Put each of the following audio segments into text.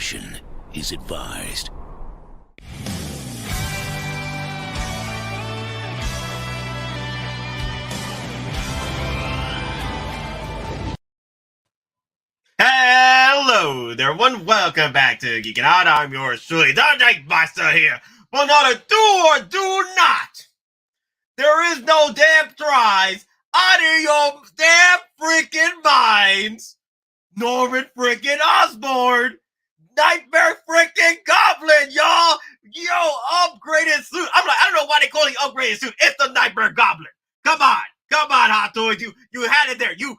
discretion is advised. Hello there, everyone. Welcome back to Geekin Out. I'm yours truly, the Night Master here. But not a do not. There is no damn tries out of your damn freaking minds. Norman freaking Osborne. Nightmare freaking Goblin, y'all. Yo, upgraded suit. I don't know why they call it upgraded suit. It's the Nightmare Goblin. Come on, Hottoys. You had it there. You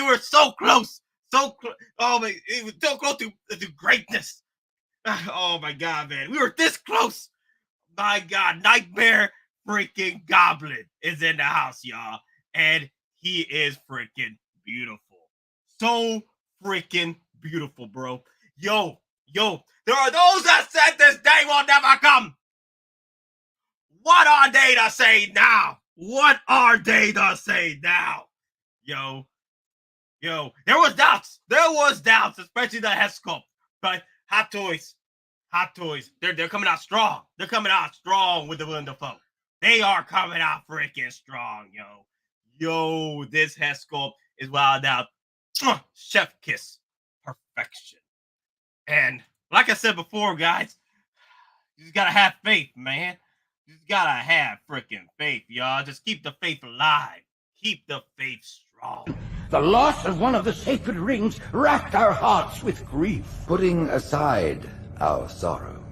were so close. So close. Oh my, it was so close to greatness. Oh my God, man. We were this close. My God, Nightmare freaking Goblin is in the house, y'all. And he is freaking beautiful. So freaking beautiful, bro. Yo, there are those that said this day will never come. What are they to say now? What are they to say now? Yo, there was doubts, especially the Headsculpt. But Hottoys, they're coming out strong. They're coming out strong with the Willem Dafoe. They are coming out freaking strong, yo. Yo, this Headsculpt is wild out. Chef kiss, perfection. And like I said before, guys, you just gotta have faith, man. You just gotta have freaking faith, y'all. Just keep the faith alive. Keep the faith strong. The loss of one of the sacred rings racked our hearts with grief. Putting aside our sorrow,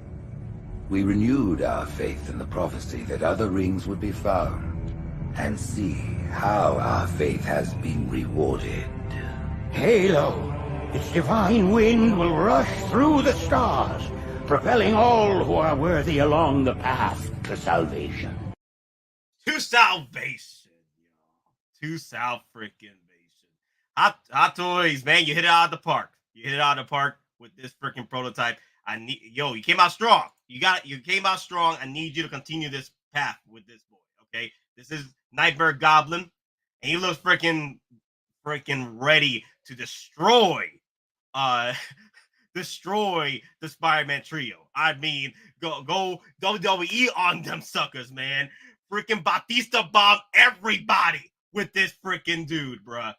we renewed our faith in the prophecy that other rings would be found, and see how our faith has been rewarded. Halo, its divine wind will rush through the stars, propelling all who are worthy along the path to salvation. To salvation, y'all. To freaking. Hottoys, man, you hit it out of the park. You hit it out of the park with this freaking prototype. You came out strong. You came out strong. I need you to continue this path with this boy. Okay, this is Nightmare Goblin, and he looks freaking ready to destroy the Spider-Man trio. I mean, go WWE on them suckers, man. Freaking Batista bomb everybody with this freaking dude, bruh.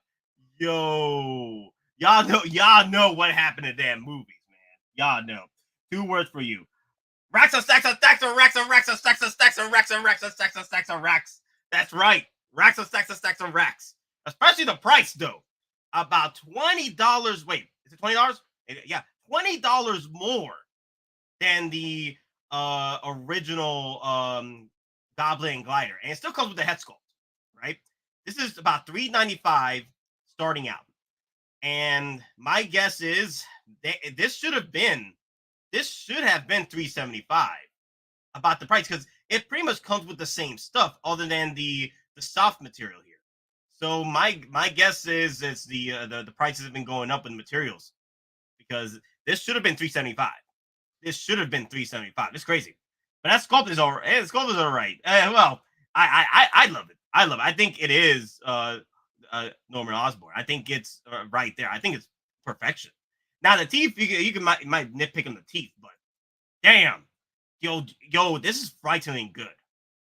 Yo, y'all know what happened in damn movies, man. Y'all know. 2 words for you. Racks and stacks and stacks and racks and racks and stacks and stacks and racks and racks and stacks and stacks and racks. That's right. Racks and stacks and stacks and racks. Especially the price, though. About $20. Wait, is it $20? Yeah, $20 more than the original Goblin Glider. And it still comes with the Headsculpt, right? This is about $3.95 starting out. And my guess is this should have been $375 about the price, because it pretty much comes with the same stuff other than the soft material here. So my guess is it's the prices have been going up in materials, because this should have been $375. This should have been $375. It's crazy. But that Sculpt is all right. Sculpt is all right. Well, I love it. I think it is Norman Osborn. I think it's right there. I think it's perfection. Now the teeth, you might nitpick on the teeth, but damn, yo, this is frighteningly good.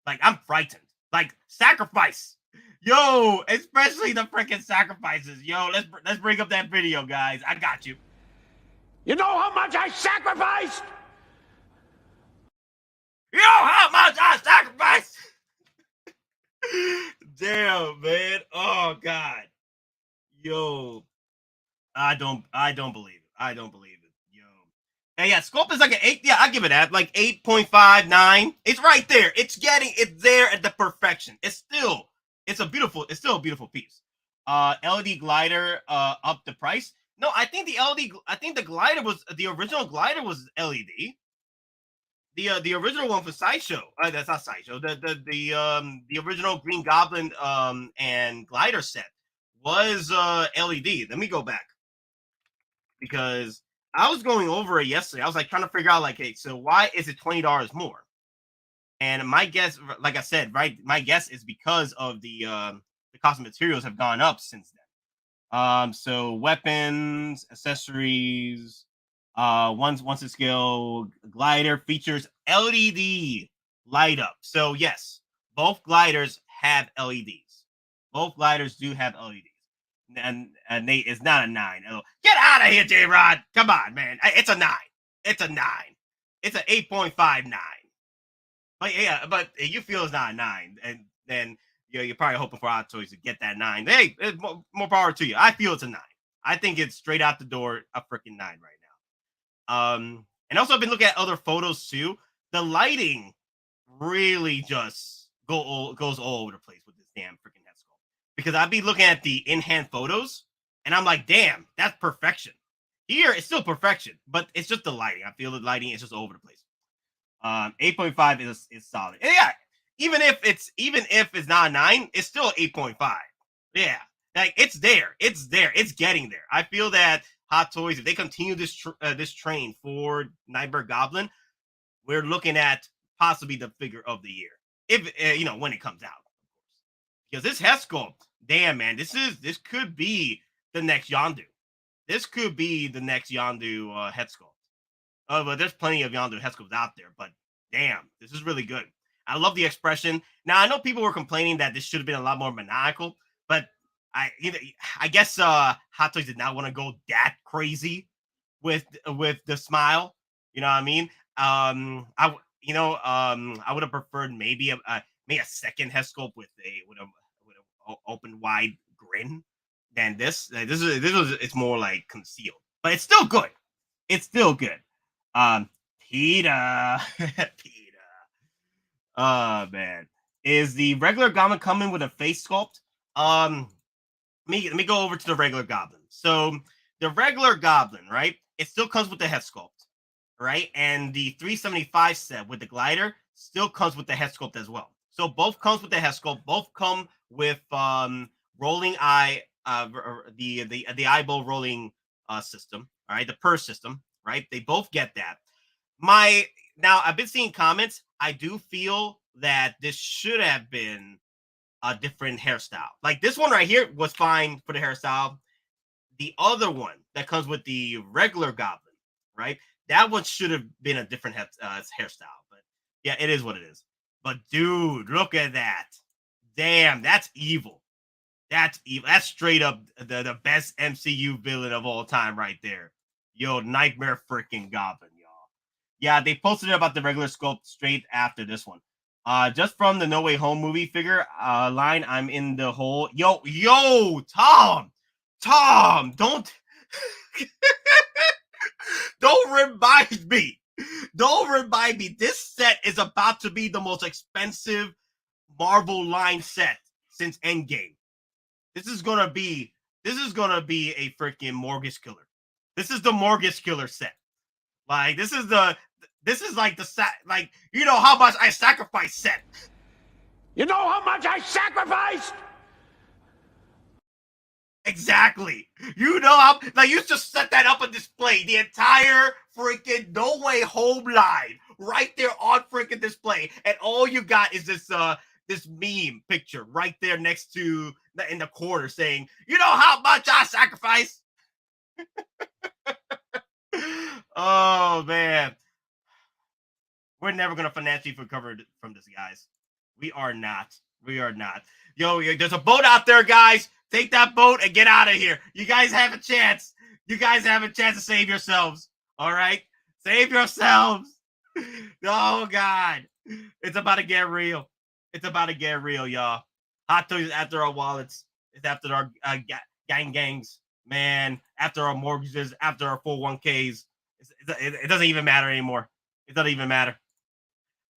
Like, I'm frightened. Like, sacrifice, yo, especially the freaking sacrifices. Yo, let's bring up that video, guys. I got you. You know how much I sacrificed? You know how much I sacrificed? Damn, man. Oh God. Yo. I don't believe it. I don't believe it. Yo. And yeah, Sculpt is like an 8. Yeah, I give it that. Like 8.5, 9. It's right there. It's there at the perfection. It's still a beautiful piece. LED glider up the price. No, I think the original glider was LED. The original one for Sideshow. That's not Sideshow. The original Green Goblin and glider set was LED. Let me go back, because I was going over it yesterday. I was like trying to figure out, like, hey, so why is it $20 more? And my guess, like I said, right, my guess is because of the cost of materials have gone up since then. So weapons, accessories, Once a scale glider features LED light up. So yes, both gliders have LEDs. Both gliders do have LEDs. And Nate is not a 9. Get out of here, J-Rod. Come on, man. It's a 9. It's a 9. It's an 8.59. But yeah, but you feel it's not a 9, and then you're probably hoping for Hottoys to get that 9. Hey, more power to you. I feel it's a 9. I think it's straight out the door a freaking 9 right now. And also I've been looking at other photos too. The lighting really just goes all over the place with this damn freaking head sculpt. Because I'd be looking at the in-hand photos, and I'm like, damn, that's perfection. Here, it's still perfection, but it's just the lighting. I feel the lighting is just all over the place. 8.5 is solid. And yeah, even if it's not a 9, it's still 8.5. Yeah, like it's there. It's getting there. I feel that Hottoys, if they continue this train for Nightmare Goblin, we're looking at possibly the figure of the year. If when it comes out, of course. Because this head sculpt, damn man, this could be the next Yondu. This could be the next Yondu head sculpt. But there's plenty of Yondu head sculpts out there. But damn, this is really good. I love the expression. Now I know people were complaining that this should have been a lot more maniacal, but I guess Hottoys did not want to go that crazy with the smile. You know what I mean? I would have preferred maybe a second head sculpt with a open wide grin than this. It's more like concealed, but it's still good. It's still good. PETA. Oh man, is the regular Goblin coming with a face sculpt? Let me go over to the regular Goblin. So the regular Goblin, right? It still comes with the head sculpt, right? And the 375 set with the glider still comes with the head sculpt as well. So both comes with the head sculpt. Both come with rolling eye, the eyeball rolling system. All right, the purse system, right? They both get that. Now I've been seeing comments. I do feel that this should have been a different hairstyle. Like this one right here was fine for the hairstyle. The other one that comes with the regular Goblin, right? That one should have been a different hairstyle. But yeah, it is what it is. But dude, look at that. Damn, that's evil. That's evil. That's straight up the best MCU villain of all time right there. Yo, Nightmare freaking Goblin, y'all. Yeah, they posted about the regular sculpt straight after this one. Just from the No Way Home movie figure line, I'm in the hole. Yo, Tom, don't remind me. Don't remind me. This set is about to be the most expensive Marvel line set since Endgame. This is gonna be a freaking mortgage killer. This is the mortgage killer set. Like this is like you know how much I sacrificed set. You know how much I sacrificed? Exactly. You know how you just set that up on display. The entire freaking No Way Home line right there on freaking display, and all you got is this meme picture right there next to in the corner saying, "You know how much I sacrificed." Oh man, we're never gonna financially recover from this, guys. We are not. Yo, there's a boat out there, guys. Take that boat and get out of here. You guys have a chance. You guys have a chance to save yourselves. All right, save yourselves. Oh God, it's about to get real. It's about to get real, y'all. Hottoys is after our wallets. It's after our gangs, man. After our mortgages, after our 401ks. It doesn't even matter anymore. It doesn't even matter.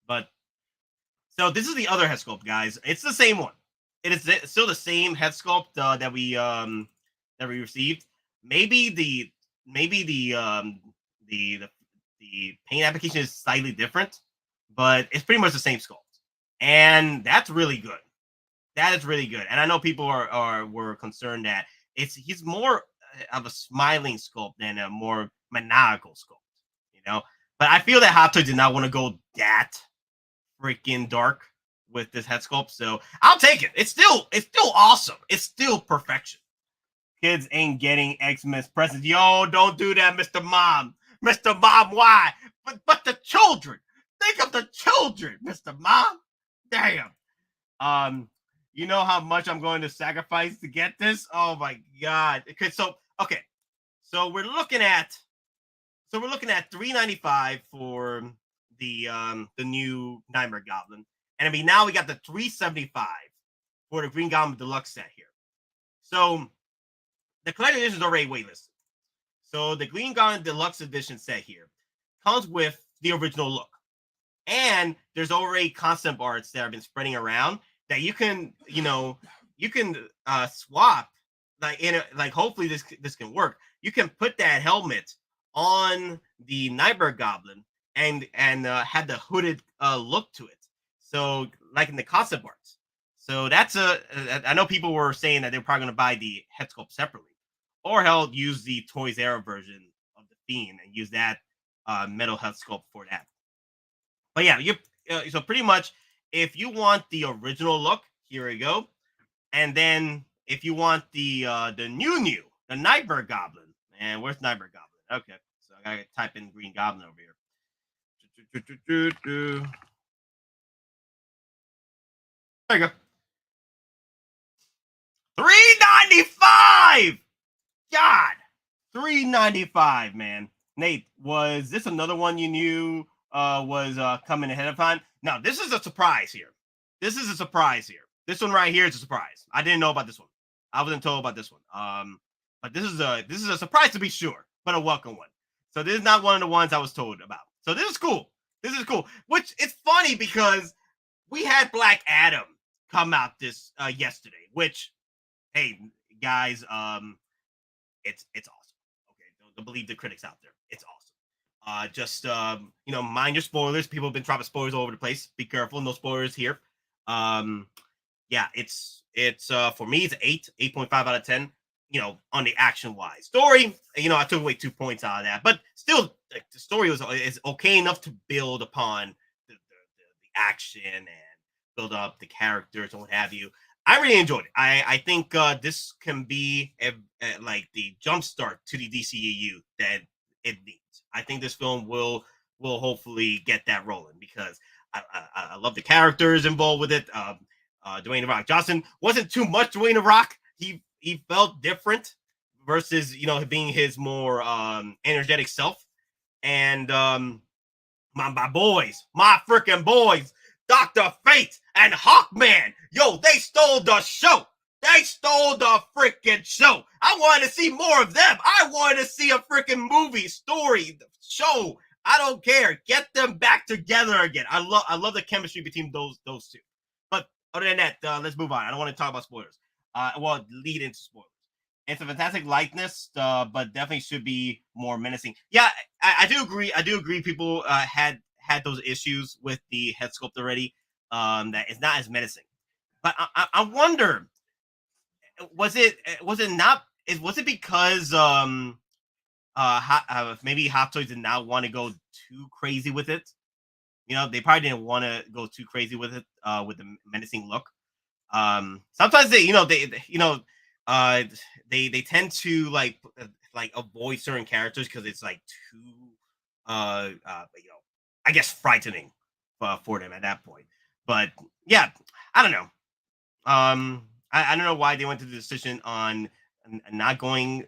But so this is the other head sculpt, guys. It's the same one. It is still the same head sculpt that we received. Maybe the paint application is slightly different, but it's pretty much the same sculpt. And that's really good. That is really good. And I know people were concerned that he's more of a smiling sculpt than a more maniacal sculpt, you know. But I feel that Hottoys did not want to go that freaking dark with this head sculpt, so I'll take it. It's still awesome. It's still perfection. Kids ain't getting Xmas presents. Yo, don't do that, Mr. Mom. Mr. Mom, why? But the children. Think of the children, Mr. Mom. Damn. You know how much I'm going to sacrifice to get this? Oh my god. Okay, so we're looking at $395 for the new Nightmare Goblin. And I mean, now we got the $375 for the Green Goblin Deluxe set here. So the collector edition is already waitlisted. So the Green Goblin Deluxe Edition set here comes with the original look. And there's already concept arts that have been spreading around that you can swap, like hopefully this can work. You can put that helmet on the Nightmare Goblin and have the hooded look to it. So like in the concept arts. So that's I know people were saying that they're probably going to buy the Headsculpt separately, or hell, use the Toys Era version of the Fiend and use that metal Headsculpt for that. But yeah, so pretty much, if you want the original look, here we go. And then if you want the the Nightmare Goblin, and where's Nightmare Goblin? Okay, so I gotta type in Green Goblin over here. There you go. $395. God, $395, man. Nate, was this another one you knew was coming ahead of time? No, this is a surprise here. This one right here is a surprise. I didn't know about this one. I wasn't told about this one. But this is a surprise to be sure, but a welcome one. So this is not one of the ones I was told about. So this is cool. Which it's funny because we had Black Adam come out this yesterday. Which, hey guys, it's awesome. Okay, don't believe the critics out there. It's awesome. Just mind your spoilers. People have been dropping spoilers all over the place. Be careful, no spoilers here. Yeah, it's for me, it's 8.5 out of 10. On the action wise. Story, I took away 2 points out of that, but still, the story is okay enough to build upon the action and build up the characters and what have you. I really enjoyed it. I think this can be like the jumpstart to the DCEU that it needs. I think this film will hopefully get that rolling because I love the characters involved with it. Dwayne The Rock Johnson wasn't too much Dwayne The Rock. He felt different versus being his more energetic self. And my freaking boys, Dr. Fate and Hawkman, yo, they stole the show. They stole the freaking show. I wanted to see more of them. I wanted to see a freaking movie, story, show. I don't care. Get them back together again. I love the chemistry between those two. But other than that, let's move on. I don't want to talk about spoilers. Lead into spoilers. It's a fantastic likeness, but definitely should be more menacing. Yeah, I do agree. People had those issues with the head sculpt already. That it's not as menacing. But I wonder, was it because maybe Hottoys did not want to go too crazy with it? They probably didn't want to go too crazy with it, with the menacing look. Sometimes they tend to like avoid certain characters because it's like too I guess frightening for them at that point. But yeah, I don't know. I don't know why they went to the decision on not going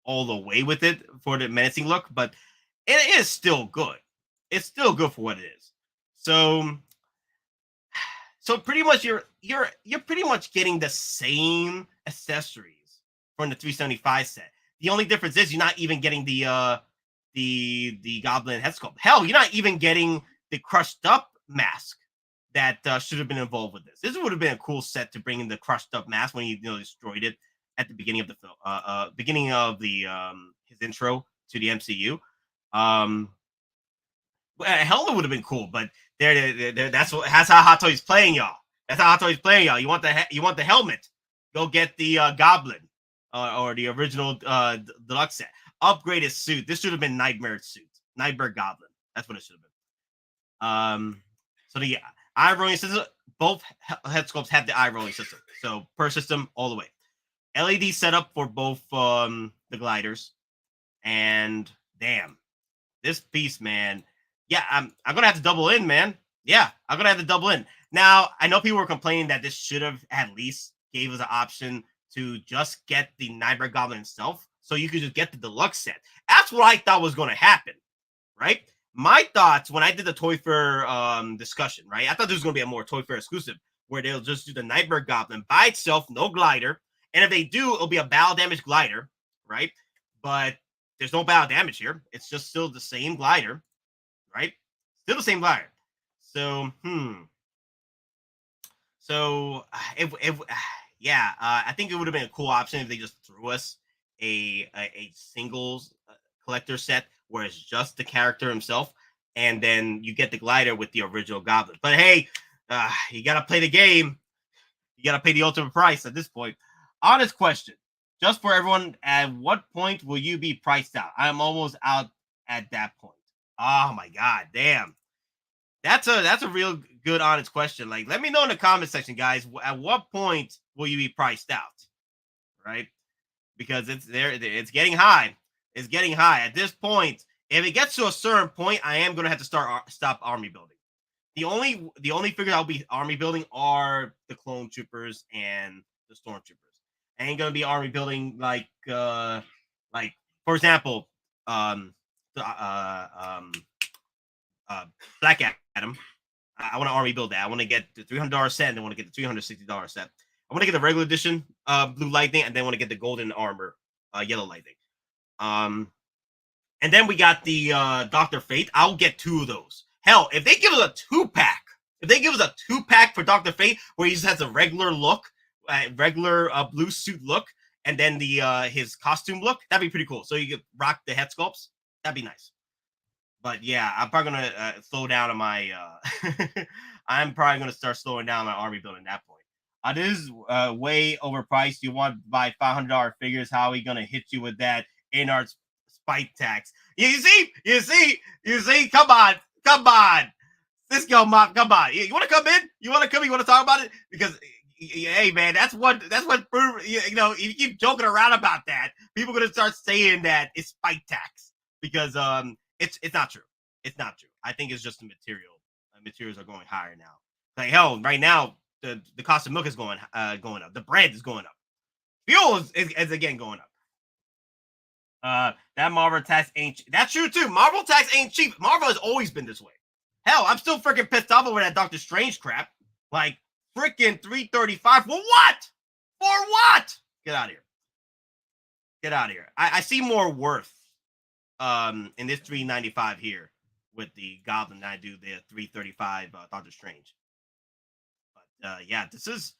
all the way with it for the menacing look, but it is still good. It's still good for what it is. So pretty much you're pretty much getting the same accessories from the 375 set. The only difference is you're not even getting the Goblin head sculpt. Hell, you're not even getting the crushed up mask that should have been involved with this. This would have been a cool set to bring in the crushed up mask when he destroyed it at the beginning of the film, beginning of the his intro to the MCU. Helmet would have been cool, but that's how Hottoys playing y'all. That's how Hottoys playing y'all. You want the helmet? Go get the Goblin or the original deluxe set. Upgraded suit. This should have been Nightmare suit. Nightmare Goblin. That's what it should have been. So the eye rolling system. Both head sculpts have the eye rolling system. So per system all the way. LED setup for both the gliders, and damn. this piece, man. Yeah, I'm gonna have to double in, man. Yeah, I'm gonna have to double in. Now, I know people were complaining that this should have at least gave us an option to just get the Nightmare Goblin himself, so you could just get the deluxe set. That's what I thought was gonna happen, right? My thoughts when I did the Toy Fair discussion, right? I thought there was gonna be a more Toy Fair exclusive where they'll just do the Nightmare Goblin by itself, no glider, and if they do, it'll be a battle damage glider, right? But there's no battle damage here. It's just still the same glider, right? Still the same glider. So, So, I think it would have been a cool option if they just threw us a singles collector set where it's just the character himself, and then you get the glider with the original Goblin. But hey, you gotta play the game. You gotta pay the ultimate price at this point. Honest question, just for everyone, at what point will you be priced out? I'm almost out at that point. Oh my god, damn. That's a real good, honest question. Like, let me know in the comment section, guys. At what point will you be priced out? Right? Because it's there. It's getting high. It's getting high at this point. If it gets to a certain point, I am gonna have to stop army building. The only figures I'll be army building are the clone troopers and the stormtroopers. I ain't gonna be army building like for example, Black Adam. I want to army build that. I want to get the $300 set, and I want to get the $360 set. I want to get the regular edition Blue Lightning, and then I want to get the golden armor Yellow Lightning. And then we got the Dr. Fate. I'll get 2 of those. Hell, if they give us a 2-pack, for Dr. Fate, where he just has a regular look, regular blue suit look, and then the his costume look, that'd be pretty cool. So you could rock the head sculpts. That'd be nice. But yeah, I'm probably gonna slow down on my. I'm probably gonna start slowing down my army building at that point. This is way overpriced. You want to buy $500 figures? How are we gonna hit you with that InArt spite tax? You see. Come on. Cisco Mop, come on. You want to come in? You want to talk about it? Because hey, man, that's what you know. If you keep joking around about that, people are gonna start saying that it's spite tax because It's not true. It's not true. I think it's just the material. Materials are going higher now. Like hell, right now the cost of milk is going up. The bread is going up. Fuel is again going up. That Marvel tax ain't. That's true too. Marvel tax ain't cheap. Marvel has always been this way. Hell, I'm still freaking pissed off over that Doctor Strange crap. Like freaking $335 for what? For what? Get out of here. Get out of here. I see more worth in this $395 here with the Goblin than I do the $335 Doctor Strange. But yeah, this is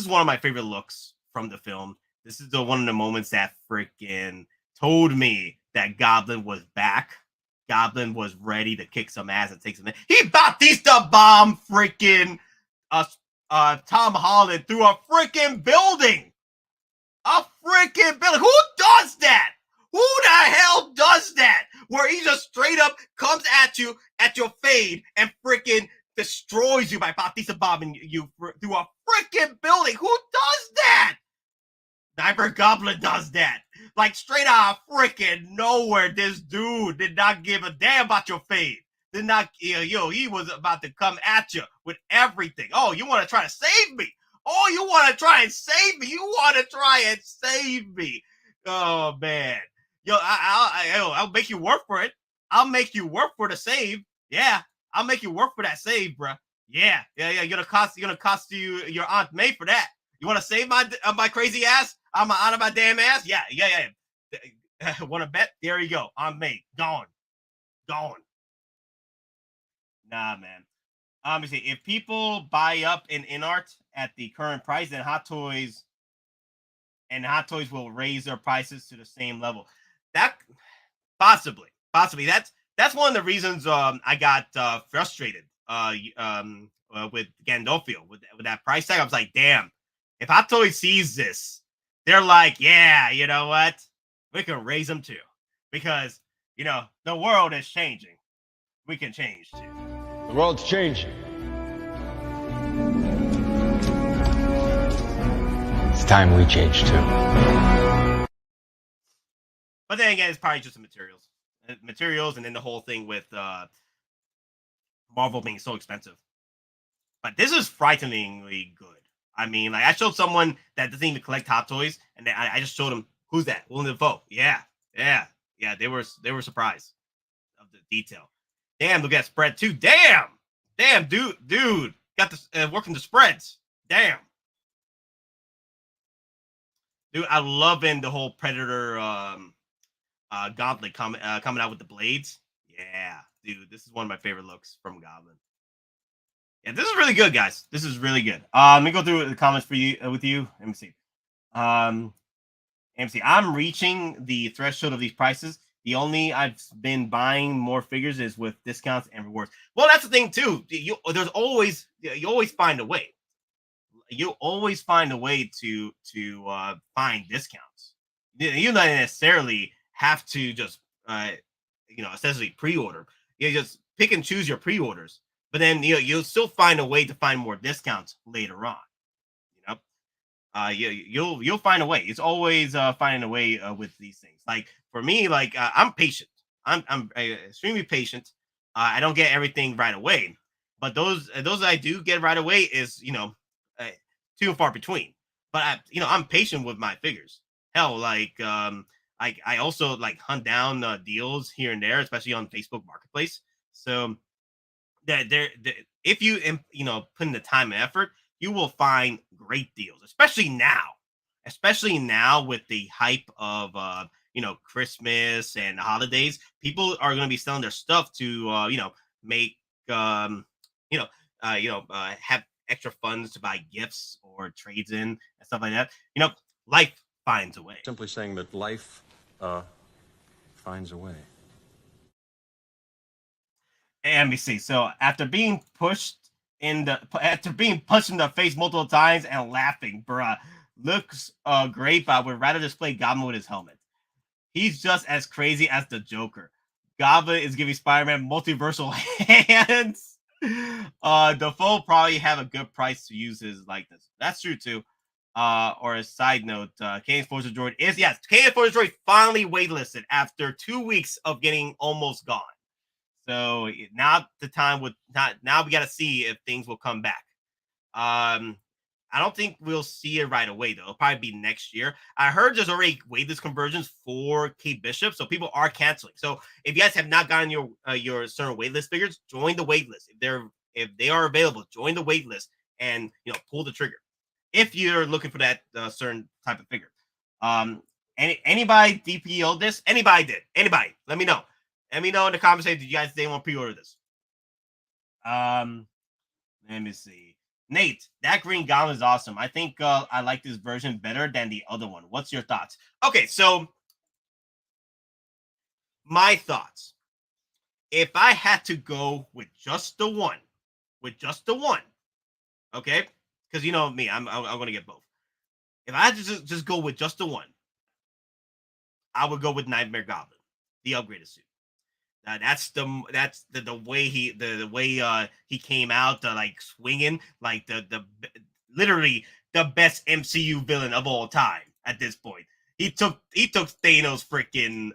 one of my favorite looks from the film. This is one of the moments that freaking told me that Goblin was back. Goblin was ready to kick some ass and take some. He Bautista bomb freaking Tom Holland through a freaking building. A freaking building. Who does that? Who the hell does that? Where he just straight up comes at you at your fade and freaking destroys you by Bautista bombing you through a freaking building. Who does that? Nightmare Goblin does that. Like straight out of freaking nowhere, this dude did not give a damn about your fade. Did not, he was about to come at you with everything. Oh, you want to try to save me? Oh, you want to try and save me? You want to try and save me? Oh man, I'll make you work for it. I'll make you work for the save. Yeah, I'll make you work for that save, bro. Yeah. You're gonna cost you your Aunt May for that. You want to save my crazy ass? I'm out of my damn ass. Yeah. Want to bet? There you go. Aunt May gone. Nah, man. Obviously, if people buy up in InArt at the current price, then Hottoys will raise their prices to the same level. That possibly. That's one of the reasons I got frustrated with Gandolfo with that price tag. I was like, damn, if Hottoys sees this, they're like, yeah, you know what? We can raise them too. Because, the world is changing. We can change too. The world's changing. It's time we change too. But then again, it's probably just the materials. materials, and then the whole thing with Marvel being so expensive. But this is frighteningly good. I mean, like I showed someone that doesn't even collect Hottoys, and then I just showed them, who's that? Willem Dafoe. Yeah. They were surprised of the detail. Damn, look at that spread too. Damn, dude, got the working the spreads. Damn, dude, I loving the whole Predator Goblin coming out with the blades. Yeah, dude, this is one of my favorite looks from Goblin. Yeah, this is really good, guys. This is really good. Let me go through the comments for you with you. Let me see. MC, I'm reaching the threshold of these prices. The only I've been buying more figures is with discounts and rewards. Well, that's the thing too. You always find a way. You always find a way to find discounts. You don't necessarily have to just essentially pre-order. You just pick and choose your pre-orders, but then you'll still find a way to find more discounts later on. You'll find a way. It's always finding a way with these things. Like for me, like I'm patient. I'm extremely patient. I don't get everything right away, but those I do get right away is few and far between. But I'm patient with my figures. Hell, like I also like hunt down deals here and there, especially on Facebook Marketplace. So that if you put in the time and effort, you will find great deals, especially now with the hype of Christmas and the holidays. People are going to be selling their stuff to make have extra funds to buy gifts or trades in and stuff like that. Life finds a way. Simply saying that life finds a way. And we see. So after being pushed in the face multiple times and laughing, bruh, looks great, but I would rather display Goblin with his helmet. He's just as crazy as the Joker. Goblin is giving Spider-Man multiversal hands. Defoe probably have a good price to use his likeness. That's true too. Or a side note, Kane's Forza Droid Kane's Forza Droid finally waitlisted after 2 weeks of getting almost gone. So now the time now we got to see if things will come back. I don't think we'll see it right away though. It'll probably be next year. I heard there's already waitlist conversions for Kate Bishop, so people are canceling. So if you guys have not gotten your certain waitlist figures, join the waitlist. If they are available, join the waitlist and pull the trigger. If you're looking for that certain type of figure. Anybody DPO'd this? Anybody did? Anybody? Let me know. Let me know in the comments. Did you guys want to pre-order this? Let me see. Nate, that Green Goblin is awesome. I think I like this version better than the other one. What's your thoughts? Okay, so my thoughts. If I had to go with just the one, okay, because you know me, I'm going to get both. If I had to just go with just the one, I would go with Nightmare Goblin, the upgraded suit. That's the way he came out, like swinging, like the literally the best MCU villain of all time at this point. He took Thanos' freaking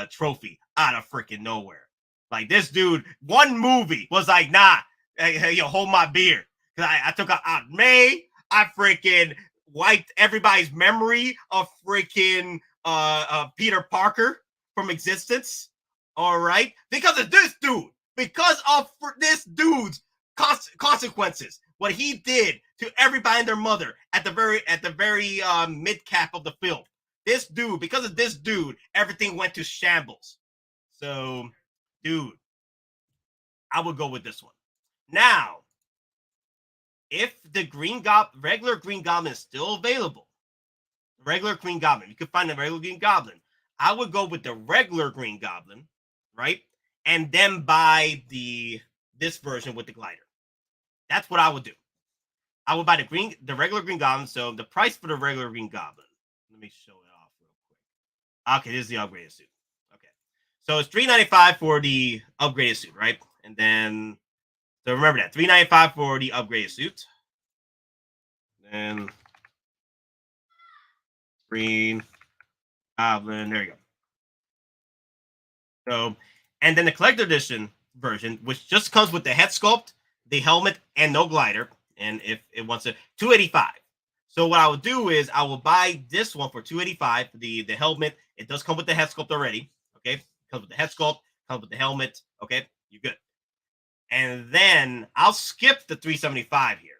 trophy out of freaking nowhere. Like this dude, one movie was like, nah, hey, hold my beer. Cause I took out Aunt May. I freaking wiped everybody's memory of freaking Peter Parker from existence. All right, because of this dude, because of this dude's consequences, what he did to everybody and their mother at the very mid cap of the film. This dude, because of this dude, everything went to shambles. So, dude, I would go with this one. Now, if the regular Green Goblin is still available, regular Green Goblin, you can find the regular Green Goblin. I would go with the regular Green Goblin. Right, and then buy this version with the glider. That's what I would do. I would buy the regular Green Goblin. So the price for the regular Green Goblin. Let me show it off real quick. Okay, this is the upgraded suit. Okay, so it's $395 for the upgraded suit, right? And then so remember that $395 for the upgraded suit. Then Green Goblin. There you go. So, and then the collector edition version, which just comes with the head sculpt, the helmet, and no glider. And if it wants to, $285. So what I would do is I will buy this one for $285. The helmet, it does come with the head sculpt already. Okay, it comes with the head sculpt, comes with the helmet. Okay, you're good. And then I'll skip the $375 here.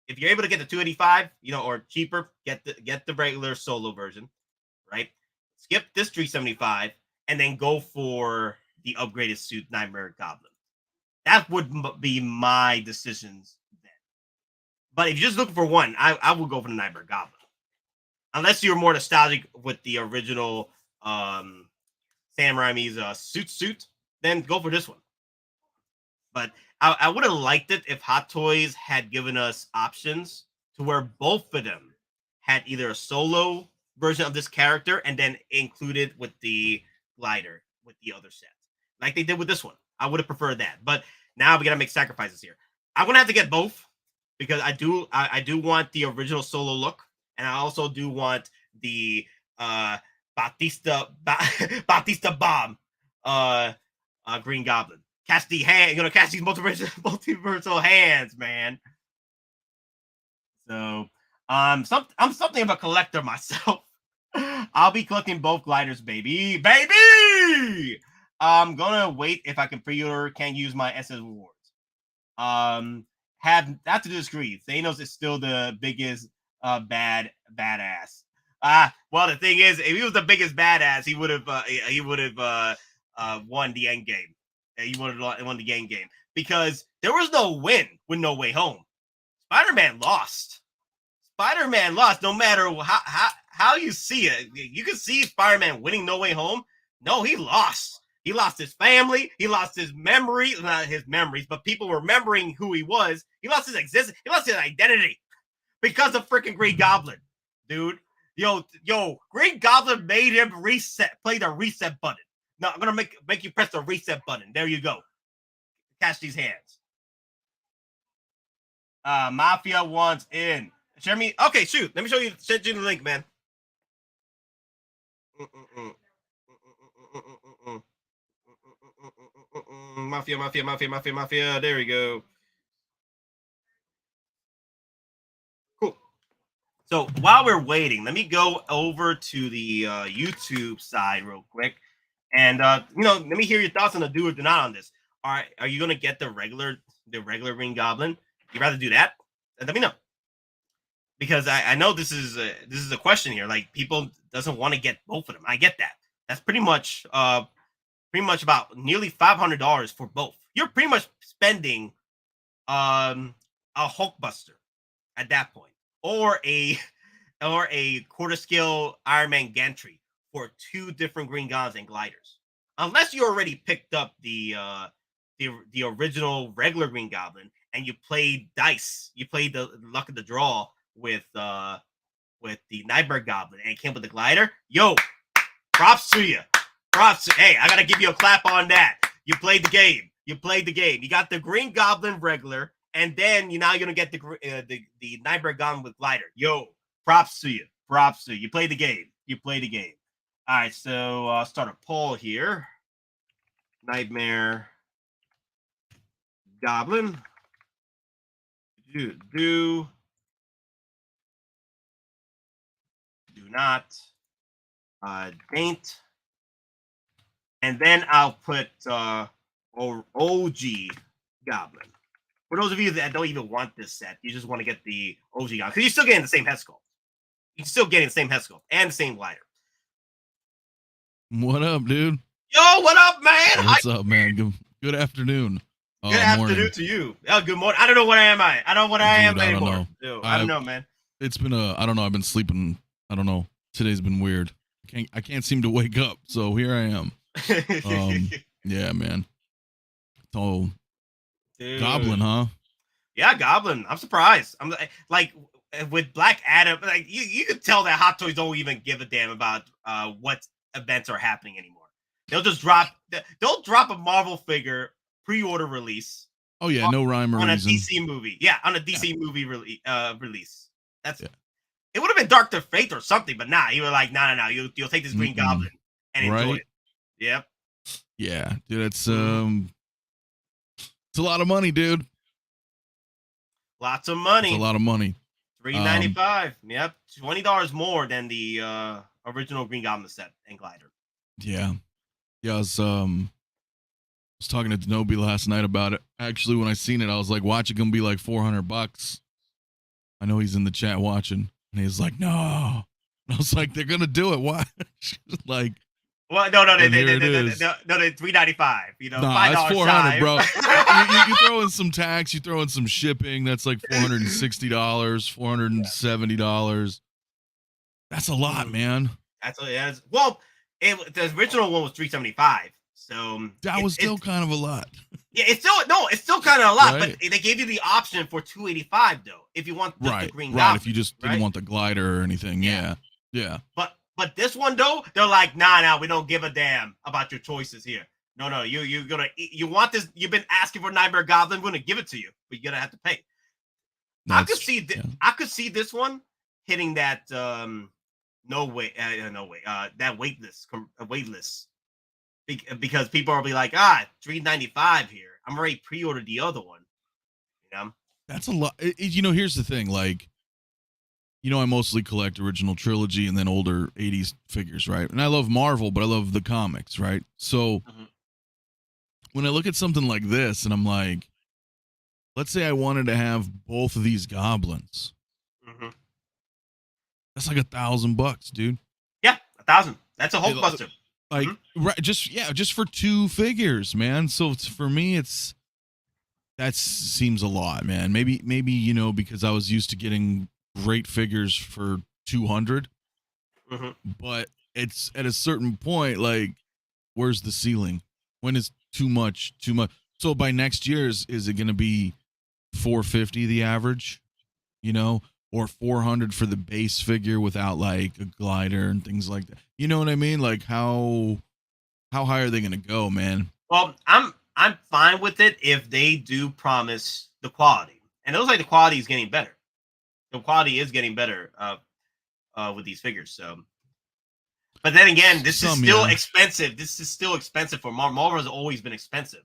If you're able to get the $285, or cheaper, get the regular solo version, right? Skip this $375 and then go for the upgraded suit Nightmare Goblin. That would be my decisions then. But if you're just looking for one, I will go for the Nightmare Goblin. Unless you're more nostalgic with the original Sam Raimi's suit, then go for this one. But I would have liked it if Hot Toys had given us options to where both of them had either a solo version of this character and then included with the glider with the other set, like they did with this one. I would have preferred that. But now we gotta make sacrifices here. I'm gonna have to get both because I do want the original solo look, and I also do want the Batista Bomb Green Goblin. Catch the hand, catch these multiversal hands, man. So, I'm something of a collector myself. I'll be collecting both gliders, baby. I'm gonna wait if I can pre-order. Can't use my SS rewards. Have not to disagree. Thanos is still the biggest badass. Well, the thing is, if he was the biggest badass, he would have won the end game. He would have won the end game because there was no win with No Way Home. Spider-Man lost. No matter how you see it. You can see Spider-Man winning No Way Home. No, he lost. He lost his family. He lost his memory. Not his memories, but people remembering who he was. He lost his existence. He lost his identity because of freaking Green Goblin, dude. Yo, Green Goblin made him play the reset button. No, I'm gonna make you press the reset button. There you go. Catch these hands. Mafia wants in. Share me. Okay, shoot. Let me show you. Send you the link, man. Mafia. There we go. Cool. So while we're waiting, let me go over to the YouTube side real quick. And let me hear your thoughts on the do or do not on this. Are you gonna get the regular Green Goblin? You rather do that? Let me know. Because I know this is a question here. Like, people doesn't want to get both of them. I get that. That's pretty much about nearly $500 for both. You're pretty much spending a Hulkbuster at that point, or a quarter scale Iron Man gantry for two different Green Goblins and gliders. Unless you already picked up the original regular Green Goblin and you played dice, you played the luck of the draw with the Nightmare Goblin and it came with the glider. Yo, props to you. Hey, I gotta give you a clap on that. You played the game. You got the Green Goblin regular, and then you're gonna get the Nightmare Goblin with glider. Yo, props to you. You played the game. All right, so I'll start a poll here. Nightmare Goblin. Do not. Daint. And then I'll put OG Goblin. For those of you that don't even want this set, you just want to get the OG Goblin. Because you're still getting the same head sculpt. You're still getting the same head sculpt and the same glider. What up, dude? Yo, what up, man? What's up, man? Good afternoon. Good afternoon to you. Good morning. I don't know what I am. I don't know what I am anymore. I don't know, man. It's been I don't know. I've been sleeping. I don't know. Today's been weird. I can't seem to wake up. So here I am. Yeah, man. So, dude. Goblin, huh? Yeah, Goblin. I'm surprised. I'm like with Black Adam. Like you could tell that Hot Toys don't even give a damn about what events are happening anymore. They'll just drop a Marvel figure pre-order release. Oh yeah, no rhyme or on reason. A DC movie. Yeah, on a DC movie release. That's it. It would have been Dr. Fate or something, but nah, you were like, no. You'll take this Green Goblin and enjoy it. Yep. Yeah, dude, it's a lot of money, dude. Lots of money. It's a lot of money. $3.95. Yep, $20 more than the original Green Goblin set and glider. Yeah, I was talking to Denobi last night about it. Actually, when I seen it, I was like, "Watch it, gonna be like $400." I know he's in the chat watching, and he's like, "No." And I was like, "They're gonna do it. Why?" Like, well, no, they $3.95. You know, nah, $5 that's $400, shy. bro. you throw in some tax, you throw in some shipping. That's like $460, $470. That's a lot, man. That's what it is. Well, the original one was $375. So that was still kind of a lot. Yeah, it's still kind of a lot, Right. but they gave you the option for $285 though, if you want the Green Goblin. Right, if you just didn't want the glider or anything. Yeah. But this one though, they're like, nah, we don't give a damn about your choices here. No, you want this? You've been asking for Nightmare Goblin. We're gonna give it to you, but you're gonna have to pay. I could see this one hitting that that waitlist. Because people will be like, $3.95 here. I'm already pre-ordered the other one. You know, that's a lot. Here's the thing. Like, I mostly collect original trilogy and then older 80s figures, right? And I love Marvel, but I love the comics, right? So when I look at something like this and I'm like, let's say I wanted to have both of these goblins. That's like $1,000, dude. Yeah, $1,000. That's a Hulkbuster. Like, right, just for 2 figures, man. So for me, that seems a lot, man. Maybe because I was used to getting great figures for 200, but it's at a certain point, like, where's the ceiling? When is too much? So by next year, is it going to be $450 the average, or $400 for the base figure without like a glider and things like that? You know what I mean? Like, how high are they going to go, man? Well, I'm fine with it if they do promise the quality, and it looks like the quality is getting better. The quality is getting better with these figures. So, but then again, this is still expensive. This is still expensive for Marvel. Marvel has always been expensive,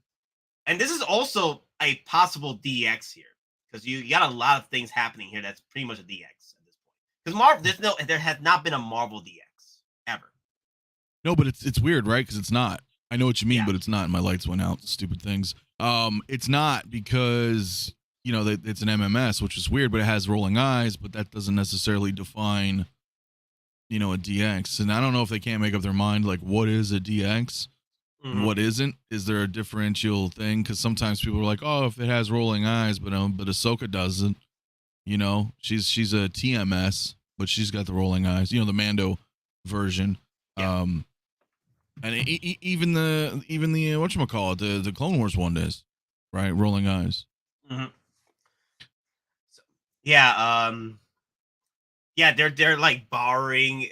and this is also a possible DX here because you got a lot of things happening here. That's pretty much a DX at this point. Because Marvel, there has not been a Marvel DX ever. No, but it's weird, right? Because it's not. I know what you mean, but it's not. My lights went out. Stupid things. It's not because it's an MMS, which is weird, but it has rolling eyes. But that doesn't necessarily define, a DX. And I don't know if they can't make up their mind, like, what is a DX and what isn't. Is there a differential thing? Because sometimes people are like, oh, if it has rolling eyes, but Ahsoka doesn't. She's a TMS, but she's got the rolling eyes. The Mando version. Yeah. And even the whatchamacallit, the Clone Wars one does, right? Rolling eyes. So, they're like borrowing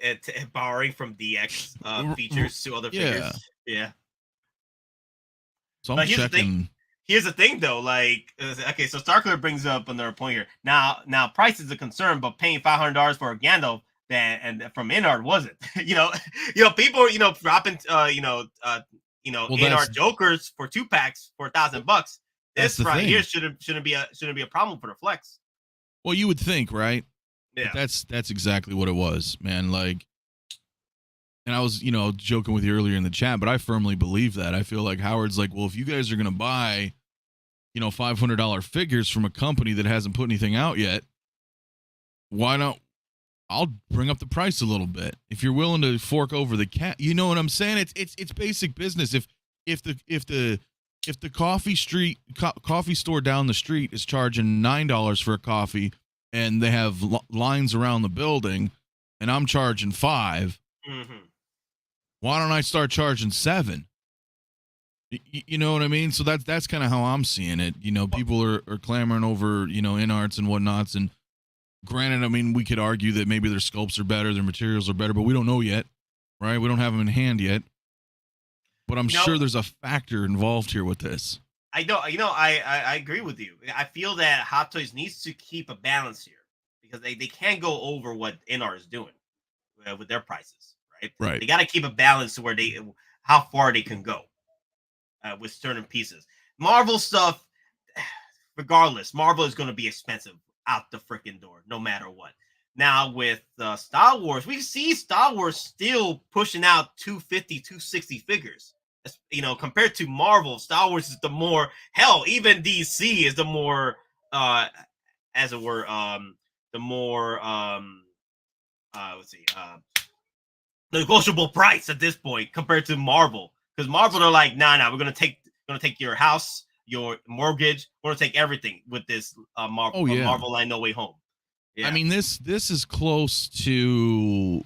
from DX features to other figures. Yeah. So I'm checking. Here's the thing, though. Like, okay, so Starkler brings up another point here. Now, price is a concern, but paying $500 for a Gandalf and from InArt wasn't. People, dropping, InArt Jokers for 2-packs for $1,000. This right here shouldn't be a problem for the flex. Well, you would think, right? Yeah, but that's exactly what it was, man. Like, and I was, joking with you earlier in the chat, but I firmly believe that. I feel like Howard's like, well, if you guys are gonna buy, $500 figures from a company that hasn't put anything out yet, why not? I'll bring up the price a little bit. If you're willing to fork over the cat, you know what I'm saying? It's basic business. If the coffee store down the street is charging $9 for a coffee and they have lines around the building and I'm charging $5, why don't I start charging $7? You know what I mean? So that's kind of how I'm seeing it. People are clamoring over, InArts and whatnots. And granted, I mean, we could argue that maybe their sculpts are better, their materials are better, but we don't know yet, right? We don't have them in hand yet. But I'm sure there's a factor involved here with this. I know. I agree with you. I feel that Hot Toys needs to keep a balance here because they can't go over what InArt is doing with their prices, right? Right. They got to keep a balance to where how far they can go. with certain pieces. Marvel stuff, regardless, Marvel is going to be expensive out the freaking door, no matter what. Now with Star Wars, we see Star Wars still pushing out 250, 260 figures. You know, compared to Marvel, Star Wars is the more, hell, even DC is the more, as it were, the more, negotiable price at this point compared to Marvel. Because Marvel are like, nah, we're gonna take your house, your mortgage, we're gonna take everything with this Marvel line No Way Home. Yeah. I mean, this is close to,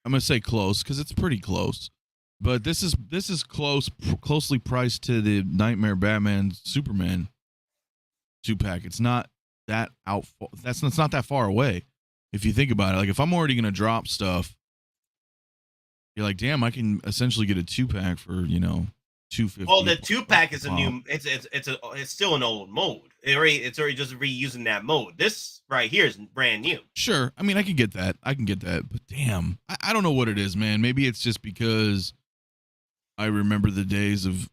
I'm gonna say close because it's pretty close, but this is closely priced to the Nightmare Batman Superman 2-pack. It's not that that's not that far away if you think about it. Like if I'm already gonna drop stuff, you're like, damn, I can essentially get a 2-pack for, you know, $250. Well, the 2-pack is a new. It's still an old mode. It's already just reusing that mode. This right here is brand new. Sure, I mean, I can get that. But damn, I don't know what it is, man. Maybe it's just because I remember the days of,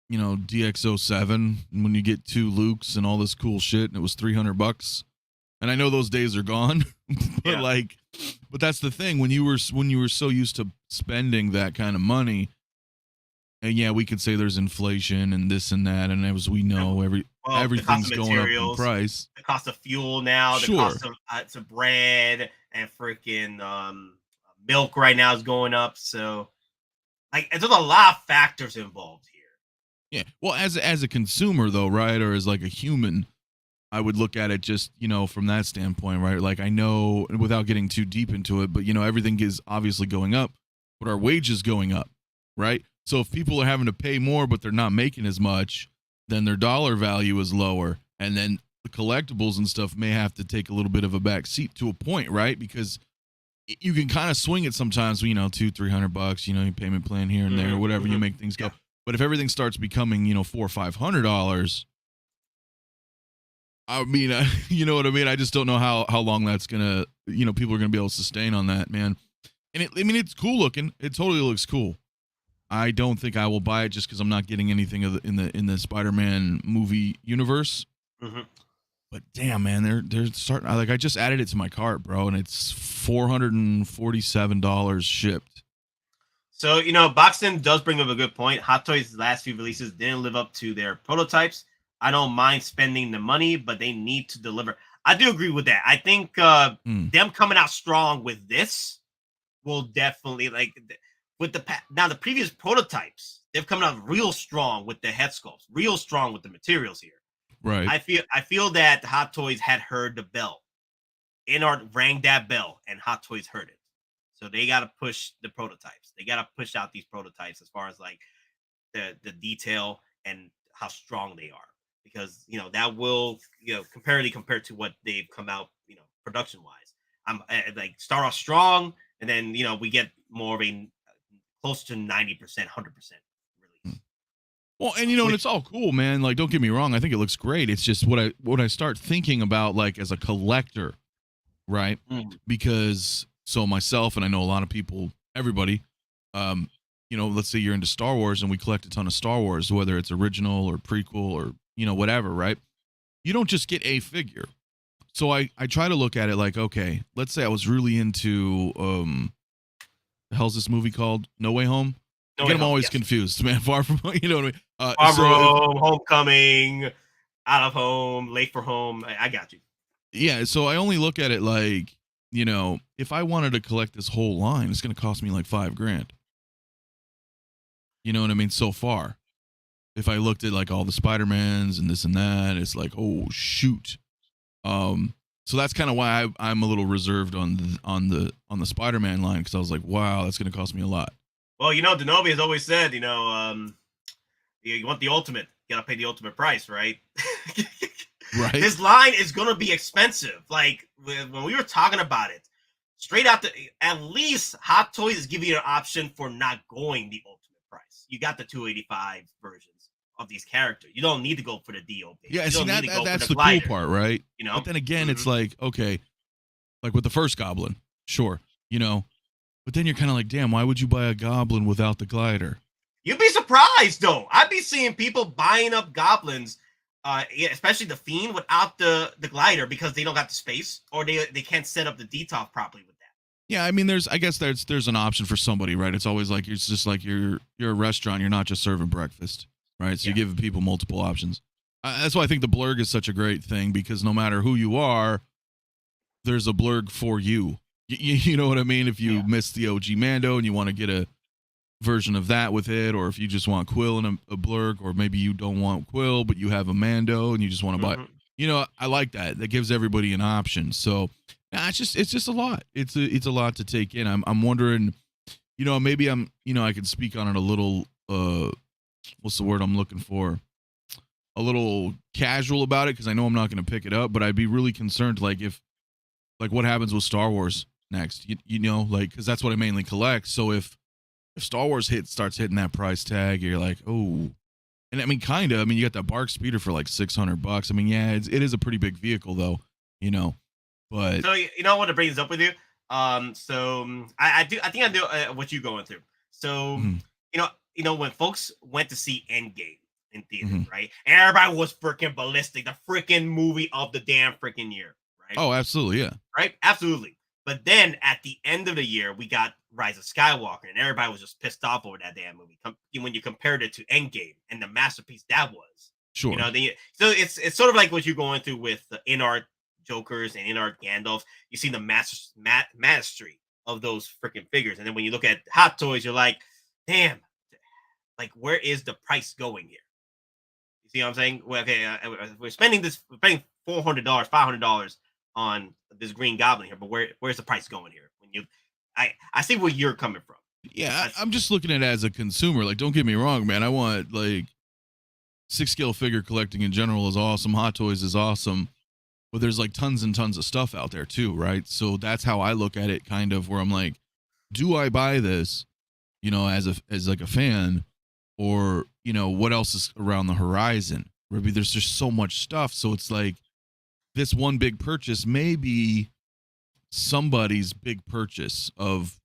you know, DX07 when you get 2 Lukes and all this cool shit, and it was $300. And I know those days are gone, but but that's the thing, when you were so used to spending that kind of money, and yeah, we could say there's inflation and this and that, and as we know, everything's going up in price. The cost of fuel now, the cost of bread and freaking milk right now is going up. So, like, there's a lot of factors involved here. Yeah, well, as a consumer though, right, or as like a human, I would look at it just, you know, from that standpoint, right? Like, I know, without getting too deep into it, but, you know, everything is obviously going up, but our wages going up, right? So if people are having to pay more, but they're not making as much, then their dollar value is lower. And then the collectibles and stuff may have to take a little bit of a back seat to a point, right? Because you can kind of swing it sometimes, you know, $200-$300, you know, your payment plan here and there, or whatever, you make things go. But if everything starts becoming, you know, $400 or $500, I mean, you know what I mean? I just don't know how long that's going to, you know, people are going to be able to sustain on that, man. And I mean, it's cool looking. It totally looks cool. I don't think I will buy it just because I'm not getting anything in the Spider-Man movie universe. Mm-hmm. But damn, man, they're starting. Like, I just added it to my cart, bro, and it's $447 shipped. So, you know, Boxton does bring up a good point. Hot Toys' last few releases didn't live up to their prototypes. I don't mind spending the money, but they need to deliver. I do agree with that. I think them coming out strong with this will definitely, like, with the previous prototypes, they've come out real strong with the head sculpts, real strong with the materials here. Right. I feel that Hot Toys had heard the bell. InArt rang that bell, and Hot Toys heard it. So they got to push the prototypes. They got to push out these prototypes as far as like the detail and how strong they are. Because, you know, that will, you know, compared to what they've come out, you know, production wise. I'm like, start off strong, and then, you know, we get more of a close to 90%, 100% release. Well, and you know, and it's all cool, man. Like, don't get me wrong, I think it looks great. It's just what I start thinking about, like, as a collector, right? Because so myself, and I know a lot of people, everybody, you know, let's say you're into Star Wars, and we collect a ton of Star Wars, whether it's original or prequel or, you know, whatever, right? You don't just get a figure. So I try to look at it like, okay, let's say I was really into the hell's this movie called? No Way Home? I'm always confused, man. Far From Home, you know what I mean? Far From Home, Homecoming, Out of Home, Late for Home. I got you. Yeah, so I only look at it like, you know, if I wanted to collect this whole line, it's going to cost me like $5,000. You know what I mean? So far. If I looked at like all the Spider-Mans and this and that, it's like, oh shoot. So that's kind of why I'm a little reserved on the Spider-Man line, because I was like, wow, that's going to cost me a lot. Well, you know, Denobi has always said, you know, you want the ultimate, you got to pay the ultimate price, right? Right. This line is going to be expensive. Like when we were talking about it, straight out at least Hot Toys is giving you an option for not going the ultimate price. You got the 285 versions of these characters. You don't need to go for the DOP. Yeah, see, that's the cool part, right? You know, but then again, it's like, okay, like with the first Goblin, sure, you know, but then you're kind of like, damn, why would you buy a Goblin without the glider? You'd be surprised though. I'd be seeing people buying up goblins, especially the Fiend without the glider because they don't got the space or they can't set up the detox properly with that. Yeah, I mean, I guess there's an option for somebody, right? It's always like it's just like you're a restaurant. You're not just serving breakfast, right? So you give people multiple options. That's why I think the blurg is such a great thing because no matter who you are, there's a blurg for you. You know what I mean? If you miss the OG Mando and you want to get a version of that with it, or if you just want Quill and a blurg, or maybe you don't want Quill but you have a Mando and you just want to buy, I like that gives everybody an option. So it's just a lot. It's a lot to take in. I'm wondering, maybe I can speak on it a little, what's the word I'm looking for, a little casual about it because I know I'm not going to pick it up, but I'd be really concerned like what happens with Star Wars next, because that's what I mainly collect. So if Star Wars starts hitting that price tag, you're like, oh, and I mean, kind of. I mean, you got that Bark Speeder for like $600. I mean, yeah, it is a pretty big vehicle, though, But so I want to bring this up with you. So I think I do what you're going through. So when folks went to see Endgame in theaters, right? And everybody was freaking ballistic. The freaking movie of the damn freaking year, right? Oh, absolutely, yeah. Right, absolutely. But then at the end of the year, we got Rise of Skywalker, and everybody was just pissed off over that damn movie when you compared it to Endgame and the masterpiece that was. Sure. So it's sort of like what you're going through with the InArt Jokers and InArt Gandalf. You see the mastery of those freaking figures, and then when you look at Hottoys, you're like, damn, like where is the price going here? You see what I'm saying? Well, okay, we're spending $400, $500 on this Green Goblin here, but where's the price going here? I see where you're coming from. Yeah, I'm just looking at it as a consumer. Like, don't get me wrong, man. I want 6-scale figure collecting in general is awesome. Hottoys is awesome, but there's like tons and tons of stuff out there too, right? So that's how I look at it, kind of, where I'm like, do I buy this, as like a fan, or what else is around the horizon? Maybe there's just so much stuff, so it's like this one big purchase may be somebody's big purchase of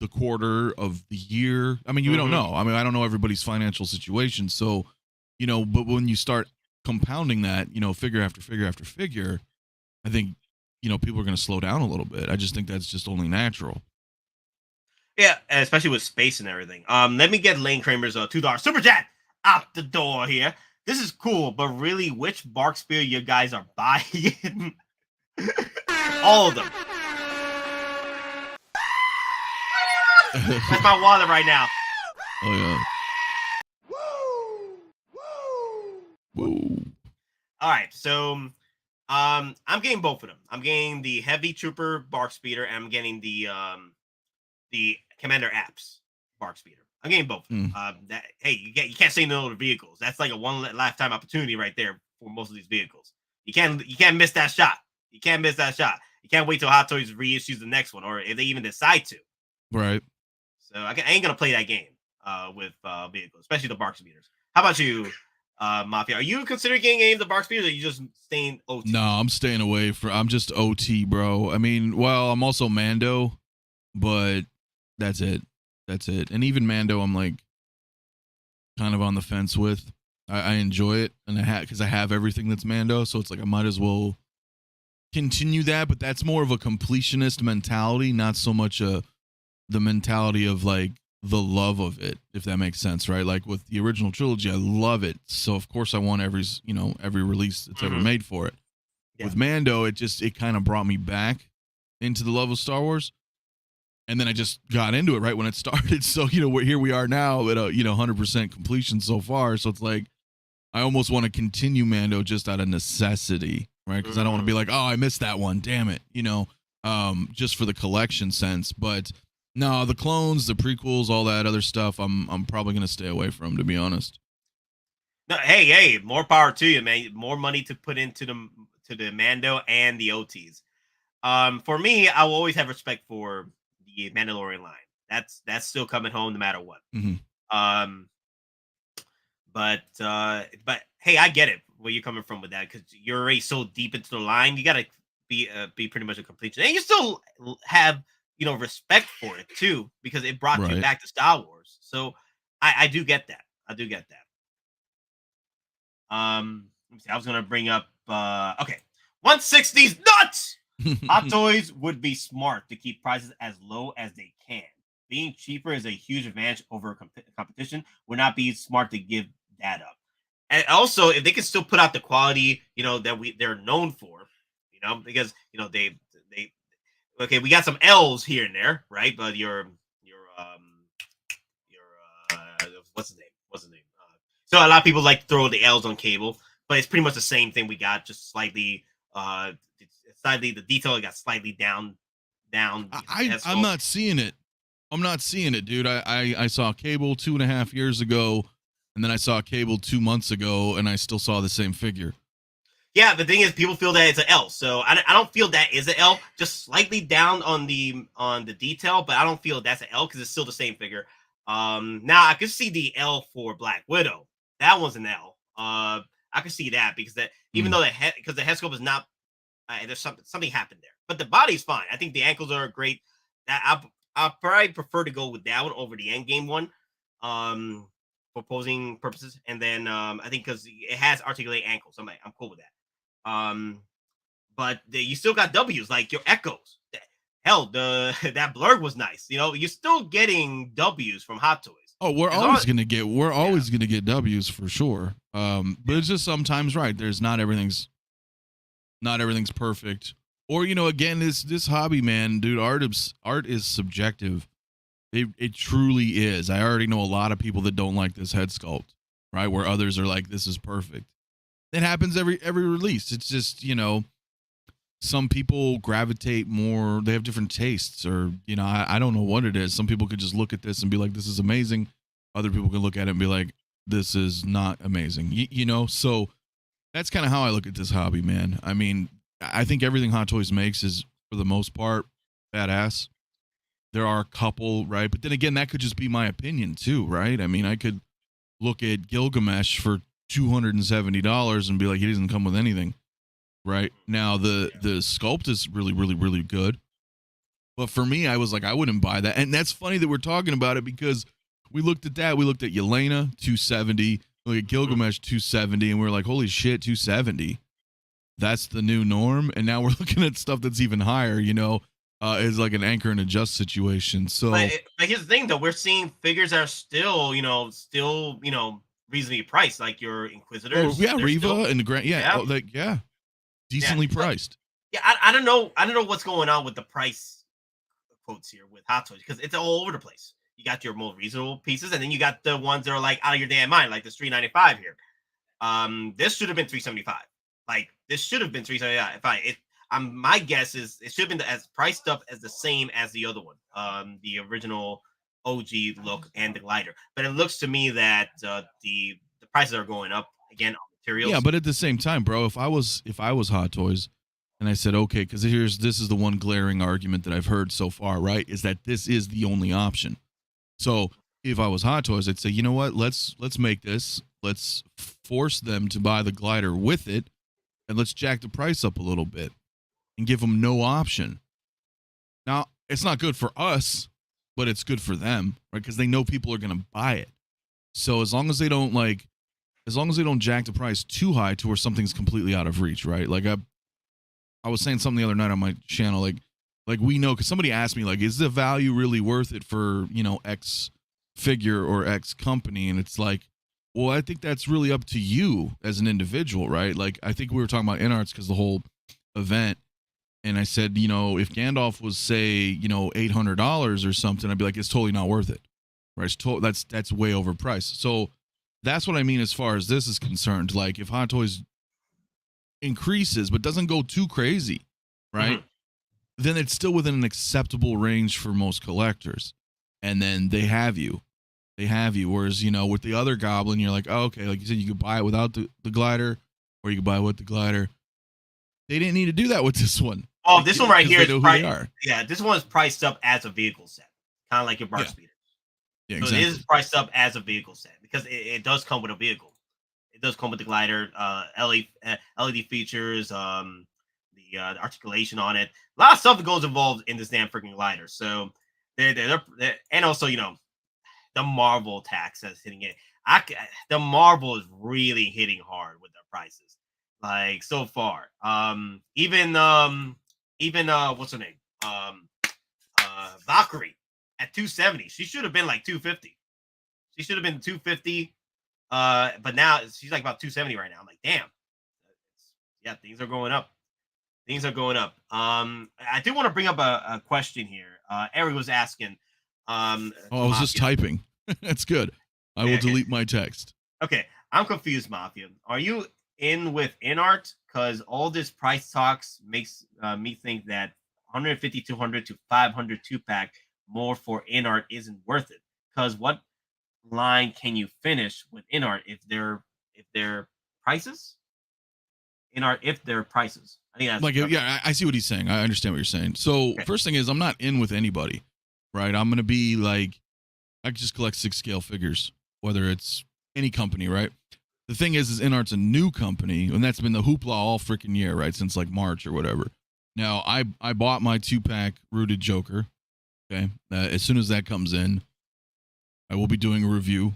the quarter of the year. I mean, you don't know. I mean, I don't know everybody's financial situation. So, but when you start compounding that, figure after figure after figure, I think, people are going to slow down a little bit. I just think that's just only natural. Yeah, especially with space and everything. Let me get Lane Kramer's $2 super chat out the door here. This is cool, but really, which Bark Spear you guys are buying? All of them. That's my wallet right now. Oh yeah. Woo. All right, so I'm getting both of them. I'm getting the Heavy Trooper Bark Speeder, and I'm getting the Commander Apps Bark Speeder. I'm getting both. You can't say no to vehicles. That's like a one lifetime opportunity right there for most of these vehicles. You can't miss that shot. You can't miss that shot. You can't wait till Hottoys reissues the next one, or if they even decide to. Right. So I ain't gonna play that game with vehicles, especially the Bark Speeders. How about you, Mafia? Are you considering getting any of the Bark Speeders, or are you just staying OT? No, I'm staying away from. I'm just OT, bro. I mean, well, I'm also Mando, but that's it. And even Mando, I'm like kind of on the fence with. I enjoy it, and because I have everything that's Mando, so it's like I might as well continue that. But that's more of a completionist mentality, not so much the mentality of like the love of it, if that makes sense, right? Like with the original trilogy, I love it, so of course I want every release that's ever made for it. Yeah. With Mando, it kind of brought me back into the love of Star Wars. And then I just got into it right when it started. So, here we are now at 100% completion so far. So it's like, I almost want to continue Mando just out of necessity, right? Because I don't want to be like, oh, I missed that one. Damn it. Just for the collection sense. But no, the clones, the prequels, all that other stuff, I'm probably going to stay away from, to be honest. No, hey, more power to you, man. More money to put into the Mando and the OTs. For me, I will always have respect for the Mandalorian line. That's still coming home no matter what. But hey, I get it where you're coming from with that, because you're already so deep into the line. You gotta be pretty much a completion, and you still have respect for it too, because it brought you back to Star Wars. So I do get that. I do get that. Let me see. I was gonna bring up. Okay, 160's nuts. Hot Toys would be smart to keep prices as low as they can. Being cheaper is a huge advantage over competition. Would not be smart to give that up. And also, if they can still put out the quality, that they're known for, because they okay, we got some L's here and there, right? But your what's his name? So a lot of people like to throw the L's on cable, but it's pretty much the same thing we got, just slightly the detail got slightly down. I'm not seeing it. I'm not seeing it, dude. I saw cable 2.5 years ago, and then I saw cable 2 months ago, and I still saw the same figure. Yeah, the thing is, people feel that it's an L, so I don't feel that is an L. Just slightly down on the detail, but I don't feel that's an L because it's still the same figure. Now I could see the L for Black Widow. That one's an L. I could see that because even though the Headsculpt is not, there's something happened there, but the body's fine. I think the ankles are great. That I probably prefer to go with that one over the EndGame one, for posing purposes. And then I think because it has articulated ankles, I'm cool with that. But you still got W's like your Echoes. Hell, that blurg was nice. You're still getting W's from Hot Toys. Oh, we're always gonna get W's for sure. But it's just sometimes right. There's not everything's perfect. Or again, this hobby, man, dude. Art is subjective. It truly is. I already know a lot of people that don't like this head sculpt, right? Where others are like, this is perfect. It happens every release. It's just some people gravitate more. They have different tastes, or I don't know what it is. Some people could just look at this and be like, this is amazing. Other people can look at it and be like, this is not amazing. So that's kind of how I look at this hobby, man. I mean, I think everything Hot Toys makes is, for the most part, badass. There are a couple, right? But then again, that could just be my opinion too, right? I mean, I could look at Gilgamesh for $270 and be like, he doesn't come with anything, right? Now the sculpt is really, really, really good, but for me, I was like, I wouldn't buy that. And that's funny that we're talking about it because we looked at that. We looked at Yelena, 270. Look at Gilgamesh, 270, and we were like, holy shit, 270. That's the new norm. And now we're looking at stuff that's even higher. Is like an anchor and adjust situation. So, but here's the thing, though: we're seeing figures that are still, reasonably priced, like your Inquisitors. Oh, yeah, Riva and the Grand, decently priced. Yeah, I don't know what's going on with the price quotes here with Hot Toys because it's all over the place. You got your more reasonable pieces, and then you got the ones that are like out of your damn mind, like this $395 here. This should have been $375. Like this should have been $375. My guess is it should have been as priced up as the same as the other one, the original OG look and the glider. But it looks to me that the prices are going up again on materials. Yeah, but at the same time, bro, if I was Hot Toys and I said, okay, because this is the one glaring argument that I've heard so far, right? Is that this is the only option. So if I was Hot Toys, I'd say, you know what? Let's make this. Let's force them to buy the glider with it, and let's jack the price up a little bit and give them no option. Now, it's not good for us, but it's good for them, right? Because they know people are going to buy it. So as long as they don't jack the price too high to where something's completely out of reach, right? Like I was saying something the other night on my channel, like we know, because somebody asked me, like, is the value really worth it for, X figure or X company? And it's like, well, I think that's really up to you as an individual, right? Like, I think we were talking about InArts because the whole event, and I said, if Gandalf was, say, $800 or something, I'd be like, it's totally not worth it, right? That's way overpriced. So that's what I mean as far as this is concerned. Like, if Hot Toys increases but doesn't go too crazy, right? Then it's still within an acceptable range for most collectors. And then they have you. Whereas, with the other Goblin, you're like, oh, okay, like you said, you could buy it without the glider, or you could buy it with the glider. They didn't need to do that with this one. Oh, this one right here is priced. Yeah, this one is priced up as a vehicle set, kind of like your Bar Speeder. Yeah, so exactly. it is priced up as a vehicle set because it does come with a vehicle. It does come with the glider, LED features, the articulation on it. A lot of stuff that goes involved in this damn freaking glider. So they're and also, the the Marvel tax that's hitting it. The Marvel is really hitting hard with their prices, like so far. Even what's her name? Valkyrie at 270. She should have been like 250. She should have been 250. But now she's like about 270 right now. I'm like, damn. Yeah, things are going up. Things are going up. I do want to bring up a question here. Eric was asking. I was just typing. That's good. I will delete my text. Okay, I'm confused, Mafia. Are you in with InArt? Because all this price talks makes me think that 150, 200 to 500 2-pack more for InArt isn't worth it. Because what line can you finish with InArt if they're prices? InArt if they're prices. I think that's like, yeah, I see what he's saying. I understand what you're saying. So first thing is, I'm not in with anybody, right? I'm gonna be like, I just collect 6-scale figures, whether it's any company, right? The thing is InArt's a new company, and that's been the hoopla all freaking year, right? Since like March or whatever. Now, I bought my 2-pack rooted Joker. Okay, as soon as that comes in, I will be doing a review.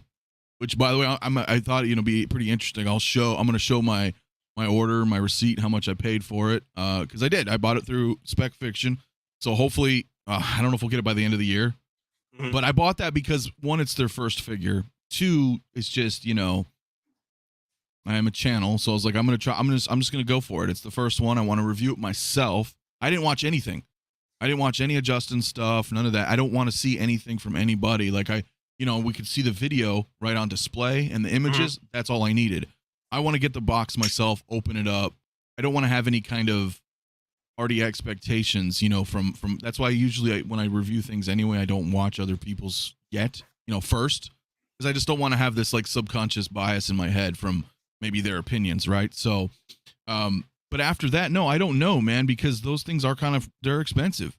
Which, by the way, I thought be pretty interesting. I'm gonna show my order, my receipt, how much I paid for it. Because I bought it through Specfiction. So hopefully, I don't know if we'll get it by the end of the year. Mm-hmm. But I bought that because 1, it's their first figure. 2, it's just I am a channel, so I was like, I'm just gonna go for it. It's the first one. I want to review it myself. I didn't watch anything. I didn't watch any of Justin's stuff, none of that. I don't want to see anything from anybody. Like we could see the video right on display and the images. Mm-hmm. That's all I needed. I want to get the box myself, open it up. I don't want to have any kind of already expectations, from that's why usually when I review things anyway, I don't watch other people's yet, first, because I just don't want to have this like subconscious bias in my head from maybe their opinions, right? So, but after that, no, I don't know, man, because those things are they're expensive.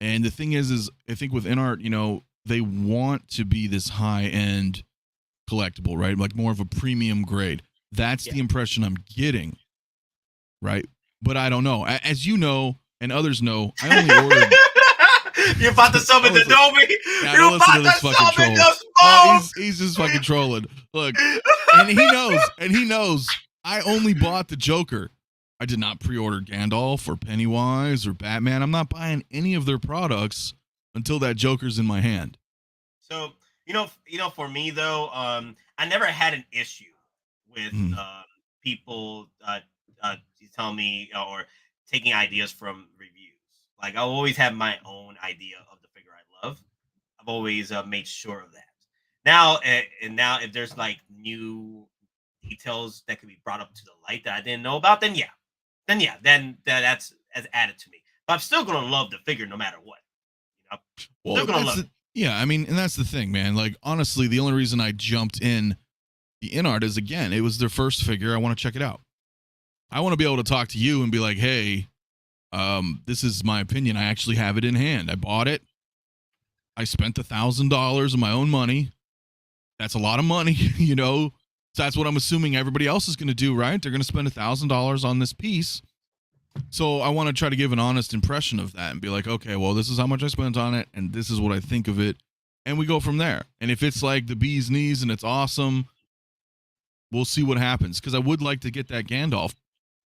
And the thing is I think with InArt, they want to be this high-end collectible, right? Like more of a premium grade. That's the impression I'm getting, right? But I don't know. As you know, and others know, I only ordered. You're about to summon the Dobie. Yeah, You're about to summon the smoke. He's just fucking trolling. Look, and he knows. I only bought the Joker. I did not pre-order Gandalf or Pennywise or Batman. I'm not buying any of their products until that Joker's in my hand. So for me though, I never had an issue with people tell me or taking ideas from reviews. Like I always have my own idea of the figure I love. I've always made sure of that. Now if there's like new details that could be brought up to the light that I didn't know about, then that's added to me. But I'm still gonna love the figure no matter what. Well, still gonna love it. Yeah, I mean, and that's the thing, man. Like honestly, the only reason I jumped in the InArt is, again, it was their first figure. I want to check it out. I want to be able to talk to you and be like, hey, this is my opinion. I actually have it in hand. I bought it. I spent $1,000 of my own money. That's a lot of money, So that's what I'm assuming everybody else is going to do, right? They're going to spend $1,000 on this piece. So I want to try to give an honest impression of that and be like, okay, well, this is how much I spent on it, and this is what I think of it. And we go from there. And if it's like the bee's knees and it's awesome, we'll see what happens, because I would like to get that Gandalf.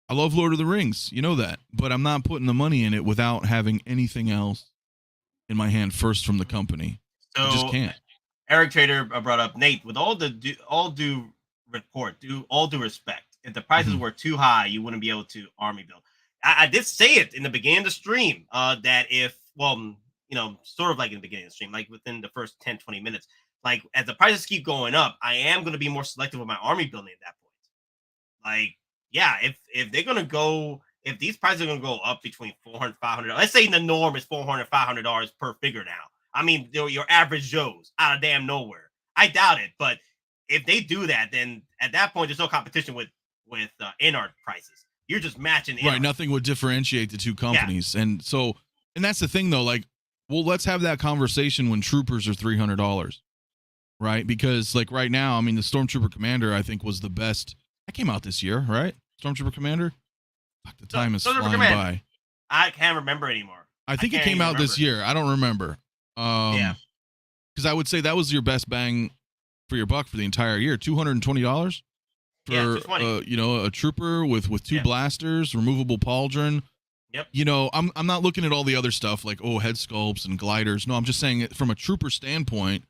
I love Lord of the Rings, you know that, but I'm not putting the money in it without having anything else in my hand first from the company. So I just can't. Eric Trader brought up, Nate, with all due respect, if the prices were too high, you wouldn't be able to army build. I did say it in the beginning of the stream, that if, sort of like in the beginning of the stream, like within the first 10, 20 minutes, like as the prices keep going up, I am going to be more selective with my army building at that point. Like, yeah, if they're going to go, if these prices are going to go up between $400, $500, let's say the norm is $400, $500 per figure now. I mean, your average Joes out of damn nowhere. I doubt it, but if they do that, then at that point, there's no competition with InArt prices. You're just matching InArt. Right, nothing would differentiate the two companies. Yeah. And that's the thing, though, like, well, let's have that conversation when Troopers are $300, right? Because, like, right now, I mean, the Stormtrooper Commander, I think, was the best. That came out this year, right? Stormtrooper Commander? Fuck, the time is flying by. I can't remember anymore. I think it came out this year. I don't remember. Yeah. Because I would say that was your best bang for your buck for the entire year. $220 for Yeah, 220. you know, a trooper with two blasters, removable pauldron. Yep. You know, I'm not looking at all the other stuff like head sculpts and gliders. No, I'm just saying it from a trooper standpoint.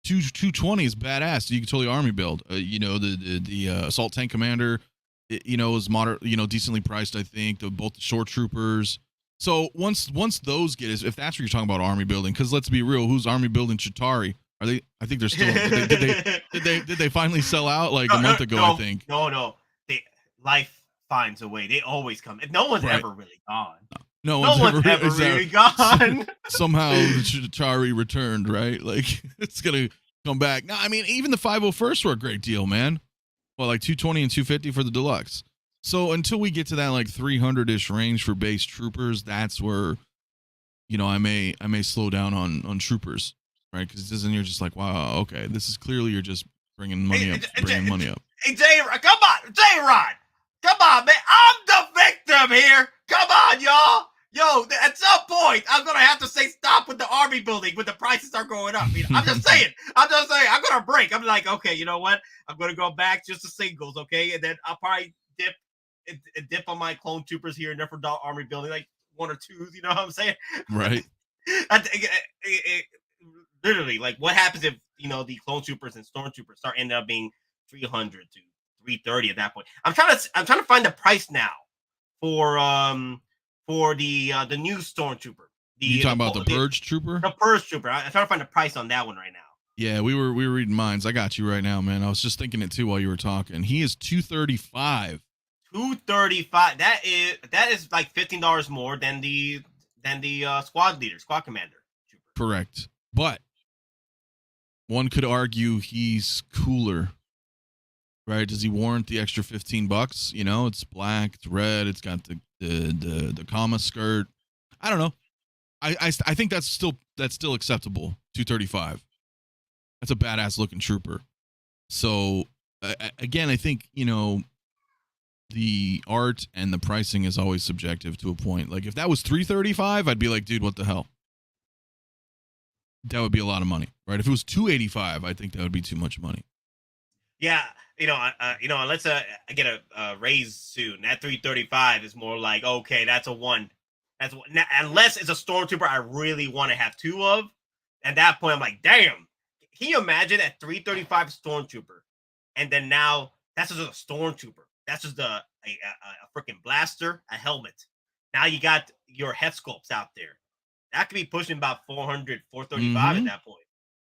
220 is badass. You can totally army build. You know, the assault tank commander, you know, is moderate, you know, decently priced. I think both the short troopers. So once those get, if that's what you're talking about army building, because let's be real, who's army building Chitauri? Are they? I think they're still. Did they finally sell out like a month ago? I think. No. Life finds a way. They always come. No one's ever really gone. No one's ever really gone. Somehow the Chitauri returned, right? Like it's gonna come back. No, I mean even the 501st were a great deal, man. Well, like 220 and 250 for the deluxe. So until we get to that like 300-ish range for base troopers, that's where, you know, I may slow down on troopers, right? Because then you're just like, wow, okay, this is clearly you're just bringing money up. Hey, J-Rod, come on, J-Rod, come on, man, I'm the victim here. Come on, y'all. Yo, at some point, I'm gonna have to say stop with the army building when the prices are going up. You know, I'm just saying. I'm gonna break. I'm like, okay, you know what? I'm gonna go back just to singles, okay, and then I'll probably dip on my clone troopers here and there for army building, like 1 or 2s. You know what I'm saying? Right. Literally, like, what happens if, you know, the clone troopers and stormtroopers start ending up being 300 to 330 at that point? I'm trying to find the price now for the new stormtrooper. You talking about the purge trooper? The purge trooper. I'm trying to find the price on that one right now. Yeah, we were reading minds. I got you right now, man. I was just thinking it too while you were talking. He is $235. $235. That is like $15 more than the squad commander trooper. Correct. But one could argue he's cooler. Right? Does he warrant the extra $15? You know, it's black, it's red, it's got the comma skirt. I don't know. I think that's still acceptable. $235. That's a badass looking trooper. So again, I think, you know, the art and the pricing is always subjective to a point. Like if that was $335, I'd be like, dude, what the hell? That would be a lot of money, right? If it was $285, I think that would be too much money. Yeah, unless I get a raise soon, that $335 is more like, okay, that's a one. That's one. Now, unless it's a stormtrooper I really want to have 2 of. At that point, I'm like, damn. Can you imagine that $335 stormtrooper, and then now that's just a stormtrooper. That's just a freaking blaster, a helmet. Now you got your head sculpts out there. That could be pushing about $400, $435 at that point.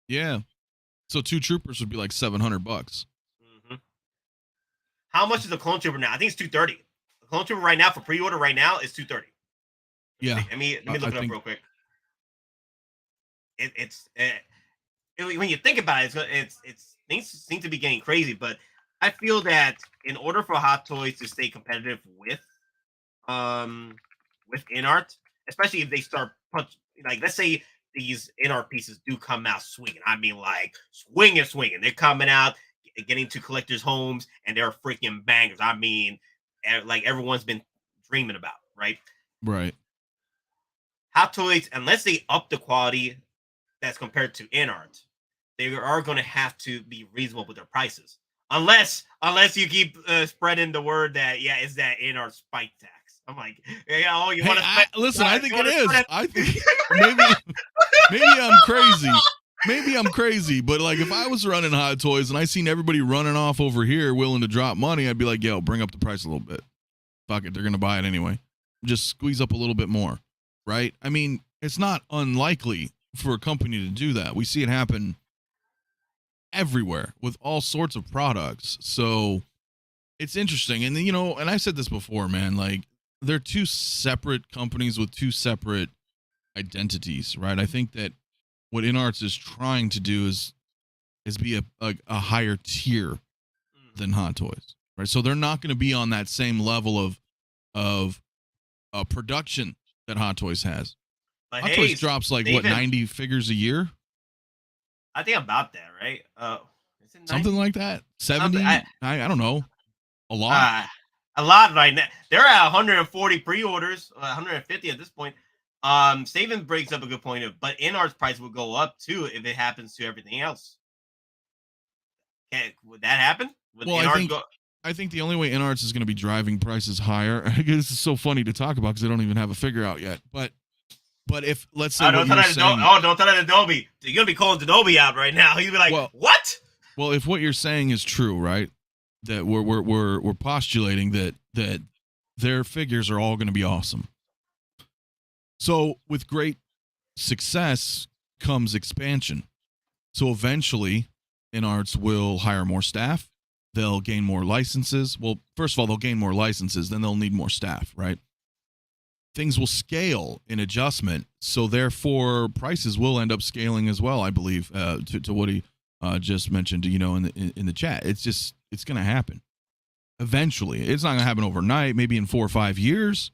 Yeah. So 2 troopers would be like $700. Mm-hmm. How much is the clone trooper now? I think it's $230. The clone trooper right now for pre-order right now is $230. Yeah. Let me look it up real quick. When you think about it, things seem to be getting crazy, but I feel that in order for Hottoys to stay competitive with InArt, especially if they start like, let's say these InArt pieces do come out swinging. I mean, like swinging. They're coming out, getting to collectors' homes, and they're freaking bangers. I mean, like everyone's been dreaming about, right? Right. Hottoys, unless they up the quality that's compared to InArt, they are going to have to be reasonable with their prices. Unless you keep spreading the word that, yeah, it's that InArt spike tax. I'm like, yeah, you want to listen? I think it is. I think maybe I'm crazy. Maybe I'm crazy, but like if I was running Hottoys and I seen everybody running off over here willing to drop money, I'd be like, yo, bring up the price a little bit. Fuck it, they're gonna buy it anyway. Just squeeze up a little bit more, right? I mean, it's not unlikely for a company to do that. We see it happen everywhere with all sorts of products. So it's interesting. And you know, and I said this before, man, like they're 2 separate companies with 2 separate identities, right? I think that what InArts is trying to do is be a higher tier than Hottoys, right? So they're not going to be on that same level of production that Hottoys has. But Hottoys drops like what, 90 figures a year? I think about that, right? Is it Something like that. 70? I don't know. A lot. A lot right now. They're at 140 pre-orders, 150 at this point. Saban brings up a good point of, but InArt's price will go up too if it happens to everything else. Would that happen? Would Well, I think the only way InArts is going to be driving prices higher. This is so funny to talk about because they don't even have a figure out yet. But if let's say don't tell that Adobe. You're gonna be calling Adobe out right now. He'd be like, what? Well, if what you're saying is true, right? That we're postulating that their figures are all going to be awesome. So with great success comes expansion. So eventually, InArts will hire more staff. They'll gain more licenses. Well, first of all, they'll gain more licenses. Then they'll need more staff, right? Things will scale in adjustment. So therefore, prices will end up scaling as well, I believe, to what he just mentioned, in the chat. It's going to happen. Eventually. It's not going to happen overnight. Maybe in 4 or 5 years.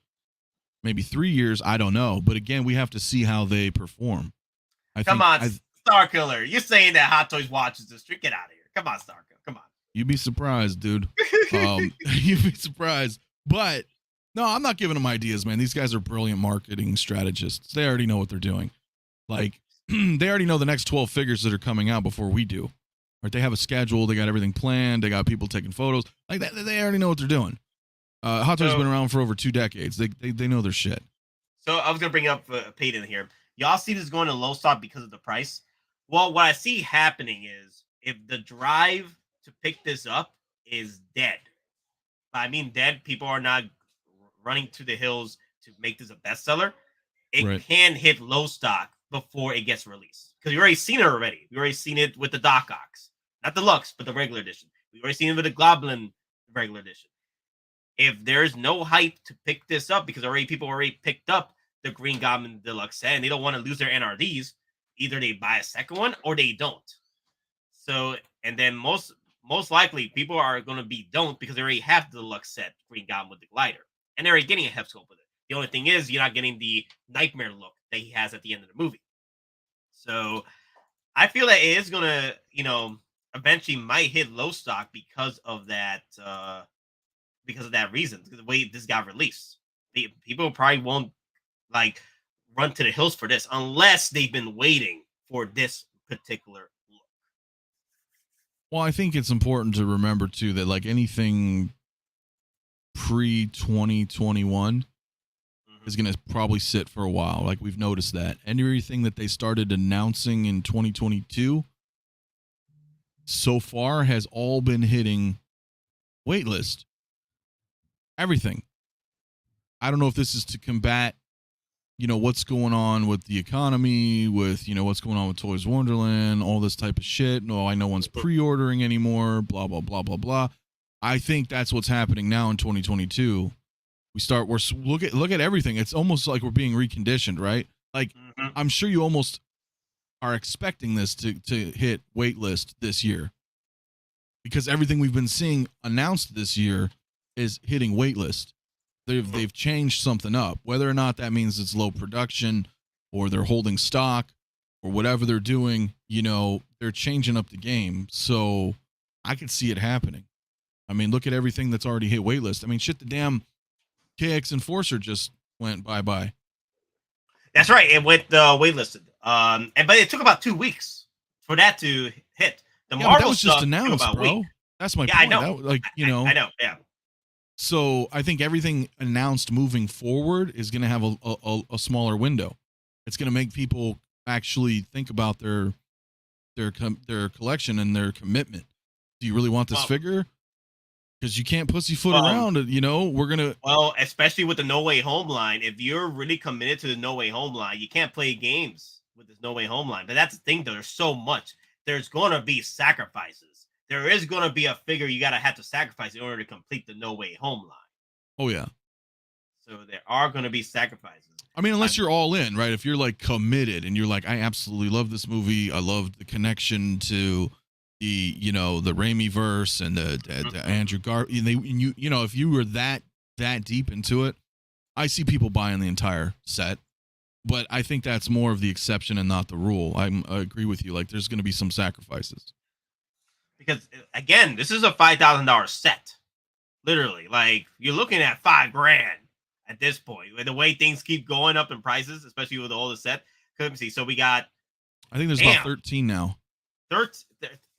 Maybe 3 years. I don't know. But again, we have to see how they perform. Come on, Star Killer. You're saying that Hottoys watches this. Get out of here. Come on, Star Killer. Come on. You'd be surprised, dude. You'd be surprised. But no, I'm not giving them ideas, man. These guys are brilliant marketing strategists. They already know what they're doing. Like, they already know the next 12 figures that are coming out before we do. Right? They have a schedule. They got everything planned. They got people taking photos. Like, they already know what they're doing. Hot Toys been around for over 2 decades. They know their shit. So I was going to bring up Peyton here. Y'all see this going to low stock because of the price? Well, what I see happening is if the drive to pick this up is dead. I mean dead, people are not running to the hills to make this a bestseller. It can hit low stock before it gets released. Because we already seen it already. We already seen it with the Doc Ox. Not the Lux, but the regular edition. We already seen it with the Goblin regular edition. If there's no hype to pick this up, because people already picked up the Green Goblin Deluxe set and they don't want to lose their NRDs, either they buy a second one or they don't. So, and then most likely people are going to be don't because they already have the deluxe set Green Goblin with the glider. And they're already getting a Headsculpt with it. The only thing is you're not getting the nightmare look that he has at the end of the movie. So I feel that it is going to, eventually might hit low stock because of that reason, because the way this got released. People probably won't run to the hills for this unless they've been waiting for this particular look. Well, I think it's important to remember too that anything pre-2021 is going to probably sit for a while. Like, we've noticed that. Everything that they started announcing in 2022 so far has all been hitting waitlist. Everything. I don't know if this is to combat, what's going on with the economy, with, what's going on with Toys Wonderland, all this type of shit. No, no one's pre-ordering anymore, blah, blah, blah, blah, blah. I think that's what's happening now in 2022. We're look at everything. It's almost like we're being reconditioned, right? Like, I'm sure you almost are expecting this to hit waitlist this year because everything we've been seeing announced this year is hitting waitlist. They've changed something up, whether or not that means it's low production or they're holding stock or whatever they're doing. They're changing up the game. So I could see it happening. I mean, look at everything that's already hit waitlist. I mean, shit, the damn KX Enforcer just went bye-bye. That's right. It went waitlisted. But it took about 2 weeks for that to hit. The Marvel that was just announced, bro. That's my point. I know. I know. Yeah. So I think everything announced moving forward is going to have a smaller window. It's going to make people actually think about their collection and their commitment. Do you really want this figure? Because you can't pussyfoot around it, we're going to... Well, especially with the No Way Home line, if you're really committed to the No Way Home line, you can't play games with this No Way Home line. But that's the thing, though. There's so much. There's going to be sacrifices. There is going to be a figure you got to have to sacrifice in order to complete the No Way Home line. Oh, yeah. So there are going to be sacrifices. I mean, unless you're all in, right? If you're, committed and you're like, I absolutely love this movie. I love the connection to... the Raimi verse and the Andrew Garfield, if you were that deep into it, I see people buying the entire set, but I think that's more of the exception and not the rule. I agree with you. There's going to be some sacrifices because again, this is a $5,000 set, literally. You're looking at $5,000 at this point. With the way things keep going up in prices, especially with all the set. Let me see. So we got, I think there's about 13 now.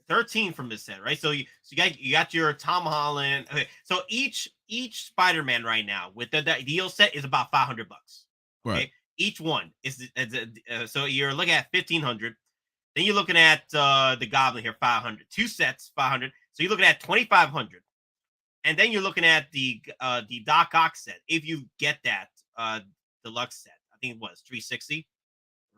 13 from this set, right? So you got your Tom Holland. Okay, so each Spider-Man right now with the deal set is about $500. Okay, Right. each one is so you're looking at 1,500. Then you're looking at the Goblin here, 500. 2 sets, 500. So you're looking at 2,500. And then you're looking at the Doc Ock set. If you get that deluxe set, I think it was 360,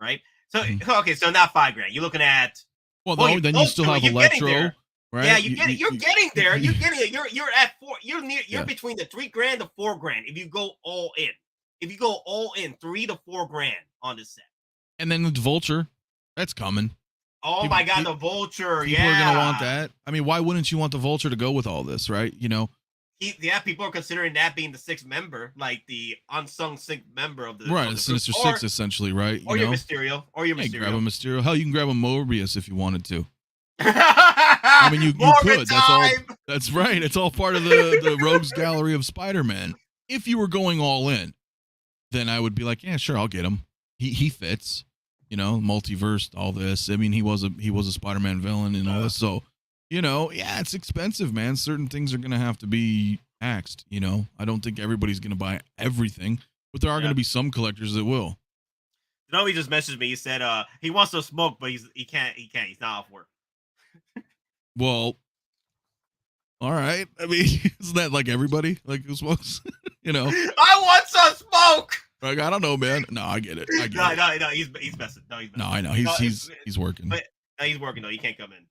right? So okay, so now $5,000. You're looking at then you still have Electro, right? Yeah, you're getting there. You're getting it. You're at 4. You're between the $3,000 to $4,000 if you go all in. If you go all in, $3,000 to $4,000 on this set. And then the Vulture, that's coming. Oh my God, the Vulture! People are gonna want that. I mean, why wouldn't you want the Vulture to go with all this, right? You know. People are considering that being the 6th member, like the unsung 6th member of the right, Sinister Six, essentially, right? Or your Mysterio, grab a Mysterio. Hell, you can grab a Morbius if you wanted to. I mean, you could. That's all. That's right. It's all part of the Rogues Gallery of Spider-Man. If you were going all in, then I would be like, yeah, sure, I'll get him. He fits. You know, multiverse, all this. I mean, he was a Spider-Man villain and all this. So, you know, yeah, it's expensive, man. Certain things are gonna have to be axed. You know, I don't think everybody's gonna buy everything, but there are gonna be some collectors that will. No, he just messaged me. He said he wants to smoke, but he can't. He's not off work. Well, all right. I mean, isn't that like everybody like who smokes? You know, I want some smoke. Like, I don't know, man. No, I get it. No, he's messing. No, he's messing. No, I know. He's working. But he's working though. He can't come in.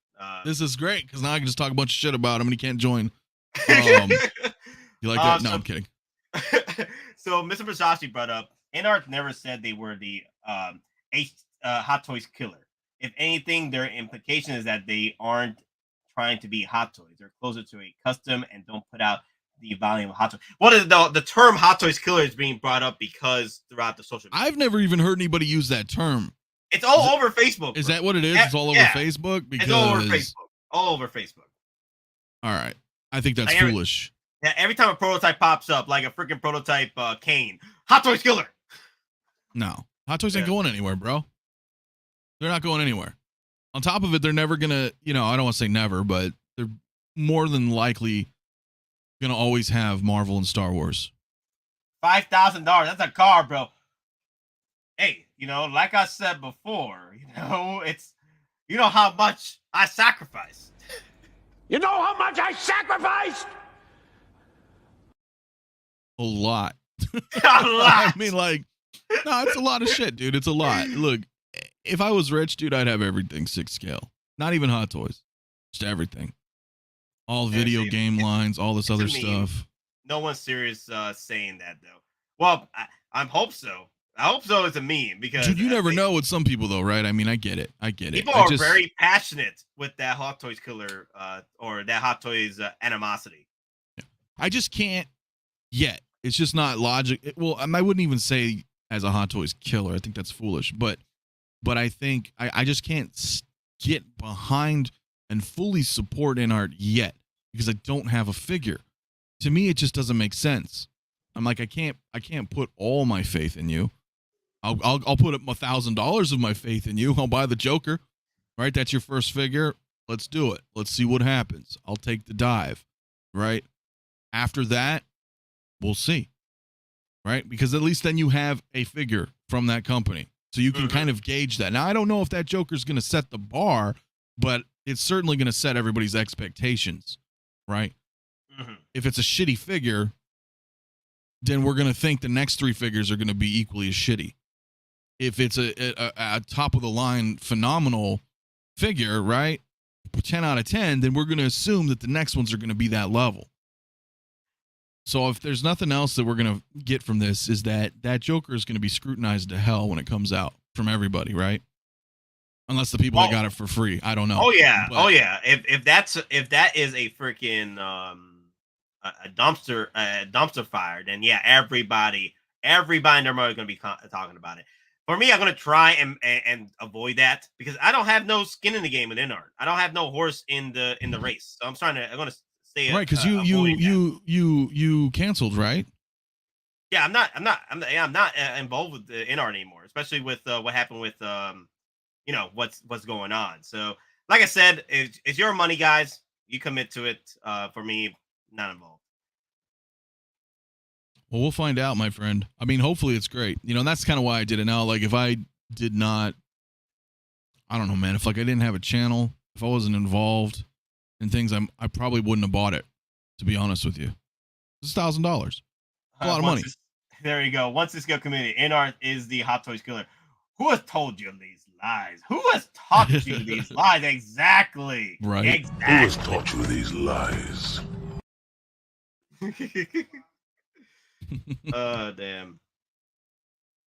This is great because now I can just talk a bunch of shit about him and he can't join. You like that? No, I'm kidding. So Mr. Versace brought up InArt never said they were the Hot Toys killer. If anything, their implication is that they aren't trying to be Hot Toys. They're closer to a custom and don't put out the volume of Hot Toys. What is the term Hot Toys killer is being brought up because throughout the social media. I've never even heard anybody use that term. It's all over Facebook. Is that what it is? It's all over Facebook? Because... It's all over Facebook. All over Facebook. All right. I think that's foolish. Yeah, every time a prototype pops up, like a freaking prototype Kane, Hot Toys killer. No. Hot Toys ain't going anywhere, bro. They're not going anywhere. On top of it, they're never going to, you know, I don't want to say never, but they're more than likely going to always have Marvel and Star Wars. $5,000. That's a car, bro. Hey, you know, like I said before, you know, it's, you know how much I sacrificed. You know how much I sacrificed? A lot. A lot. I mean, like, no, it's a lot of shit, dude. It's a lot. Look, if I was rich, dude, I'd have everything 6 scale. Not even Hot Toys. Just everything. All video game lines, all this other stuff. No one's serious saying that, though. Well, I hope so. I hope so. It's a meme because dude, you never know with some people, though, right? I mean, I get it. People are very passionate with that Hot Toys killer or that Hot Toys animosity. I just can't yet. It's just not logic. Well, I wouldn't even say as a Hot Toys killer. I think that's foolish. But I think I just can't get behind and fully support InArt yet because I don't have a figure. To me, it just doesn't make sense. I'm like, I can't put all my faith in you. I'll put up $1,000 of my faith in you. I'll buy the Joker, right? That's your first figure. Let's do it. Let's see what happens. I'll take the dive, right? After that, we'll see, right? Because at least then you have a figure from that company. So you can kind of gauge that. Now, I don't know if that Joker's going to set the bar, but it's certainly going to set everybody's expectations, right? If it's a shitty figure, then we're going to think the next 3 figures are going to be equally as shitty. If it's a top-of-the-line phenomenal figure, right, 10 out of 10, then we're going to assume that the next ones are going to be that level. So if there's nothing else that we're going to get from this is that Joker is going to be scrutinized to hell when it comes out from everybody, right? Unless the people that got it for free. I don't know. Oh, yeah. But, If that is a freaking a dumpster fire, then yeah, everybody in their mind is going to be talking about it. For me, I'm going to try and avoid that because I don't have no skin in the game with InArt. I don't have no horse in the race. So I'm going to stay right, because you canceled, right? Yeah, I'm not involved with the InArt anymore, especially with what happened with what's going on. So, like I said, it's your money, guys. You commit to it. For me, not involved. Well, we'll find out, my friend. I mean, hopefully it's great. And that's kind of why I did it now. Like, if I did not, I don't know, man. If like I didn't have a channel, if I wasn't involved in things, I probably wouldn't have bought it. To be honest with you, it's $1,000. A lot of money. There you go. Once this go community, InArt is the Hottoys killer. Who has told you these lies? Who has taught you these lies? Exactly. Right. Exactly. Who has taught you these lies? Damn.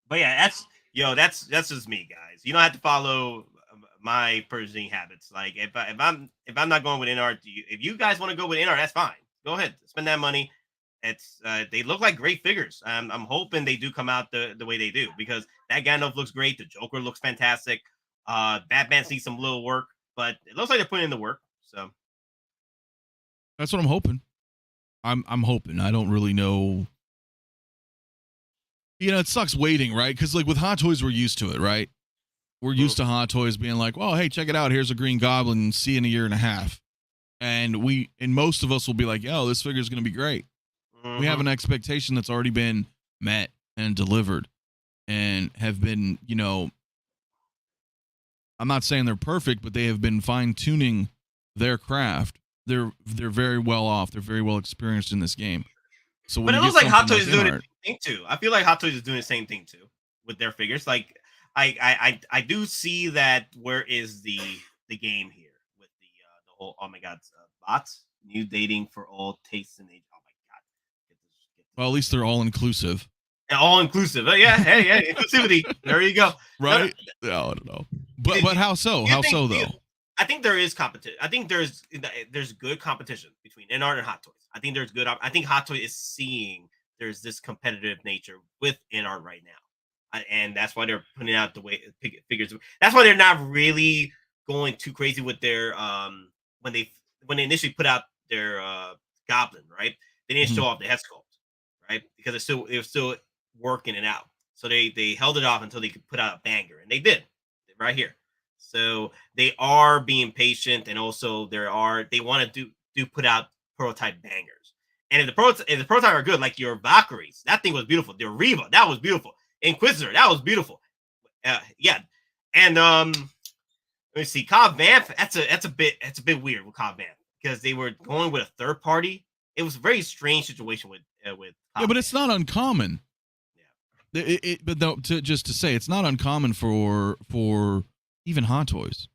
But yeah, that's just me, guys. You don't have to follow my purchasing habits. Like if I'm not going with InArt, if you guys want to go with InArt, that's fine. Go ahead, spend that money. It's they look like great figures. I'm hoping they do come out the way they do, because that Gandalf looks great. The Joker looks fantastic. Batman needs some little work, but it looks like they're putting in the work. So that's what I'm hoping. I'm hoping. I don't really know. It sucks waiting, right? Because like with Hot Toys, we're used to it, right? We're used to Hot Toys being like, well, hey, check it out. Here's a Green Goblin. See you in a year and a half. And most of us will be like, yo, this figure is going to be great. We have an expectation that's already been met and delivered and have been, I'm not saying they're perfect, but they have been fine tuning their craft. They're very well off. They're very well experienced in this game. So, but it looks like Hot Toys is doing the same thing too. I feel like Hot Toys is doing the same thing too with their figures. Like I do see that. Where is the game here with the whole? Oh my God, bots, new dating for all tastes and age. Oh my God. Get this. Well, at least they're all inclusive. All inclusive. Yeah. Hey, inclusivity. There you go. Right? I don't know. But how so? How so though? I think there is competition. I think there's good competition between InArt and Hot Toys. I think there's good. I think Hot Toys is seeing there's this competitive nature with InArt right now, and that's why they're putting out the way figures. That's why they're not really going too crazy with their when they initially put out their Goblin, right? They didn't show off the Headsculpt, right? Because they were still working it out. So they held it off until they could put out a banger, and they did right here. So they are being patient, and also they want to do put out prototype bangers. And if the prototype are good, like your Valkyries, that thing was beautiful. The Reva, that was beautiful. Inquisitor, that was beautiful. Yeah. And let me see, Cobb Vamp, that's a bit weird with Cobb Vamp, because they were going with a third party. It was a very strange situation with Cobb yeah, but it's not uncommon. Yeah. Just to say, it's not uncommon for even Hot Toys,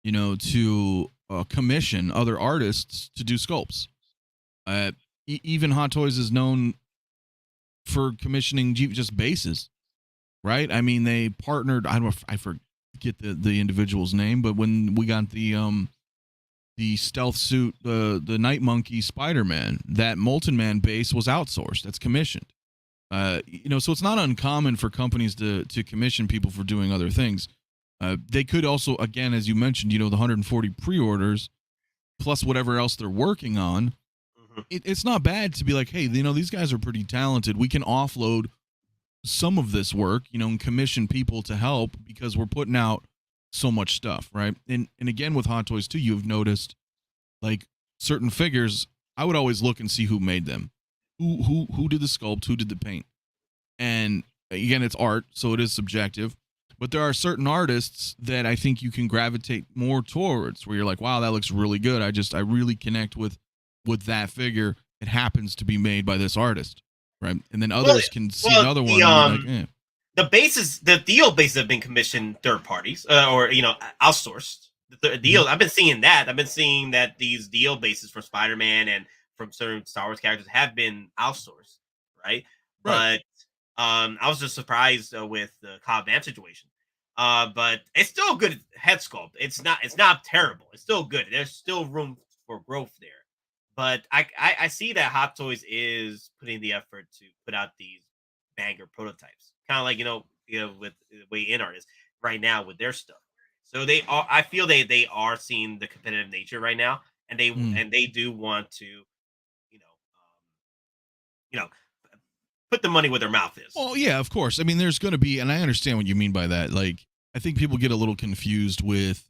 to commission other artists to do sculpts. Even Hot Toys is known for commissioning just bases, right? I mean, they partnered. I forget the individual's name, but when we got the stealth suit, the Night Monkey Spiderman, that Molten Man base was outsourced. That's commissioned. So it's not uncommon for companies to commission people for doing other things. They could also, again, as you mentioned, the 140 pre-orders plus whatever else they're working on. It's not bad to be like, hey, these guys are pretty talented. We can offload some of this work, and commission people to help, because we're putting out so much stuff, right? And again, with Hot Toys too, you've noticed like certain figures, I would always look and see who made them, who did the sculpt, who did the paint. And again, it's art, so it is subjective. But there are certain artists that I think you can gravitate more towards, where you're like, wow, that looks really good. I really connect with that figure. It happens to be made by this artist, right? And then others can see another one. And be like, eh. The deal bases have been commissioned third parties, or outsourced. The deal, I've been seeing that. I've been seeing that these deal bases for Spider-Man and from certain Star Wars characters have been outsourced, right? But I was just surprised with the Cobb Vamp situation. But it's still a good head sculpt. It's not terrible. It's still good. There's still room for growth there. But I see that Hot Toys is putting the effort to put out these banger prototypes, kind of like with the way InArt is right now with their stuff. So they are. I feel they are seeing the competitive nature right now, and they put the money where their mouth is. Well, yeah, of course. I mean, there's going to be, and I understand what you mean by that. Like, I think people get a little confused with,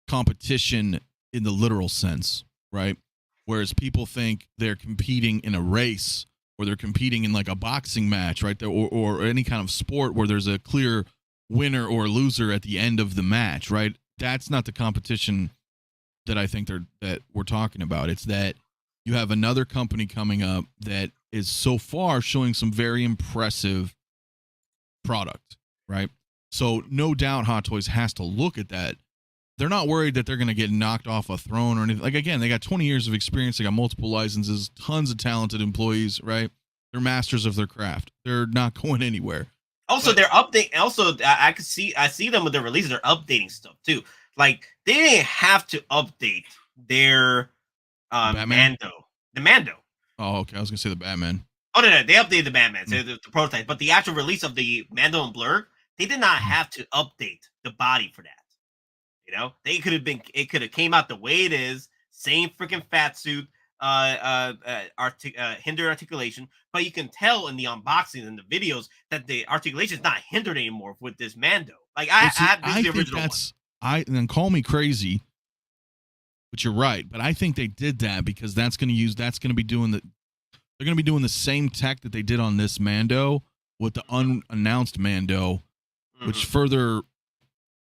competition in the literal sense, right? Whereas people think they're competing in a race or they're competing in like a boxing match, right? Or any kind of sport where there's a clear winner or loser at the end of the match, right? That's not the competition that I think that we're talking about. It's that you have another company coming up that is so far showing some very impressive product, right? So no doubt Hottoys has to look at that. They're not worried that they're going to get knocked off a throne or anything. Like, again, they got 20 years of experience. They got multiple licenses, tons of talented employees, right? They're masters of their craft. They're not going anywhere. Also, they're updating. Also, I see them with their releases. They're updating stuff too. Like, they didn't have to update their Mando. The Mando. Oh, okay. I was gonna say the Batman. Oh no, they updated the Batman, so the prototype. But the actual release of the Mando and Blur, they did not have to update the body for that. They could have been. It could have came out the way it is. Same freaking fat suit. Hindered articulation, but you can tell in the unboxing and the videos that the articulation is not hindered anymore with this Mando. Like, I think the original that's one. And then call me crazy, but you're right. But I think they did that because they're going to be doing the same tech that they did on this Mando with the unannounced Mando, which further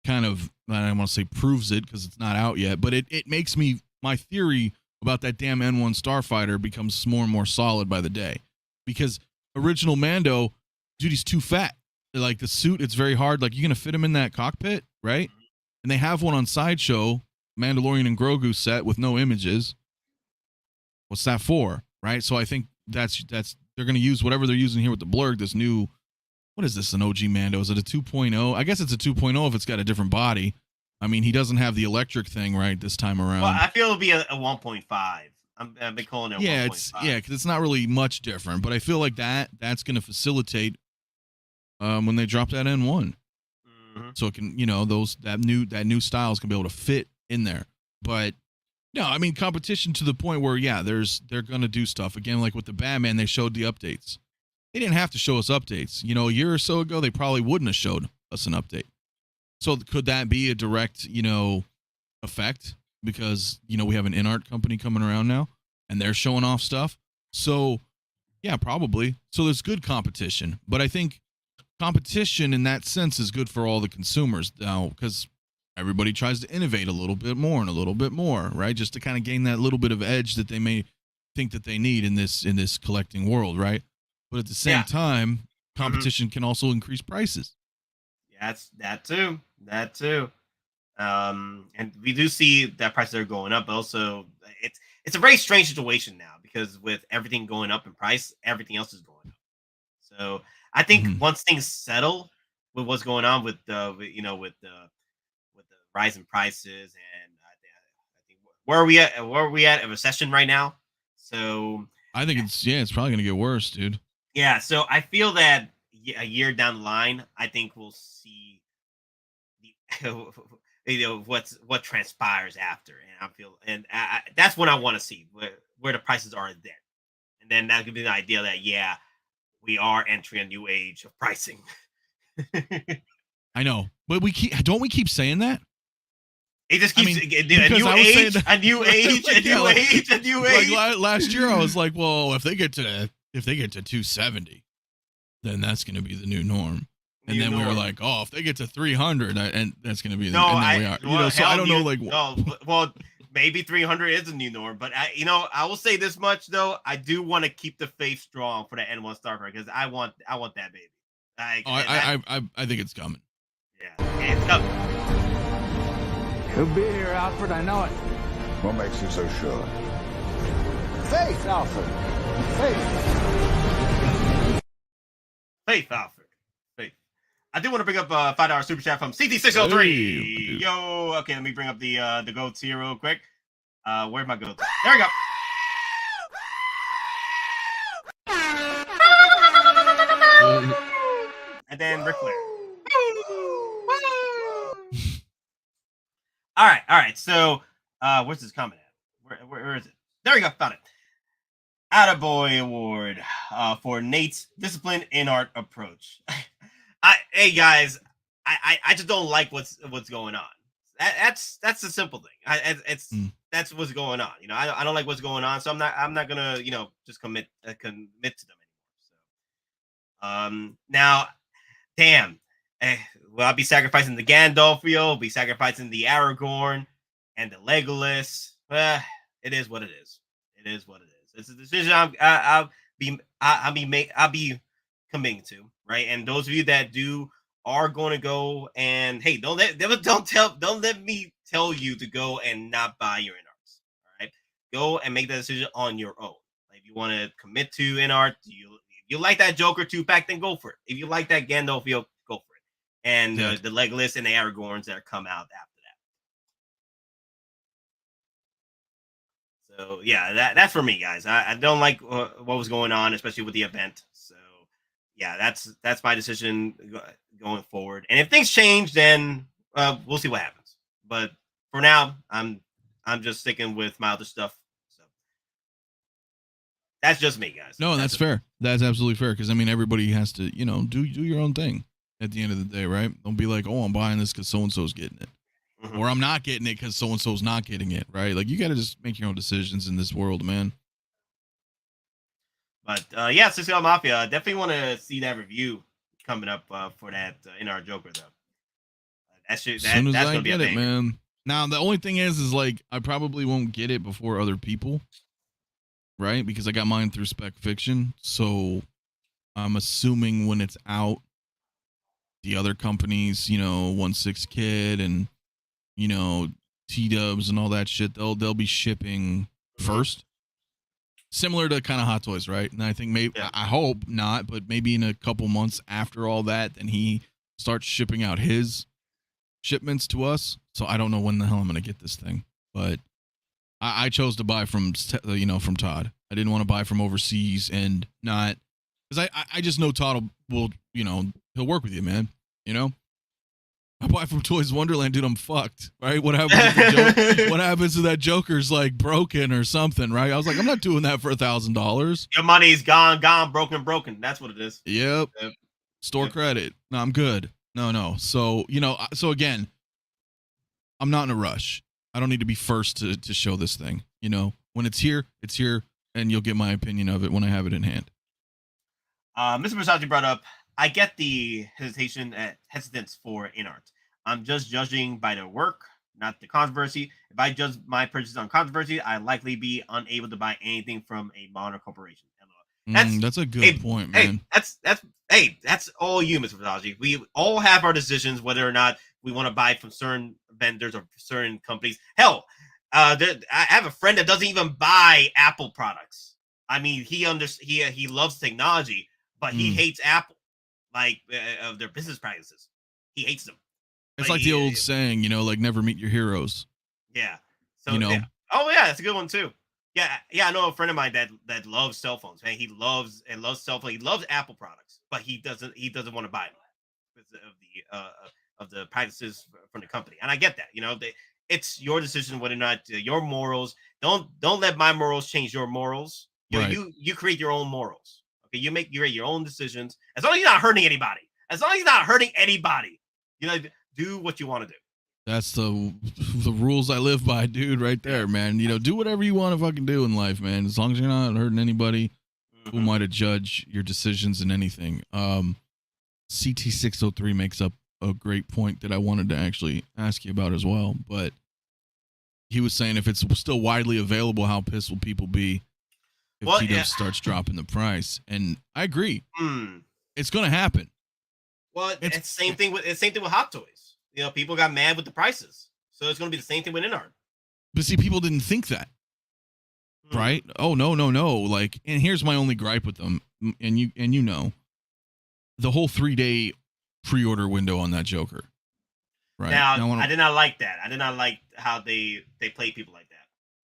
kind of, I don't want to say proves it because it's not out yet, but it makes my theory about that damn N1 Starfighter becomes more and more solid by the day, because original Mando, dude, he's too fat. Like, the suit, it's very hard. Like, you're going to fit him in that cockpit, right? And they have one on Sideshow, Mandalorian and Grogu set with no images. What's that for, right? So I think that's they're going to use whatever they're using here with the Blurg, this new, what is this, an OG Mando? Is it a 2.0? I guess it's a 2.0 if it's got a different body. I mean, he doesn't have the electric thing right this time around. Well, I feel it'll be a 1.5. I've been calling it 1.5. Because it's not really much different. But I feel like that's going to facilitate when they drop that N1. So it can, that new styles can be able to fit in there. But no, I mean, competition to the point where, they're going to do stuff. Again, like with the Batman, they showed the updates. They didn't have to show us updates. A year or so ago, they probably wouldn't have showed us an update. So could that be a direct, effect? Because, we have an InArt company coming around now, and they're showing off stuff. So, yeah, probably. So there's good competition. But I think competition in that sense is good for all the consumers now, because everybody tries to innovate a little bit more and a little bit more, right? Just to kind of gain that little bit of edge that they may think that they need in this collecting world, right? But at the same time, competition can also increase prices. That's that too. And we do see that prices are going up. But also, it's a very strange situation now, because with everything going up in price, everything else is going up. So I think once things settle with what's going on with the rise in prices, and I think where are we at a recession right now? So I think it's probably gonna get worse, dude. Yeah, so I feel that a year down the line, I think we'll see what transpires after, and that's what I want to see, where the prices are then, and then that could be the idea that we are entering a new age of pricing. I know, but we keep saying that. It just keeps a new age. Like last year, I was like, well, if they get to 270, then that's going to be the new norm. And then we were like, oh, if they get to 300, and that's going to be the new norm. We are. So I don't know, like, well, maybe 300 is the new norm, but I will say this much though: I do want to keep the faith strong for the N1 Starfighter, because I want that baby. I think it's coming. Yeah, it's coming. He'll be here, Alfred. I know it. What makes you so sure? Faith, Alfred. Faith, Alfred. Faith. I do want to bring up a $5 super chat from CT603. Hey. Yo, okay, let me bring up the goats here real quick. Where's my goats? There we go. And then Ric Flair. All right. So, where's this comment at? Where is it? There we go. Found it. Attaboy Award for Nate's disciplined InArt approach. Hey guys, I just don't like what's going on. That's the simple thing. That's what's going on. You know, I don't like what's going on, so I'm not gonna just commit to them anymore. So now, damn, will I be sacrificing the Gandalfio? Will be sacrificing the Aragorn and the Legolas? It is what it is. It is what it is. It's a decision I'll be committing to, right? And those of you that are going to go and hey, don't let me tell you to go and not buy your InArts. All right, go and make that decision on your own. Like, if you want to commit to InArt, you like that Joker 2-pack, then go for it. If you like that Gandalf, go for it. And the Legolas and the Aragorns that come out after. So yeah, that's for me, guys. I don't like what was going on, especially with the event. So yeah, that's my decision going forward. And if things change, then we'll see what happens. But for now, I'm just sticking with my other stuff. So that's just me, guys. No, that's fair. That's absolutely fair, because I mean, everybody has to do your own thing at the end of the day, right? Don't be like, oh, I'm buying this because so and so's getting it. Or I'm not getting it because so-and-so's not getting it, right? Like, you got to just make your own decisions in this world, man. But, yeah, Cisco Mafia, definitely want to see that review coming up for that InArt Joker, though. As soon as I get it, man. Now, the only thing is like, I probably won't get it before other people, right? Because I got mine through Specfiction. So I'm assuming when it's out, the other companies, 1/6 Kid and T-Dubs and all that shit, they'll be shipping first, similar to kind of Hottoys, right? And I think I hope not, but maybe in a couple months after all that, then he starts shipping out his shipments to us. So I don't know when the hell I'm gonna get this thing, but I chose to buy from from Todd. I didn't want to buy from overseas and not because I just know Todd will he'll work with you, man. I buy from Toys Wonderland, dude. I'm fucked, right? What happens? What happens if that Joker's like broken or something, right? I was like, I'm not doing that for $1,000. Your money's gone, broken. That's what it is. Yep. Store credit. No, I'm good. No. So so again, I'm not in a rush. I don't need to be first to show this thing. When it's here, and you'll get my opinion of it when I have it in hand. Mr. Versace brought up, I get the hesitance for InArt. I'm just judging by their work, not the controversy. If I judge my purchase on controversy, I'd likely be unable to buy anything from a modern corporation. That's a good point, man. That's all you, Mr. Versace. We all have our decisions whether or not we want to buy from certain vendors or certain companies. Hell, I have a friend that doesn't even buy Apple products. I mean, he loves technology, but he hates Apple. Like of their business practices, he hates them. It's like the old saying, like never meet your heroes. Yeah. So yeah. Oh yeah, that's a good one too. Yeah. I know a friend of mine that loves cell phones. Man, he loves cell phones. He loves Apple products, but he doesn't want to buy them because of the practices from the company. And I get that. It's your decision whether or not your morals. Don't let my morals change your morals. You create your own morals. Okay, you make your own decisions. As long as you're not hurting anybody. Do what you want to do. That's the rules I live by, dude, right there, man. Do whatever you want to fucking do in life, man. As long as you're not hurting anybody, who might have judge your decisions in anything. CT603 makes up a great point that I wanted to actually ask you about as well. But he was saying if it's still widely available, how pissed will people be if T-Dubs starts dropping the price? And I agree. It's going to happen. Well, it's the same thing with Hot Toys. People got mad with the prices. So it's going to be the same thing with InArt. But see, people didn't think that. Right? Oh, no. Like, and here's my only gripe with them. And the whole 3-day pre-order window on that Joker. Right. Now I did not like that. I did not like how they play people like that.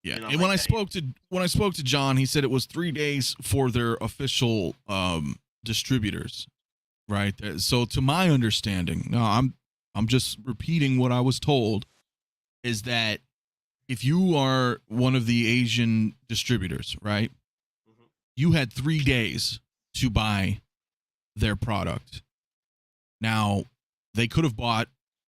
Yeah, and when I spoke to John, he said it was 3 days for their official distributors, right? So to my understanding, now I'm just repeating what I was told, is that if you are one of the Asian distributors, right, you had 3 days to buy their product. Now, they could have bought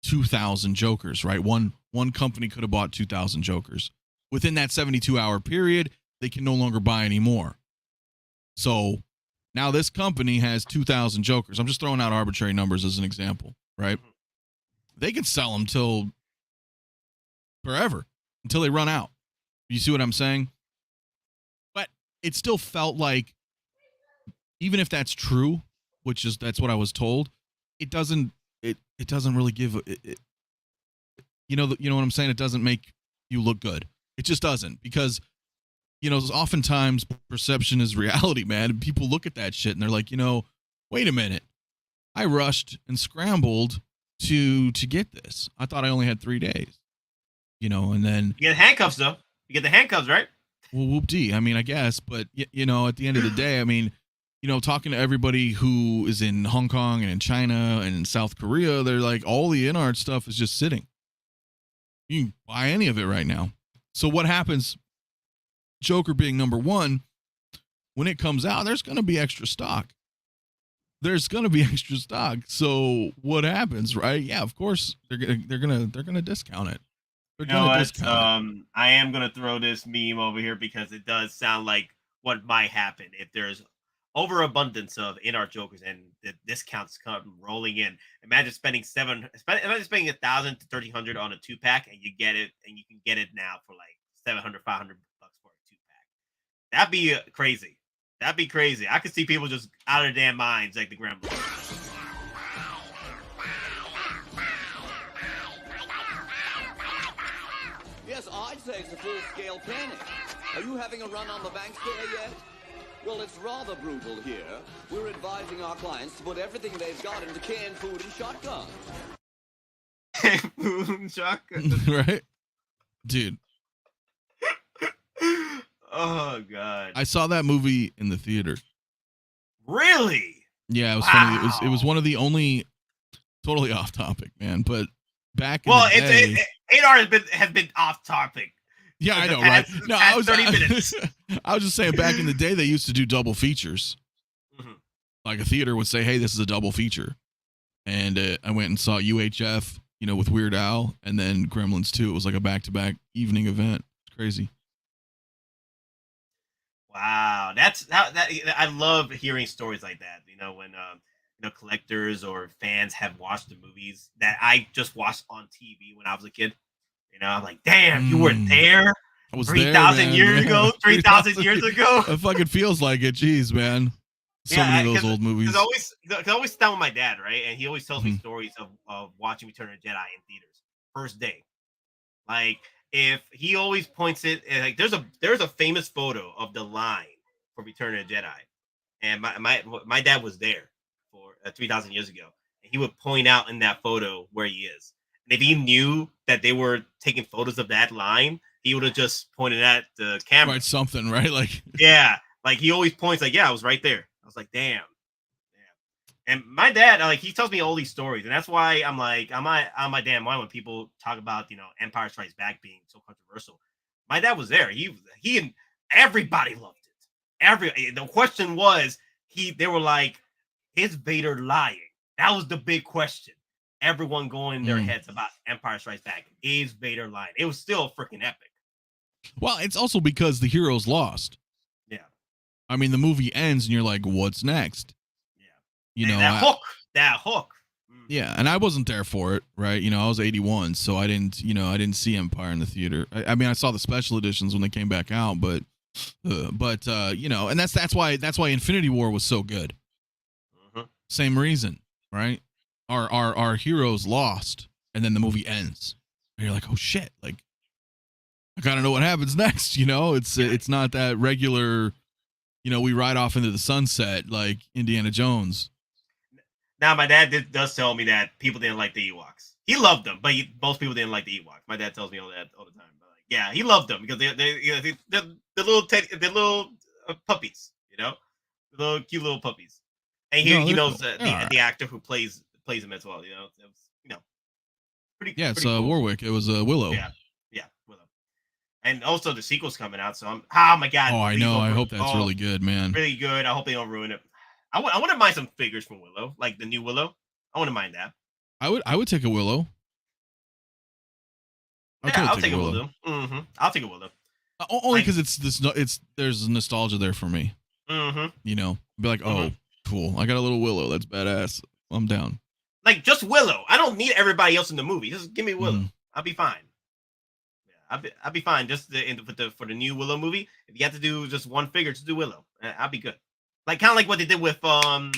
2,000 Jokers, right? One company could have bought 2,000 Jokers. Within that 72-hour period, they can no longer buy any more. So now this company has 2,000 Jokers. I'm just throwing out arbitrary numbers as an example, right? They can sell them till forever, until they run out. You see what I'm saying? But it still felt like, even if that's true, that's what I was told, it doesn't really give it, you know what I'm saying? It doesn't make you look good. It just doesn't, because oftentimes perception is reality, man. And people look at that shit and they're like, wait a minute, I rushed and scrambled to get this. I thought I only had 3 days, and then you get handcuffs though. You get the handcuffs, right? Well, whoop-dee. I mean, I guess, but at the end of the day, I mean, talking to everybody who is in Hong Kong and in China and in South Korea, they're like, all the InArt stuff is just sitting. You can buy any of it right now. So what happens, Joker being number one, when it comes out, there's going to be extra stock. So what happens, right? Yeah, of course they're gonna discount it. I am gonna throw this meme over here because it does sound like what might happen if there's overabundance of InArt Jokers and the discounts come rolling in. Imagine spending $1,000 to $1,300 on a 2-pack, and you get it, and you can get it now for like $700, $500 for a 2-pack. That'd be crazy. I could see people just out of their damn minds like the Gremlins. Yes, I'd say it's a full-scale panic. Are you having a run on the bank there yet? Well, it's rather brutal here. We're advising our clients to put everything they've got into canned food and shotguns. Food and shotguns. Right? Dude. Oh, God. I saw that movie in the theater. Really? Yeah, it was funny. It was one of the only, totally off topic, man, but back in the day. InArt has been off topic. Yeah, I know, right? No, I was 30 minutes. I was just saying, back in the day, they used to do double features. Mm-hmm. Like a theater would say, "Hey, this is a double feature," and I went and saw UHF, with Weird Al, and then Gremlins 2. It was like a back-to-back evening event. It's crazy. Wow, I love hearing stories like that. When collectors or fans have watched the movies that I just watched on TV when I was a kid. I'm like, damn, you were there. I was 3,000 years ago. 3,000 years ago. It fucking feels like it. Jeez, man. So many of those old movies. I always stand with my dad, right? And he always tells me stories of watching Return of the Jedi in theaters. First day. Like, if he always points it, like there's a famous photo of the line for Return of the Jedi. And my dad was there for 3,000 years ago. And he would point out in that photo where he is. And if he knew that they were taking photos of that line, he would have just pointed at the camera. Right, something, right? Like, yeah, like he always points, like, yeah, I was right there. I was like, damn. And my dad, like, he tells me all these stories, and that's why I'm like, I'm on my damn mind when people talk about, Empire Strikes Back being so controversial. My dad was there. He and everybody loved it. The question was, they were like, is Vader lying? That was the big question. Everyone going in their heads about Empire Strikes Back. Is Vader lying? It was still freaking epic. Well, it's also because the heroes lost. Yeah. I mean, the movie ends and you're like, what's next? Yeah. That hook. Yeah, and I wasn't there for it, right? I was 81, so I didn't see Empire in the theater. I mean, I saw the special editions when they came back out, but and that's why Infinity War was so good. Mm-hmm. Same reason, right? Our heroes lost, and then the movie ends. And you're like, oh shit! Like, I gotta know what happens next. It's not that regular. We ride off into the sunset like Indiana Jones. Now, my dad does tell me that people didn't like the Ewoks. He loved them, but most people didn't like the Ewoks. My dad tells me all that all the time. But like, yeah, he loved them because they're the little puppies, the little cute little puppies, and he knows the actor who plays him as well. It was, pretty. Yeah, it's Warwick. It was Willow. Yeah, Willow. And also the sequel's coming out, so oh my god. Oh, I know. I hope that's really good, man. Really good. I hope they don't ruin it. I wouldn't mind some figures from Willow, like the new Willow. I wouldn't mind that. I would take a Willow. I'll take a Willow. Mm-hmm. I'll take a Willow. Only because there's nostalgia there for me. Mm-hmm. You know, be like, oh, cool. I got a little Willow. That's badass. I'm down. Like just Willow. I don't need everybody else in the movie. Just give me Willow. I'll be fine. I'll be fine. Just for the new Willow movie, if you have to do just one figure, just do Willow. I'll be good. Like kind of like what they did with Buzz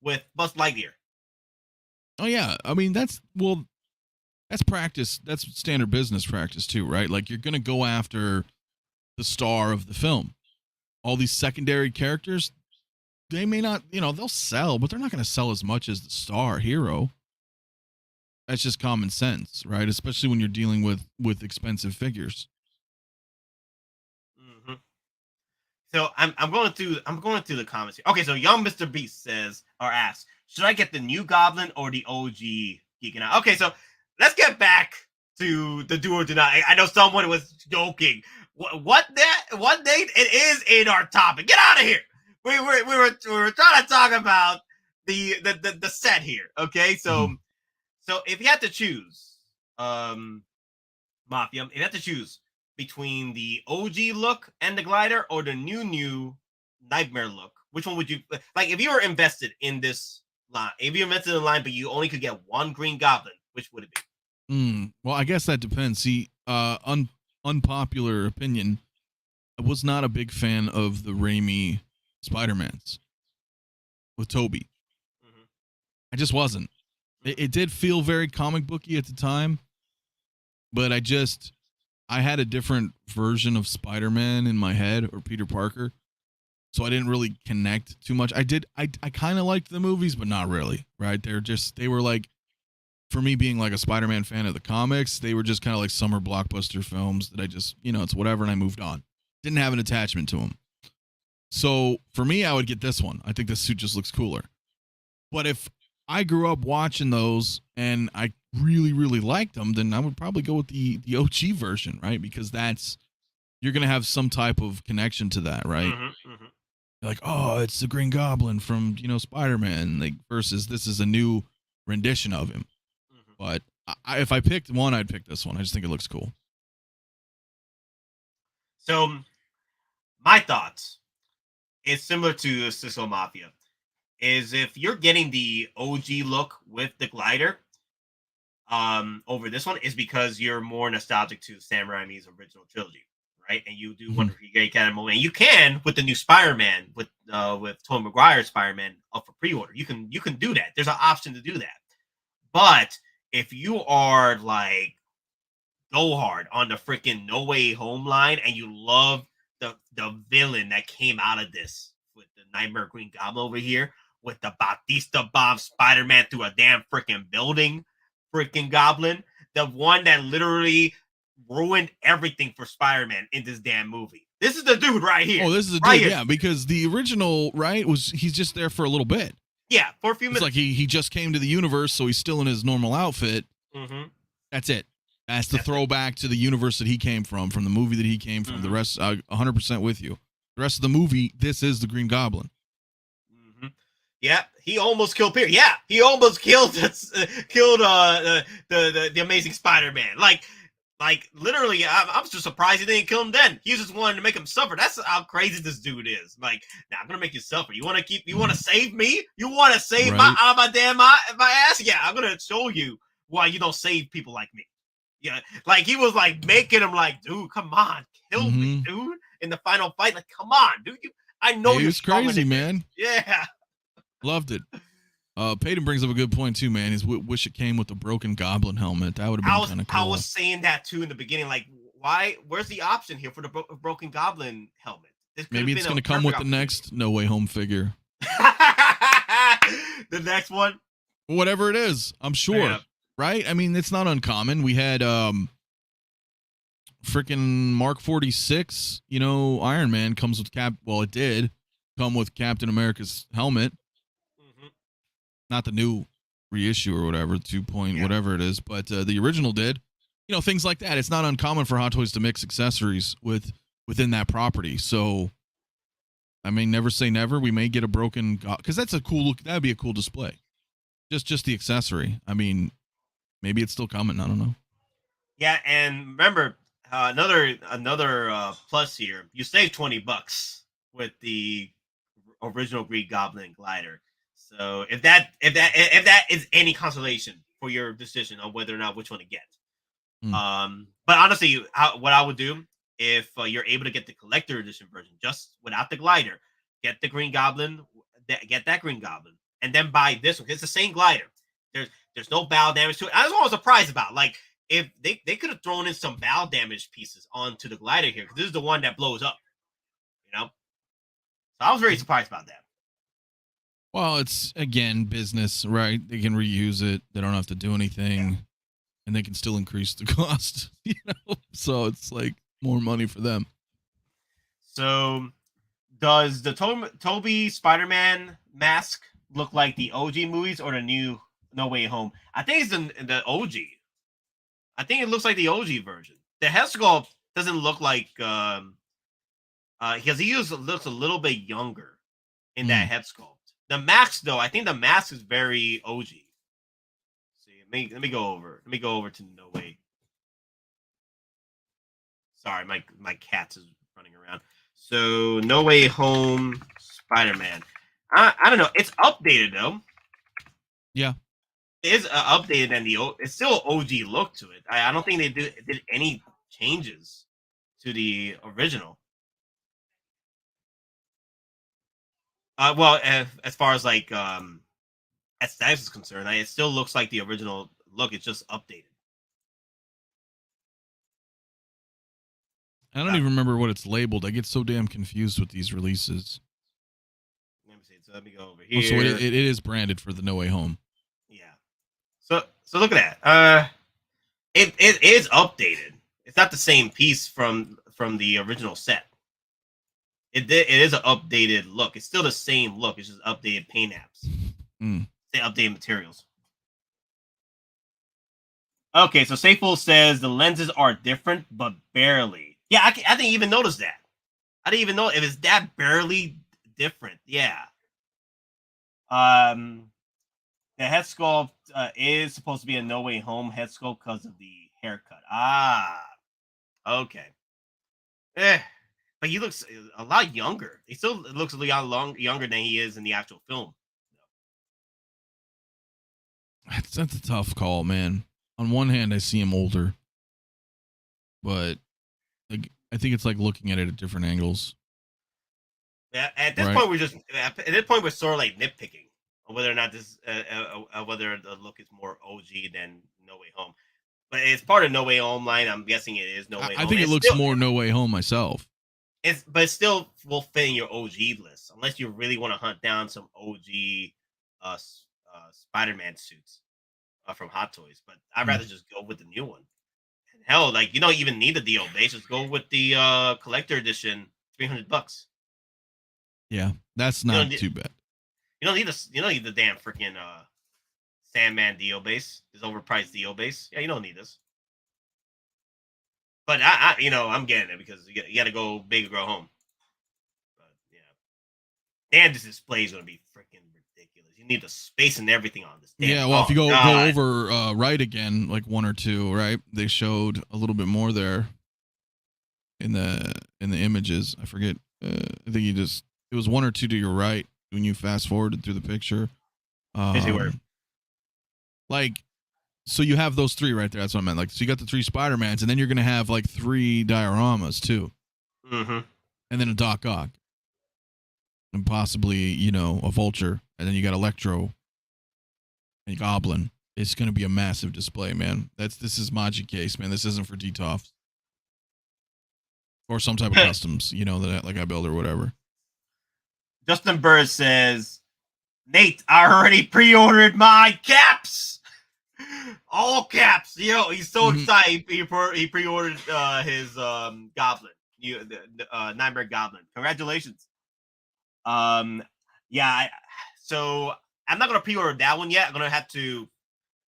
Lightyear. Oh yeah, I mean that's practice. That's standard business practice too, right? Like you're gonna go after the star of the film. All these secondary characters, they may not, they'll sell, but they're not gonna sell as much as the star hero. That's just common sense, right? Especially when you're dealing with expensive figures. Mm-hmm. So I'm going through the comments here. Okay, so Young Mr. Beast says or asks, should I get the new Goblin or the OG Geekin Out? Okay, so let's get back to the do or do not. I know someone was joking. What date? It is in our topic. Get out of here. We were trying to talk about the set here. Okay, so. So if you had to choose, Mafia, if you had to choose between the OG look and the glider or the new Nightmare look, which one would you like? If you were invested in this line, if you invested in the line, but you only could get one Green Goblin, which would it be? Well, I guess that depends. See, unpopular opinion, I was not a big fan of the Raimi Spider-Mans with Toby. I just wasn't. It did feel very comic booky at the time, but I had a different version of Spider-Man in my head, or Peter Parker, so I didn't really connect too much. I kind of liked the movies, but not really, right? They were like, for me being like a Spider-Man fan of the comics, they were just kind of like summer blockbuster films that I just, it's whatever, and I moved on. Didn't have an attachment to them. So for me, I would get this one. I think this suit just looks cooler. But if I grew up watching those and I really, really liked them, then I would probably go with the OG version, right? Because you're going to have some type of connection to that, right? You're like, oh, it's the Green Goblin from, Spider-Man, like, versus this is a new rendition of him. But if I picked one, I'd pick this one. I just think it looks cool. So my thoughts is similar to Cisco Mafia. Is if you're getting the OG look with the glider over this one, is because you're more nostalgic to Sam Raimi's original trilogy, right? And you do want to get kind of moment. And you can with the new Spider-Man with Tobey Maguire's Spider-Man up for pre-order. You can do that. There's an option to do that. But if you are like go hard on the freaking No Way Home line and you love the villain that came out of this with the Nightmare Green Goblin over here, with the Batista bomb Spider-Man through a damn freaking building, freaking Goblin, the one that literally ruined everything for Spider-Man in this damn movie. This is the dude right here. Oh, this is the right dude, here. yeah, because the original, right, he's just there for a little bit. Yeah, for a few minutes. It's like he just came to the universe, so he's still in his normal outfit. That's it. That's the throwback to the universe that he came from the movie that he came from. The rest, 100% with you. The rest of the movie, this is the Green Goblin. Yeah, he almost killed Peter. Yeah, he almost killed the Amazing Spider-Man. Like literally, I'm just surprised he didn't kill him then. He just wanted to make him suffer. That's how crazy this dude is. Like, nah, I'm gonna make you suffer. You want to save me? You want to save my ass? Yeah, I'm gonna show you why you don't save people like me. Yeah, like he was like making him like, dude, come on, kill me, dude. In the final fight, like, come on, dude. I know you're crazy, man. Yeah. Loved it. Peyton brings up a good point too, man. He's wish it came with the broken Goblin helmet. That would have been kind of cool. I was saying that too in the beginning. Like, why? Where's the option here for the broken Goblin helmet? Maybe it's going to come with the next No Way Home figure. The next one, whatever it is, I'm sure. Yeah. Right? I mean, it's not uncommon. We had freaking Mark 46. Iron Man comes with it did come with Captain America's helmet. Not the new reissue or whatever, 2 point whatever it is, but the original did. things like that. It's not uncommon for Hot Toys to mix accessories within that property. So, I mean, never say never. We may get a broken, because that's a cool look. That'd be a cool display. Just the accessory. I mean, maybe it's still coming. I don't know. Yeah, and remember another plus here. You save $20 with the original Green Goblin glider. So if that is any consolation for your decision on whether or not which one to get. But honestly, what I would do if you're able to get the collector edition version just without the glider, get the Green Goblin, get that Green Goblin, and then buy this one. It's the same glider. There's no bow damage to it. That's what I was surprised about. Like, if they could have thrown in some bow damage pieces onto the glider here, because this is the one that blows up. So I was very surprised about that. Well, it's, again, business, right? They can reuse it. They don't have to do anything, and they can still increase the cost. So it's like more money for them. So does the Toby Spider-Man mask look like the OG movies or the new No Way Home? I think it's the OG. I think it looks like the OG version. The Headsculpt doesn't look like because he looks a little bit younger in that Headsculpt. The mask, though, I think the mask is very OG. See, let me go over. Let me go over to No Way. Sorry, my cat is running around. So No Way Home Spider-Man. I don't know. It's updated though. Yeah. It is updated and it's still OG look to it. I don't think they did any changes to the original. Well, as far as like aesthetics is concerned, it still looks like the original look. It's just updated. I don't even remember what it's labeled. I get so damn confused with these releases. Let me see. So let me go over here. So it is branded for the No Way Home. Yeah. So look at that. It is updated. It's not the same piece from the original set. It is an updated look. It's still the same look. It's just updated paint apps. They updated materials. Okay, so Safel says the lenses are different, but barely. Yeah, I didn't even notice that. I didn't even know if it's that barely different. Yeah. The head sculpt is supposed to be a No Way Home head sculpt because of the haircut. Okay. But he looks a lot younger. He still looks a lot younger than he is in the actual film. That's a tough call, man. On one hand, I see him older, but like I think it's like looking at it at different angles. Yeah, at this point, we're sort of like nitpicking on whether or not this, whether the look is more OG than No Way Home. But it's part of No Way Home line. I'm guessing it is No Way Home. I think it looks more No Way Home myself. But it still will fit in your OG list unless you really want to hunt down some OG Spider-Man suits from Hot Toys. But I'd rather just go with the new one. And hell, like you don't even need the DO base. Just go with the collector edition, $300. Yeah, that's not too bad. You don't need the damn freaking Sandman DO base. This overpriced DO base. Yeah, you don't need this. But I'm getting it because you got to go big or go home. But yeah, damn, this display is gonna be freaking ridiculous. You need the space and everything on this. Damn. Yeah, well, if you go over right again, like one or two, right? They showed a little bit more there in the images. I forget. I think it was one or two to your right when you fast forwarded through the picture. Like. So you have those three right there. That's what I meant. Like, so you got the three Spider-Mans, and then you're gonna have like three dioramas too, and then a Doc Ock, and possibly a Vulture, and then you got Electro and Goblin. It's gonna be a massive display, man. This is Magic Case, man. This isn't for DTOF or some type of customs, that like I build or whatever. Justin Bird says, Nate, I already pre-ordered my caps. All caps, he's so excited. He pre-ordered his Goblin, Nightmare Goblin. Congratulations. So I'm not gonna pre-order that one yet. I'm gonna have to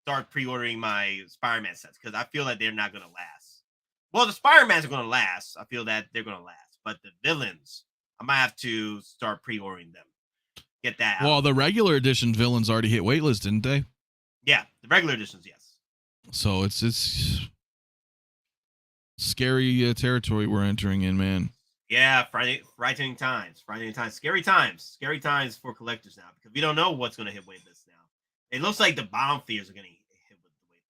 start pre-ordering my Spider-Man sets because I feel that they're not gonna last. Well, the Spider-Mans are gonna last. I feel that they're gonna last, but the villains, I might have to start pre-ordering them. Get that. Well, the regular edition villains already hit waitlist, didn't they? Yeah, the regular editions, yes. So it's scary territory we're entering in, man. Yeah, frightening times, scary times for collectors now because we don't know what's going to hit waitlist now. It looks like the bottom fears are going to hit with the waitlist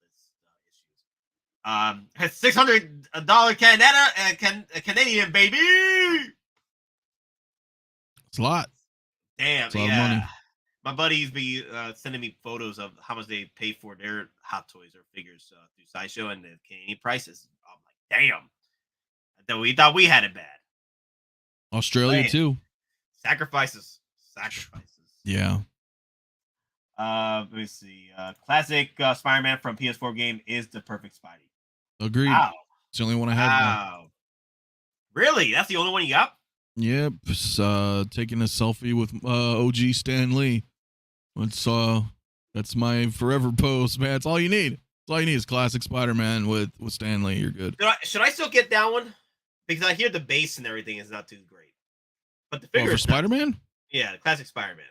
issues. $600 Canadian baby. It's a lot. Damn, it's a lot of money. My buddies be sending me photos of how much they pay for their Hottoys or figures through Sideshow and the Canadian prices. I'm like, damn. We thought we had it bad. Australia too. Sacrifices. Yeah. Let me see. Classic Spider-Man from PS4 game is the perfect Spidey. Agreed. Wow. It's the only one I have. Wow. Really? That's the only one you got? Yep. Taking a selfie with OG Stan Lee. That's my forever pose, man. That's all you need. That's all you need is classic Spider-Man with Stan Lee. You're good. Should I still get that one? Because I hear the base and everything is not too great. But the figure for Spider-Man? Yeah, the classic Spider-Man.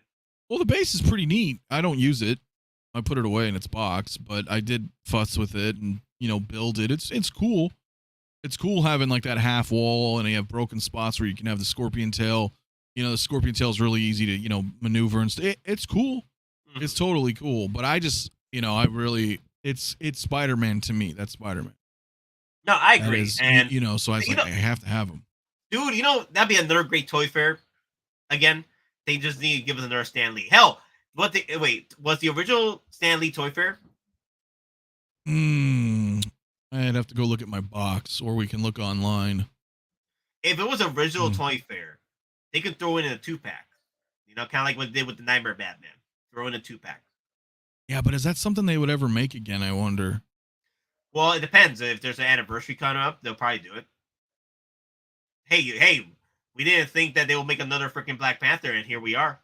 Well, the base is pretty neat. I don't use it. I put it away in its box, but I did fuss with it and, build it. It's cool. It's cool having like that half wall and you have broken spots where you can have the scorpion tail. The scorpion tail is really easy to, maneuver and it's cool. Mm-hmm. It's totally cool. But I just, it's Spider-Man to me. That's Spider-Man. No, I agree. And so I was I have to have them. Dude, that'd be another great toy fair. Again, they just need to give us another Stan Lee. Hell, was the original Stan Lee toy fair? I'd have to go look at my box, or we can look online. If it was original toy fair, they could throw it in a 2-pack. Kind of like what they did with the Nightmare Batman. Throw in a 2-pack. Yeah, but is that something they would ever make again, I wonder? Well, it depends. If there's an anniversary coming up, they'll probably do it. Hey, we didn't think that they will make another freaking Black Panther, and here we are.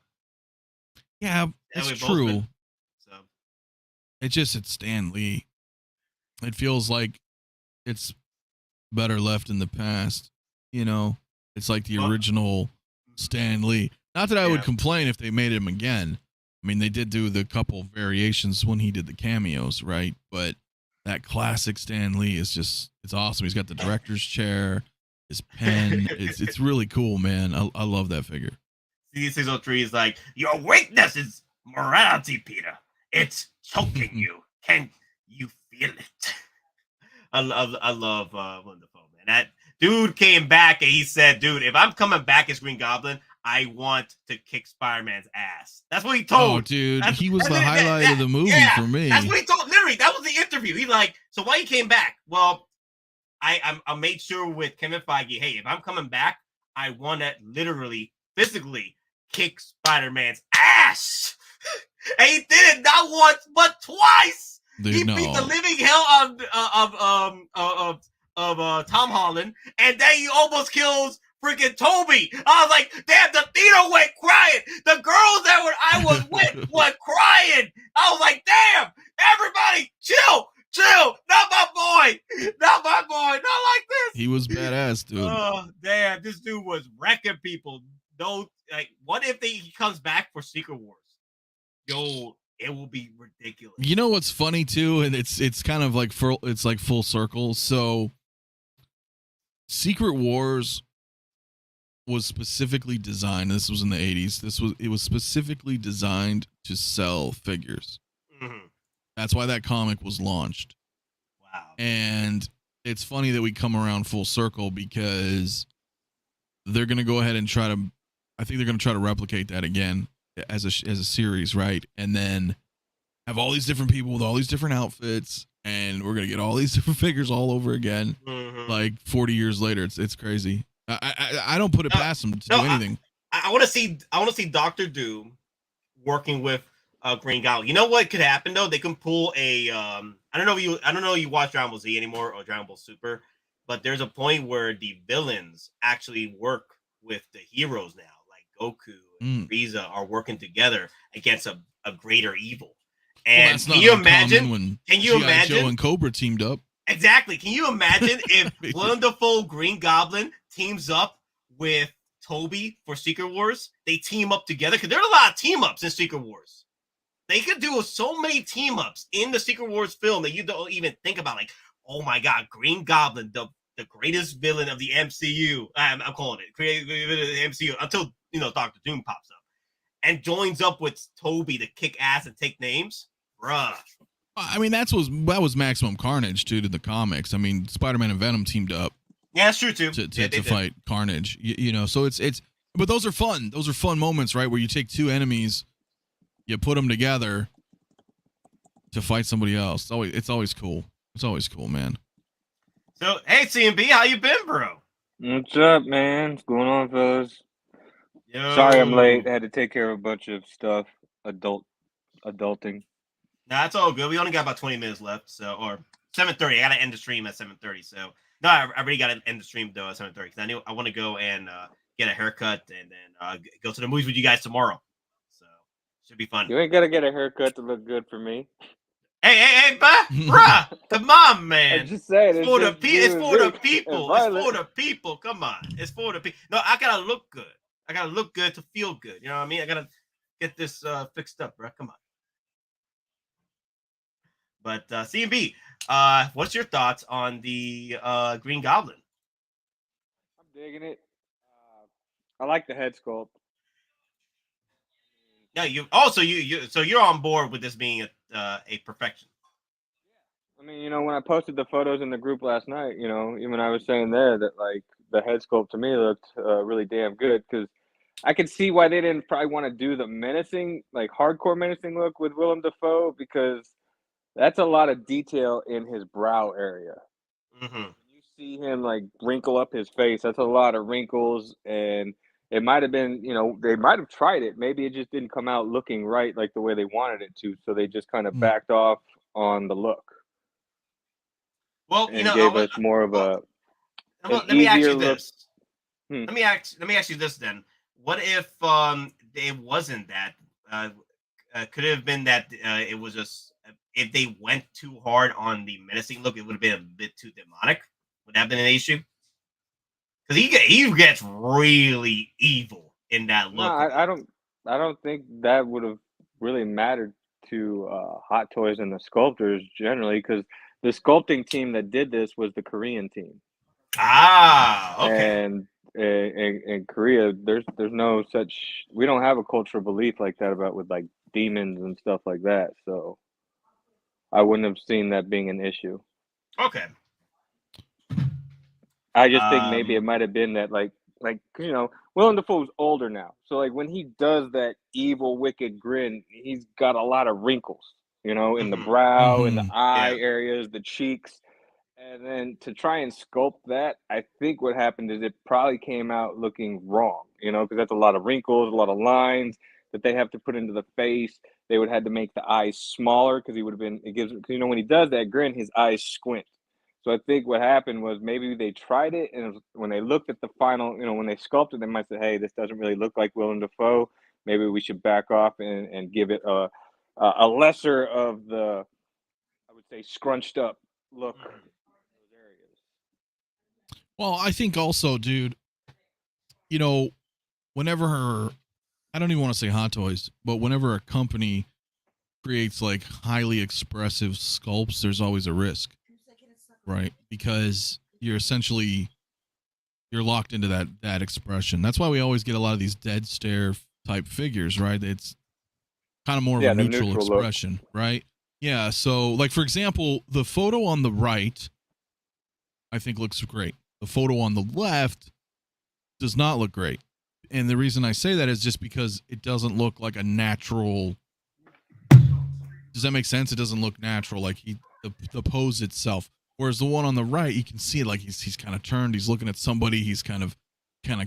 Yeah, that's true. It's Stan Lee. It feels like it's better left in the past. It's like the original Stan Lee. Not that I would complain if they made him again. I mean, they did do the couple variations when he did the cameos, right? But that classic Stan Lee is it's awesome. He's got the director's chair, his pen. It's really cool, man. I love that figure. CD603 is like, your weakness is morality, Peter. It's choking you. Can you feel it? I love Willem Dafoe, man. That dude came back and he said, dude, if I'm coming back as Green Goblin, I want to kick Spider-Man's ass. That's what he told. Oh, dude, he was the highlight of the movie for me. That's what he told. Literally, that was the interview. He's like, so why you came back? Well, I made sure with Kevin Feige, hey, if I'm coming back, I want to literally, physically kick Spider-Man's ass. And he did it not once, but twice. Dude, he beat the living hell of Tom Holland, and then he almost kills freaking Toby. I was like, damn, the theater went crying. The girls that I was with went crying. I was like, damn, everybody, chill. Not my boy. Not like this. He was badass, dude. Oh, damn, this dude was wrecking people. No, what if he comes back for Secret Wars? Yo, it will be ridiculous. You know what's funny too, and it's kind of like it's like full circle. So, Secret Wars was specifically designed. This was in the 80s. It was specifically designed to sell figures. Mm-hmm. That's why that comic was launched. Wow. And it's funny that we come around full circle because they're gonna go ahead and I think they're gonna try to replicate that again as a series, right? And then have all these different people with all these different outfits, and we're gonna get all these different figures all over again. Mm-hmm. Like 40 years later. It's crazy. I don't put it past them to do anything. I want to see Dr. Doom working with Green Goblin. You know what could happen though? They can pull a I don't know if you watch Dragon Ball Z anymore or Dragon Ball Super, but there's a point where the villains actually work with the heroes now, like Goku and Frieza are working together against a greater evil. And that's can not you uncommon imagine? when Can you G.I. imagine? Joe and Cobra teamed up? Exactly. Can you imagine if Willem Dafoe Green Goblin teams up with Toby for Secret Wars? They team up together because there's a lot of team ups in Secret Wars. They could do so many team ups in the Secret Wars film that you don't even think about. Like, oh my God, Green Goblin, the greatest villain of the MCU. I'm calling it creative villain of the MCU until Doctor Doom pops up and joins up with Toby to kick ass and take names, bruh. I mean, that was Maximum Carnage too to the comics. I mean, Spider-Man and Venom teamed up. Yeah, that's true too. To fight Carnage, So it's, but those are fun. Those are fun moments, right? Where you take two enemies, you put them together to fight somebody else. It's always cool. It's always cool, man. So, hey, CMB, how you been, bro? What's up, man? What's going on, fellas? Yo. Sorry I'm late. I had to take care of a bunch of stuff. Adulting. Nah, it's all good. We only got about 20 minutes left, or 7:30. I gotta end the stream at 7:30. So no, I already gotta end the stream though at 7:30 because I want to go and get a haircut and then go to the movies with you guys tomorrow. So should be fun. You ain't gotta get a haircut to look good for me. Hey, bruh, come on, man. I'm just saying, it's for the people. It's for the people. Come on, it's for the people. No, I gotta look good. I gotta look good to feel good. You know what I mean? I gotta get this fixed up, bro. Come on. But CMB, what's your thoughts on the Green Goblin? I'm digging it. I like the head sculpt. No, so you're on board with this being a perfection. I mean, when I posted the photos in the group last night, even I was saying there that like the head sculpt to me looked really damn good because I could see why they didn't probably want to do the menacing, like hardcore menacing look with Willem Dafoe because that's a lot of detail in his brow area. Mm-hmm. You see him like wrinkle up his face. That's a lot of wrinkles, and it might have been, they might have tried it. Maybe it just didn't come out looking right like the way they wanted it to, so they just kind of backed off on the look. Well, and gave us more of a. Let me ask you this. Let me ask you this then. What if it wasn't that? Could it have been that it was just if they went too hard on the menacing look, it would have been a bit too demonic. Would that have been an issue? Because he gets really evil in that look. No, I don't think that would have really mattered to Hot Toys and the sculptors generally, because the sculpting team that did this was the Korean team. Ah, okay. And in Korea, there's no such, we don't have a cultural belief like that about with like demons and stuff like that. So I wouldn't have seen that being an issue. Okay. I just think maybe it might have been that like Willem Dafoe's older now, so like when he does that evil, wicked grin, he's got a lot of wrinkles, in the brow, in the eye areas, the cheeks, and then to try and sculpt that, I think what happened is it probably came out looking wrong, because that's a lot of wrinkles, a lot of lines that they have to put into the face. They would have to make the eyes smaller because when he does that grin, his eyes squint. So I think what happened was maybe they tried it, and when they looked at the final, when they sculpted, they might say, hey, this doesn't really look like Willem Dafoe. Maybe we should back off and give it a lesser of the, I would say, scrunched up look. Well, I think also, dude, whenever I don't even want to say Hot Toys, but whenever a company creates like highly expressive sculpts, there's always a risk, right? Because you're locked into that expression. That's why we always get a lot of these dead stare type figures, right? It's kind of more of a neutral expression, right? Yeah. So, like, for example, the photo on the right, I think looks great. The photo on the left does not look great. And the reason I say that is just because it doesn't look like a natural. Does that make sense? It doesn't look natural, like the pose itself. Whereas the one on the right, you can see it like he's kind of turned. He's looking at somebody. He's kind of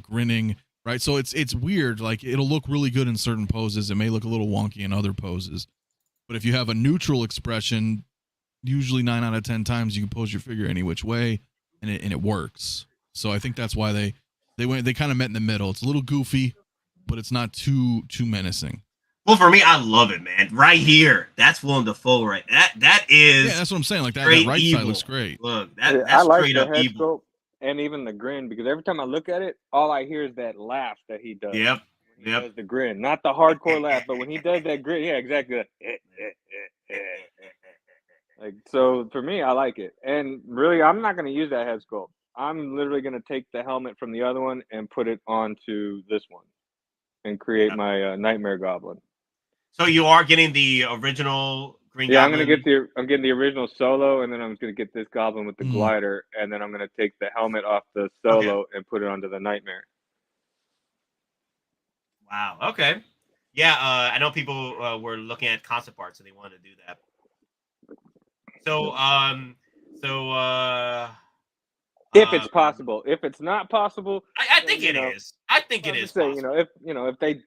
grinning, right? So it's weird. Like, it'll look really good in certain poses. It may look a little wonky in other poses. But if you have a neutral expression, usually 9 out of 10 times you can pose your figure any which way, and it works. So I think that's why they kind of met in the middle. It's a little goofy, but it's not too menacing. Well, for me, I love it, man. Right here, that's Willem Dafoe, right? That is. Yeah, that's what I'm saying. Like that right evil. side looks great. Look, I that's like straight the up head evil. sculpt and even the grin, because every time I look at it, all I hear is that laugh that he does. Yep. When he does the grin, not the hardcore laugh, but when he does that grin, yeah, exactly. Like, so for me, I like it. And really, I'm not going to use that head sculpt. I'm literally going to take the helmet from the other one and put it onto this one and create my Nightmare Goblin. So you are getting the original Green Yeah, Goblin? I'm getting the original Solo, and then I'm going to get this Goblin with the glider, and then I'm going to take the helmet off the Solo and put it onto the Nightmare. Wow. Okay. Yeah, I know people were looking at concept art, so they wanted to do that. So, if it's possible. If it's not possible, I think it is. I think it is possible. If they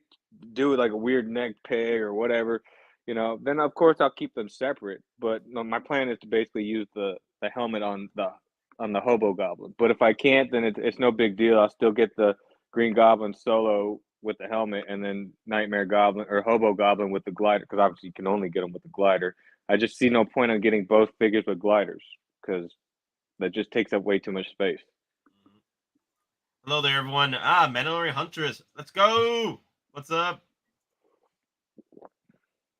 do like a weird neck peg or whatever, then of course I'll keep them separate. But no, my plan is to basically use the helmet on the Hobo Goblin. But if I can't, then it's no big deal. I'll still get the Green Goblin Solo with the helmet, and then Nightmare Goblin or Hobo Goblin with the glider, because obviously you can only get them with the glider. I just see no point in getting both figures with gliders, because that just takes up way too much space. Hello there, everyone. Mandalorian Huntress. Let's go. What's up?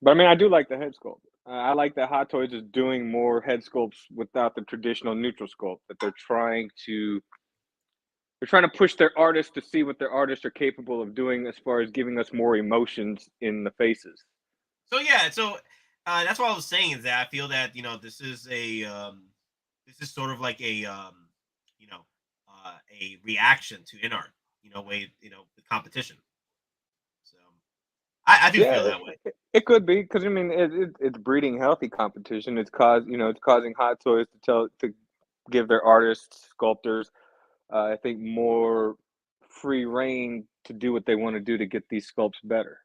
But I mean, I do like the head sculpt. I like that Hottoys is doing more head sculpts without the traditional neutral sculpt. That they're trying to push their artists to see what their artists are capable of doing as far as giving us more emotions in the faces. So yeah, that's what I was saying, is that I feel that this is sort of like a a reaction to InArt, the competition. So I do feel that way. It could be, because I mean it's breeding healthy competition. It's causing Hottoys to give their artists, sculptors, I think, more free reign to do what they want to do to get these sculpts better.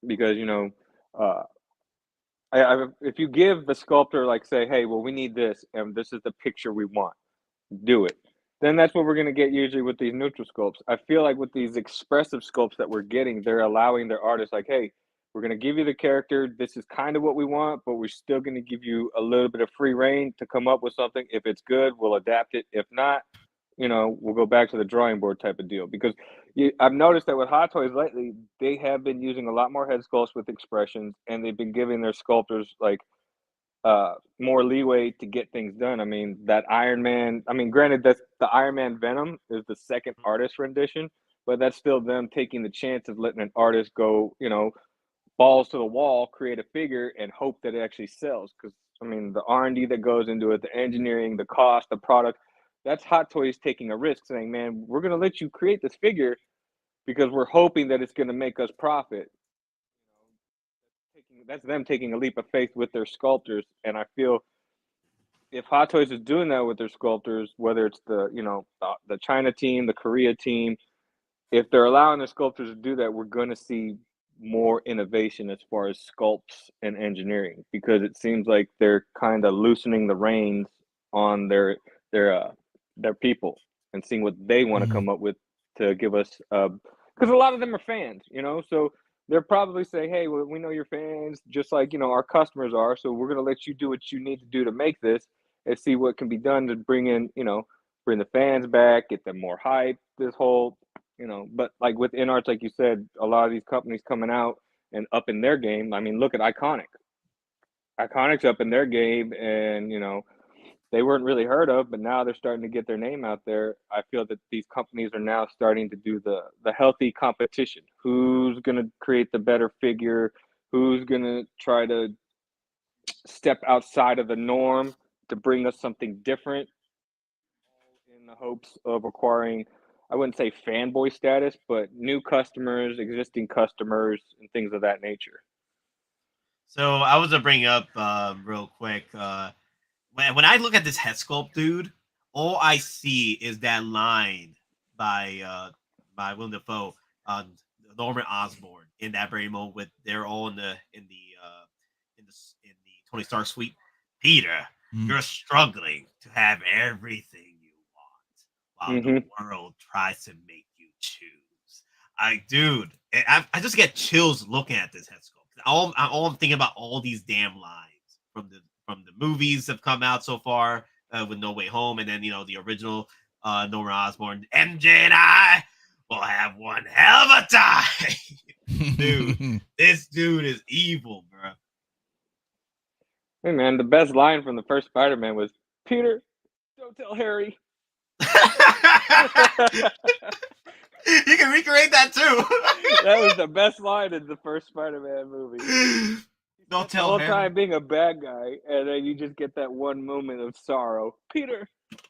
Because if you give the sculptor, like, say, hey, well, we need this, and this is the picture we want, do it, then that's what we're going to get usually with these neutral sculpts. I feel like with these expressive sculpts that we're getting, they're allowing their artists, like, hey, we're going to give you the character, this is kind of what we want, but we're still going to give you a little bit of free reign to come up with something. If it's good, we'll adapt it. If not, we'll go back to the drawing board type of deal. Because I've noticed that with Hottoys lately, they have been using a lot more head sculpts with expressions, and they've been giving their sculptors like more leeway to get things done. I mean, that Iron Man, granted, that's the Iron Man Venom is the second artist rendition, but that's still them taking the chance of letting an artist go, balls to the wall, create a figure, and hope that it actually sells. Because the R&D that goes into it, the engineering, the cost, the product, that's Hottoys taking a risk, saying, man, we're going to let you create this figure because we're hoping that it's going to make us profit. That's them taking a leap of faith with their sculptors. And I feel if Hottoys is doing that with their sculptors, whether it's the China team, the Korea team, if they're allowing the sculptors to do that, we're going to see more innovation as far as sculpts and engineering, because it seems like they're kind of loosening the reins on their people and seeing what they want to come up with to give us, because a lot of them are fans, so they're probably saying, hey, well, we know you're fans just like our customers are, so we're going to let you do what you need to do to make this and see what can be done to bring the fans back, get them more hype, this whole but like with InArts, like you said, a lot of these companies coming out and up in their game. I mean, look at Iconic's up in their game, and they weren't really heard of, but now they're starting to get their name out there. I feel that these companies are now starting to do the healthy competition. Who's going to create the better figure? Who's going to try to step outside of the norm to bring us something different, in the hopes of acquiring, I wouldn't say fanboy status, but new customers, existing customers, and things of that nature. So I was to bring up real quick. When I look at this head sculpt, dude, all I see is that line by Willem Dafoe on Norman Osborn in that very moment. With they're all in the Tony Stark suite. Peter, you're struggling to have everything you want, while the world tries to make you choose. Dude, I just get chills looking at this head sculpt. All I'm thinking about all these damn lines from the movies have come out so far with No Way Home, and then the original Norman Osborn, MJ and I will have one hell of a time. Dude, this dude is evil, bro. Hey man, the best line from the first Spider-Man was, "Peter, don't tell Harry." You can recreate that too. That was the best line in the first Spider-Man movie. Don't The tell whole Harry. time being a bad guy, and then you just get that one moment of sorrow. Peter, don't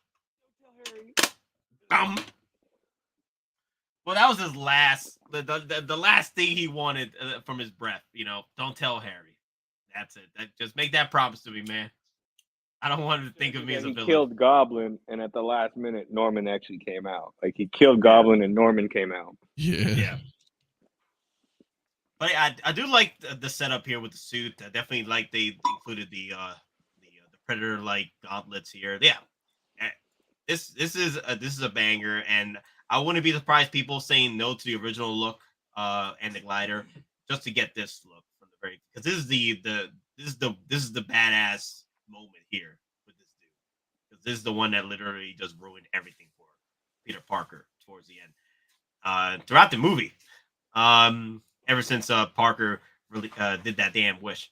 tell Harry. Well, that was his last, the last thing he wanted from his breath. Don't tell Harry. That's it. Just make that promise to me, man. I don't want him to think of me as a villain. He killed Goblin, and at the last minute, Norman actually came out. Like, he killed Goblin, and Norman came out. Yeah. But I do like the setup here with the suit. I definitely like they included the Predator-like gauntlets here. Yeah, this is a banger, and I wouldn't be surprised people saying no to the original look and the glider just to get this look from the very, because this is the badass moment here with this dude, because this is the one that literally just ruined everything for Peter Parker towards the end. Throughout the movie, ever since Parker really did that damn wish.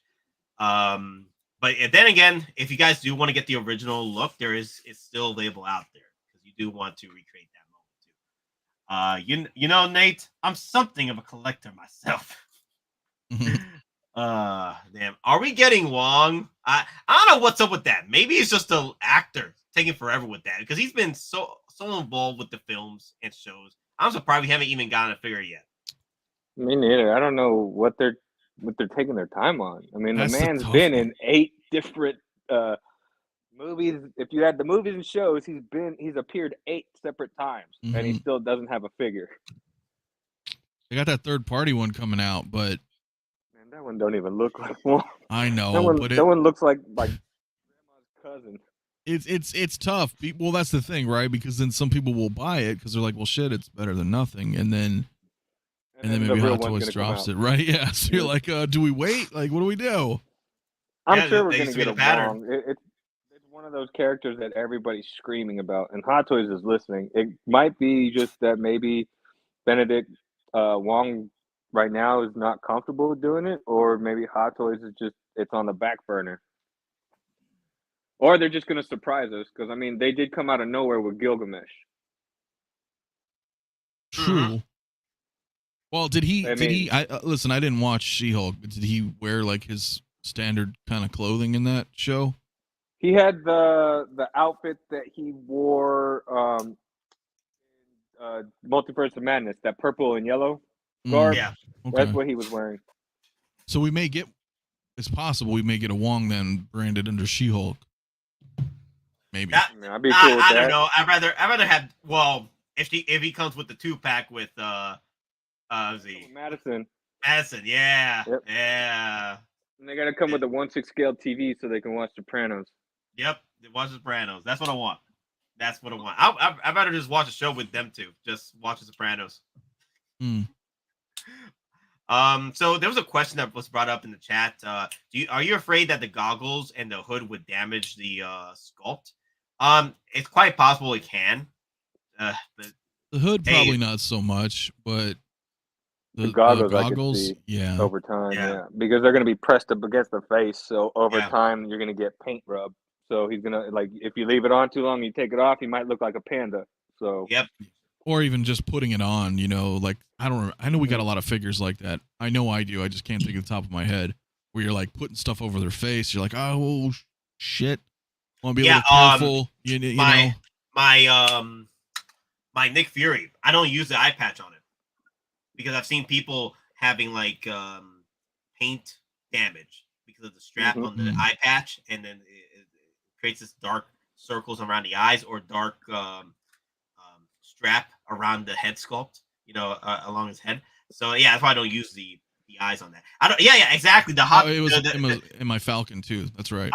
But then again, if you guys do want to get the original look, it's still available out there, because you do want to recreate that moment too. Nate, I'm something of a collector myself. Damn, are we getting Wong? I don't know what's up with that. Maybe it's just the actor taking forever with that, because he's been so involved with the films and shows. I'm surprised we haven't even gotten a figure yet. Me neither. I don't know what they're taking their time on. I mean, That's the the man's tough been one. in 8 different movies. If you had the movies and shows, he's appeared 8 separate times, and he still doesn't have a figure. They got that third party one coming out, but Man, that one don't even look like one. I know, that one looks like grandma's cousin. It's tough. Well, that's the thing, right? Because then some people will buy it because they're like, well, shit, it's better than nothing, and then maybe the real Hot one's Toys gonna come drops out. it, right? Yeah. So you're like, do we wait? Like, what do we do? I'm sure we're they gonna used to be get the it pattern. wrong. It's one of those characters that everybody's screaming about, and Hot Toys is listening. It might be just that maybe Benedict Wong right now is not comfortable with doing it, or maybe Hot Toys is just it's on the back burner, or they're just gonna surprise us, because I mean they did come out of nowhere with Gilgamesh. True. Well, did he? Listen, I didn't watch She-Hulk, but did he wear like his standard kind of clothing in that show? He had the outfit that he wore in Multiverse of Madness, that purple and yellow scarf. Yeah. Okay. That's what he was wearing. So we may get. It's possible we may get a Wong then branded under She-Hulk. Maybe. I mean, I'd be cool with I that. don't know. I'd rather have. Well, if he comes with the 2-pack with Madison. Yeah. Yep. Yeah. And they gotta come with a 1/6 scale TV so they can watch Sopranos. Yep. Watch The Sopranos. That's what I want. That's what I want. I'd rather just watch a show with them two. Just watch The Sopranos. So there was a question that was brought up in the chat. Are you afraid that the goggles and the hood would damage the sculpt? It's quite possible it can. But the hood probably not so much, but the goggles the I could see over time, Yeah. because they're gonna be pressed up against the face. So over time, you're gonna get paint rub. So he's gonna, like, if you leave it on too long, you take it off, he might look like a panda. So yep. Or even just putting it on, like I know we got a lot of figures like that. I know I do. I just can't think of the top of my head. Where you're like putting stuff over their face. You're like, oh shit. Want to be a little careful. You know. My Nick Fury. I don't use the eye patch on it because I've seen people having like paint damage because of the strap on the eye patch, and then it creates this dark circles around the eyes, or dark strap around the head sculpt, along his head. So yeah, that's why I don't use the eyes on that. I don't. Yeah, exactly. The hot. It was in my Falcon too. That's right.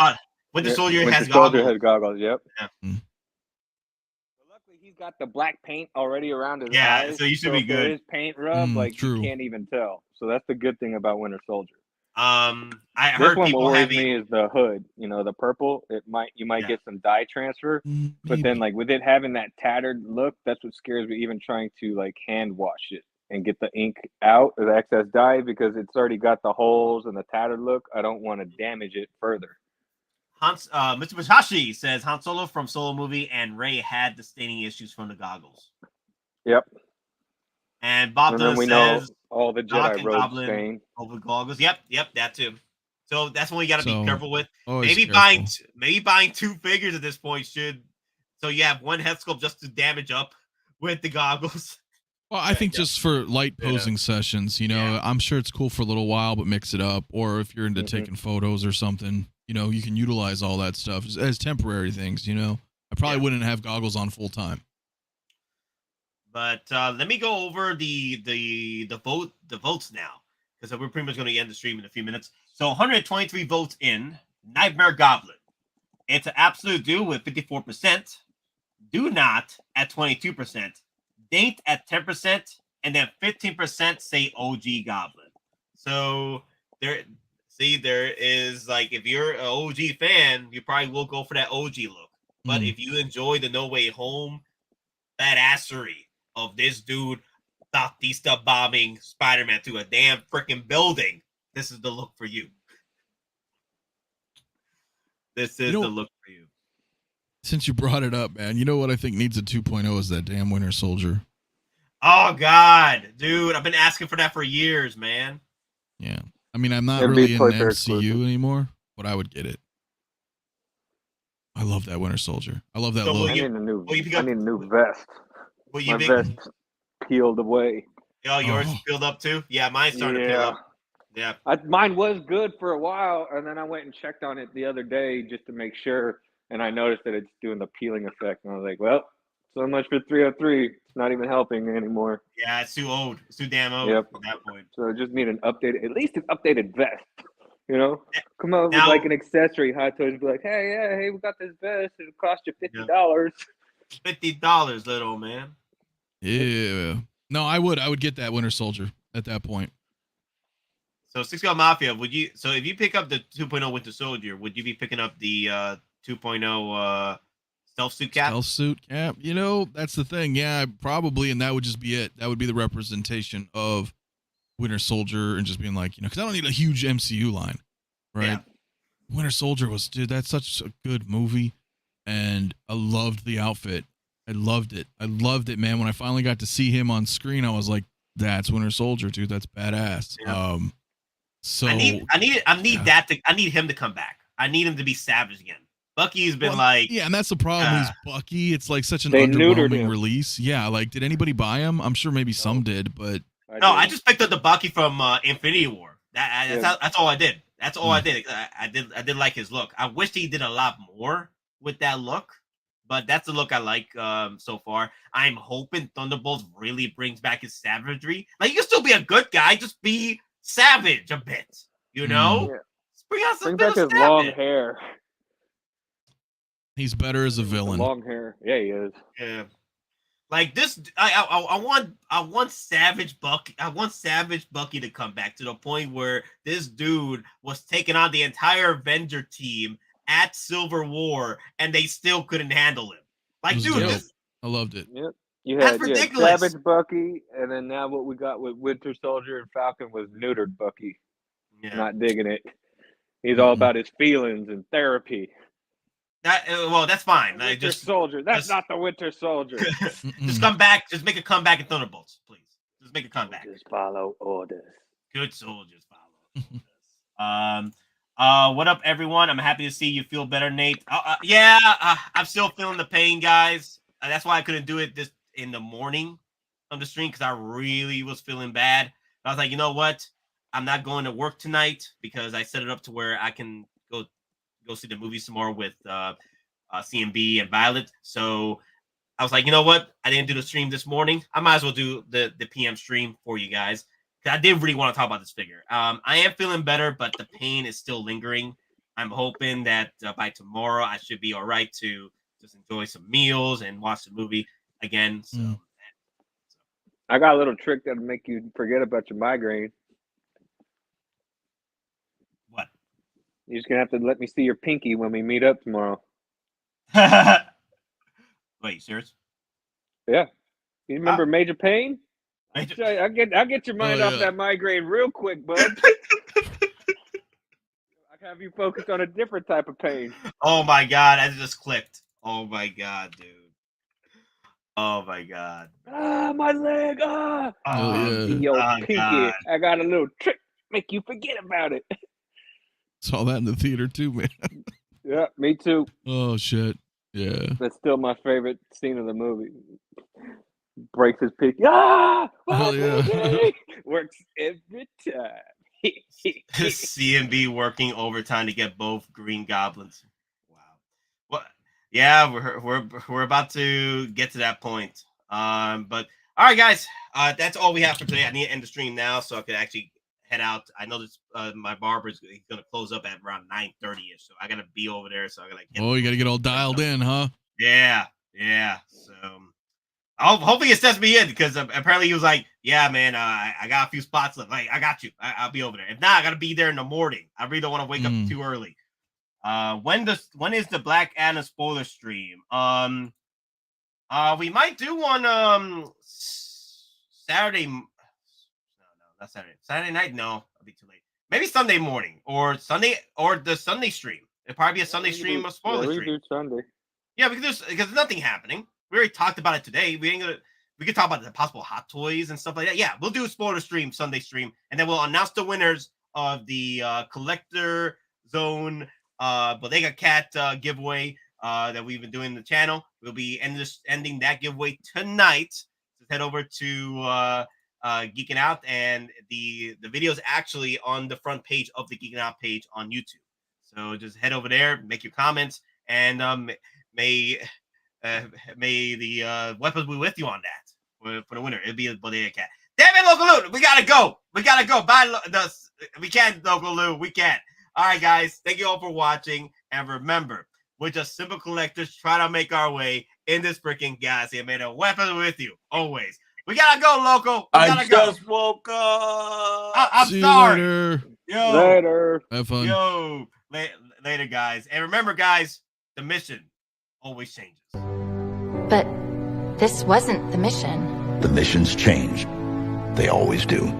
Winter Soldier Winter has Soldier goggles. has goggles. Yep. Yeah. But luckily, he's got the black paint already around his Yeah, eyes. so you should be if there good. is paint rub, like true. you can't even tell. So that's the good thing about Winter Soldier. I This heard one people what worries having. me is the hood. You know, the purple. You might get some dye transfer, but then Maybe. like with it having that tattered look, that's what scares me. Even trying to like hand wash it and get the ink out of the excess dye because it's already got the holes and the tattered look. I don't want to damage it further. Mr. Masashi says Han Solo from Solo movie and Rey had the staining issues from the goggles. Yep. And Bob And then we says know all the Doc Jedi and robe Goblin stain. over goggles. Yep, that too. So that's one you got to be careful with. always Maybe buying 2 figures at this point should, so you have one head sculpt just to damage up with the goggles. Well, I think just for light posing sessions, you know, I'm sure it's cool for a little while, but mix it up. Or if you're into taking photos or something, you know, you can utilize all that stuff as temporary things. You know, I probably wouldn't have goggles on full time. But let me go over the votes now, because we're pretty much going to end the stream in a few minutes. So 123 votes in. Nightmare Goblin. It's an absolute do with 54%. Do not at 22%. Daint at 10%, and then 15% say OG Goblin. So there is like, if you're an OG fan, you probably will go for that OG look. But if you enjoy the No Way Home badassery of this dude Bautista bombing Spider-Man through a damn freaking building, this is the look for you. This is the look for you. Since you brought it up, man, you know what I think needs a 2.0 is that damn Winter Soldier. Oh, God. Dude, I've been asking for that for years, man. Yeah. I mean, I'm not really in the MCU anymore, but I would get it. I love that Winter Soldier. I love that look. I need a new vest. My vest peeled away. Oh, yours peeled up too? Yeah, mine's starting to peel up. Yeah. Mine was good for a while, and then I went and checked on it the other day just to make sure, and I noticed that it's doing the peeling effect, and I was like, well, so much for 303. It's not even helping anymore. Yeah, it's too old. It's too damn old at that point. So I just need an updated vest. You know, come out with like an accessory. Hottoys and be like, hey, we got this vest. It'll cost you $50. $50, little man. Yeah. No, I would get that Winter Soldier at that point. So 6 Gun Mafia, so if you pick up the 2.0 Winter Soldier, would you be picking up the 2.0 stealth suit cap? Stealth suit cap. You know, that's the thing. Yeah, probably, and that would just be it. That would be the representation of Winter Soldier and just being like, you know, because I don't need a huge MCU line, right? Yeah. Winter Soldier that's such a good movie, and I loved the outfit. I loved it, man. When I finally got to see him on screen, I was like, that's Winter Soldier, dude. That's badass. Yeah. So I need him to come back. I need him to be savage again. Bucky's been and that's the problem. He's Bucky. It's like such an underwhelming release. Yeah, like, did anybody buy him? I'm sure maybe some did, but I just picked up the Bucky from Infinity War. That's all I did. That's all I did. I did like his look. I wish he did a lot more with that look, but that's the look I like so far. I'm hoping Thunderbolts really brings back his savagery. Like, you can still be a good guy, just be savage a bit, you know? Bring out some back his long hair. He's better as a villain. Long hair. Yeah, he is. Yeah. Like this, I want Savage Bucky. I want Savage Bucky to come back to the point where this dude was taking on the entire Avenger team at Civil War, and they still couldn't handle him. Like, dude, I loved it. Yep. That's ridiculous. Savage Bucky, and then now what we got with Winter Soldier and Falcon was neutered Bucky. Yeah. Not digging it. He's all about his feelings and therapy. That's fine. Winter Soldier. That's not the Winter Soldier. Just come back. Just make a comeback in Thunderbolts, please. Just make a comeback. Just follow orders. Good soldiers follow orders. What up, everyone? I'm happy to see you feel better, Nate. I'm still feeling the pain, guys. That's why I couldn't do it this in the morning on the stream, because I really was feeling bad. I was like, you know what? I'm not going to work tonight because I set it up to where I can go see the movie some more with CMB and Violet. So I was like, you know what? I didn't do the stream this morning. I might as well do the PM stream for you guys, because I did really want to talk about this figure. I am feeling better, but the pain is still lingering. I'm hoping that by tomorrow I should be all right to just enjoy some meals and watch the movie. again. So I got a little trick that'll make you forget about your migraine. what? You're just gonna have to let me see your pinky when we meet up tomorrow. Wait, serious? Yeah. You remember Major Pain? Major- I'll get your mind off that migraine real quick, bud. I can have you focused on a different type of pain. Oh my god, I just clicked. Oh my god, dude. Oh my god. Ah, my leg. Ah. Yo, pinky. God. I got a little trick. Make you forget about it. Saw that in the theater too, man. Yeah, me too. Oh shit. Yeah. That's still my favorite scene of the movie. Breaks his pinky. Ah! Hell yeah. Pinky! Works every time. CMB working overtime to get both Green Goblins. Wow. Well, yeah, we're about to get to that point. But all right, guys, that's all we have for today. I need to end the stream now so I could actually head out. I know this my barber's gonna close up at around 9:30ish, so I gotta be over there. So I gotta get. Oh, you gotta get all dialed in, huh? Yeah. So hopefully it sets me in because apparently he was like, "Yeah, man, I got a few spots left. Like, I got you. I'll be over there. If not, I gotta be there in the morning. I really don't want to wake up too early." When is the Black Adam spoiler stream? We might do one Saturday. No, not Saturday. Saturday night? No, it'll be too late. Maybe Sunday morning or the Sunday stream. It'll probably be a Sunday stream or spoiler stream. We do Sunday. Yeah, because there's nothing happening. We already talked about it today. We could talk about the possible Hottoys and stuff like that. Yeah, we'll do a spoiler stream, Sunday stream, and then we'll announce the winners of the collector zone Bodega Cat giveaway that we've been doing in the channel. We'll be ending that giveaway tonight. So head over to Geekin Out, and the video is actually on the front page of the Geekin Out page on YouTube. So just head over there, make your comments, and may the weapons be with you on that for the winner. It'll be a Bodega Cat. Damn it, Loco Lu, we gotta go. Bye. We can't, Loco Lu. We can't. All right, guys. Thank you all for watching, and remember, we're just simple collectors trying to make our way in this freaking galaxy. I made a weapon with you always. We gotta go, Loco. I just woke up. I'm See sorry. You later. Yo. Later. Have fun. Yo. Later, guys. And remember, guys, the mission always changes. But this wasn't the mission. The missions change. They always do.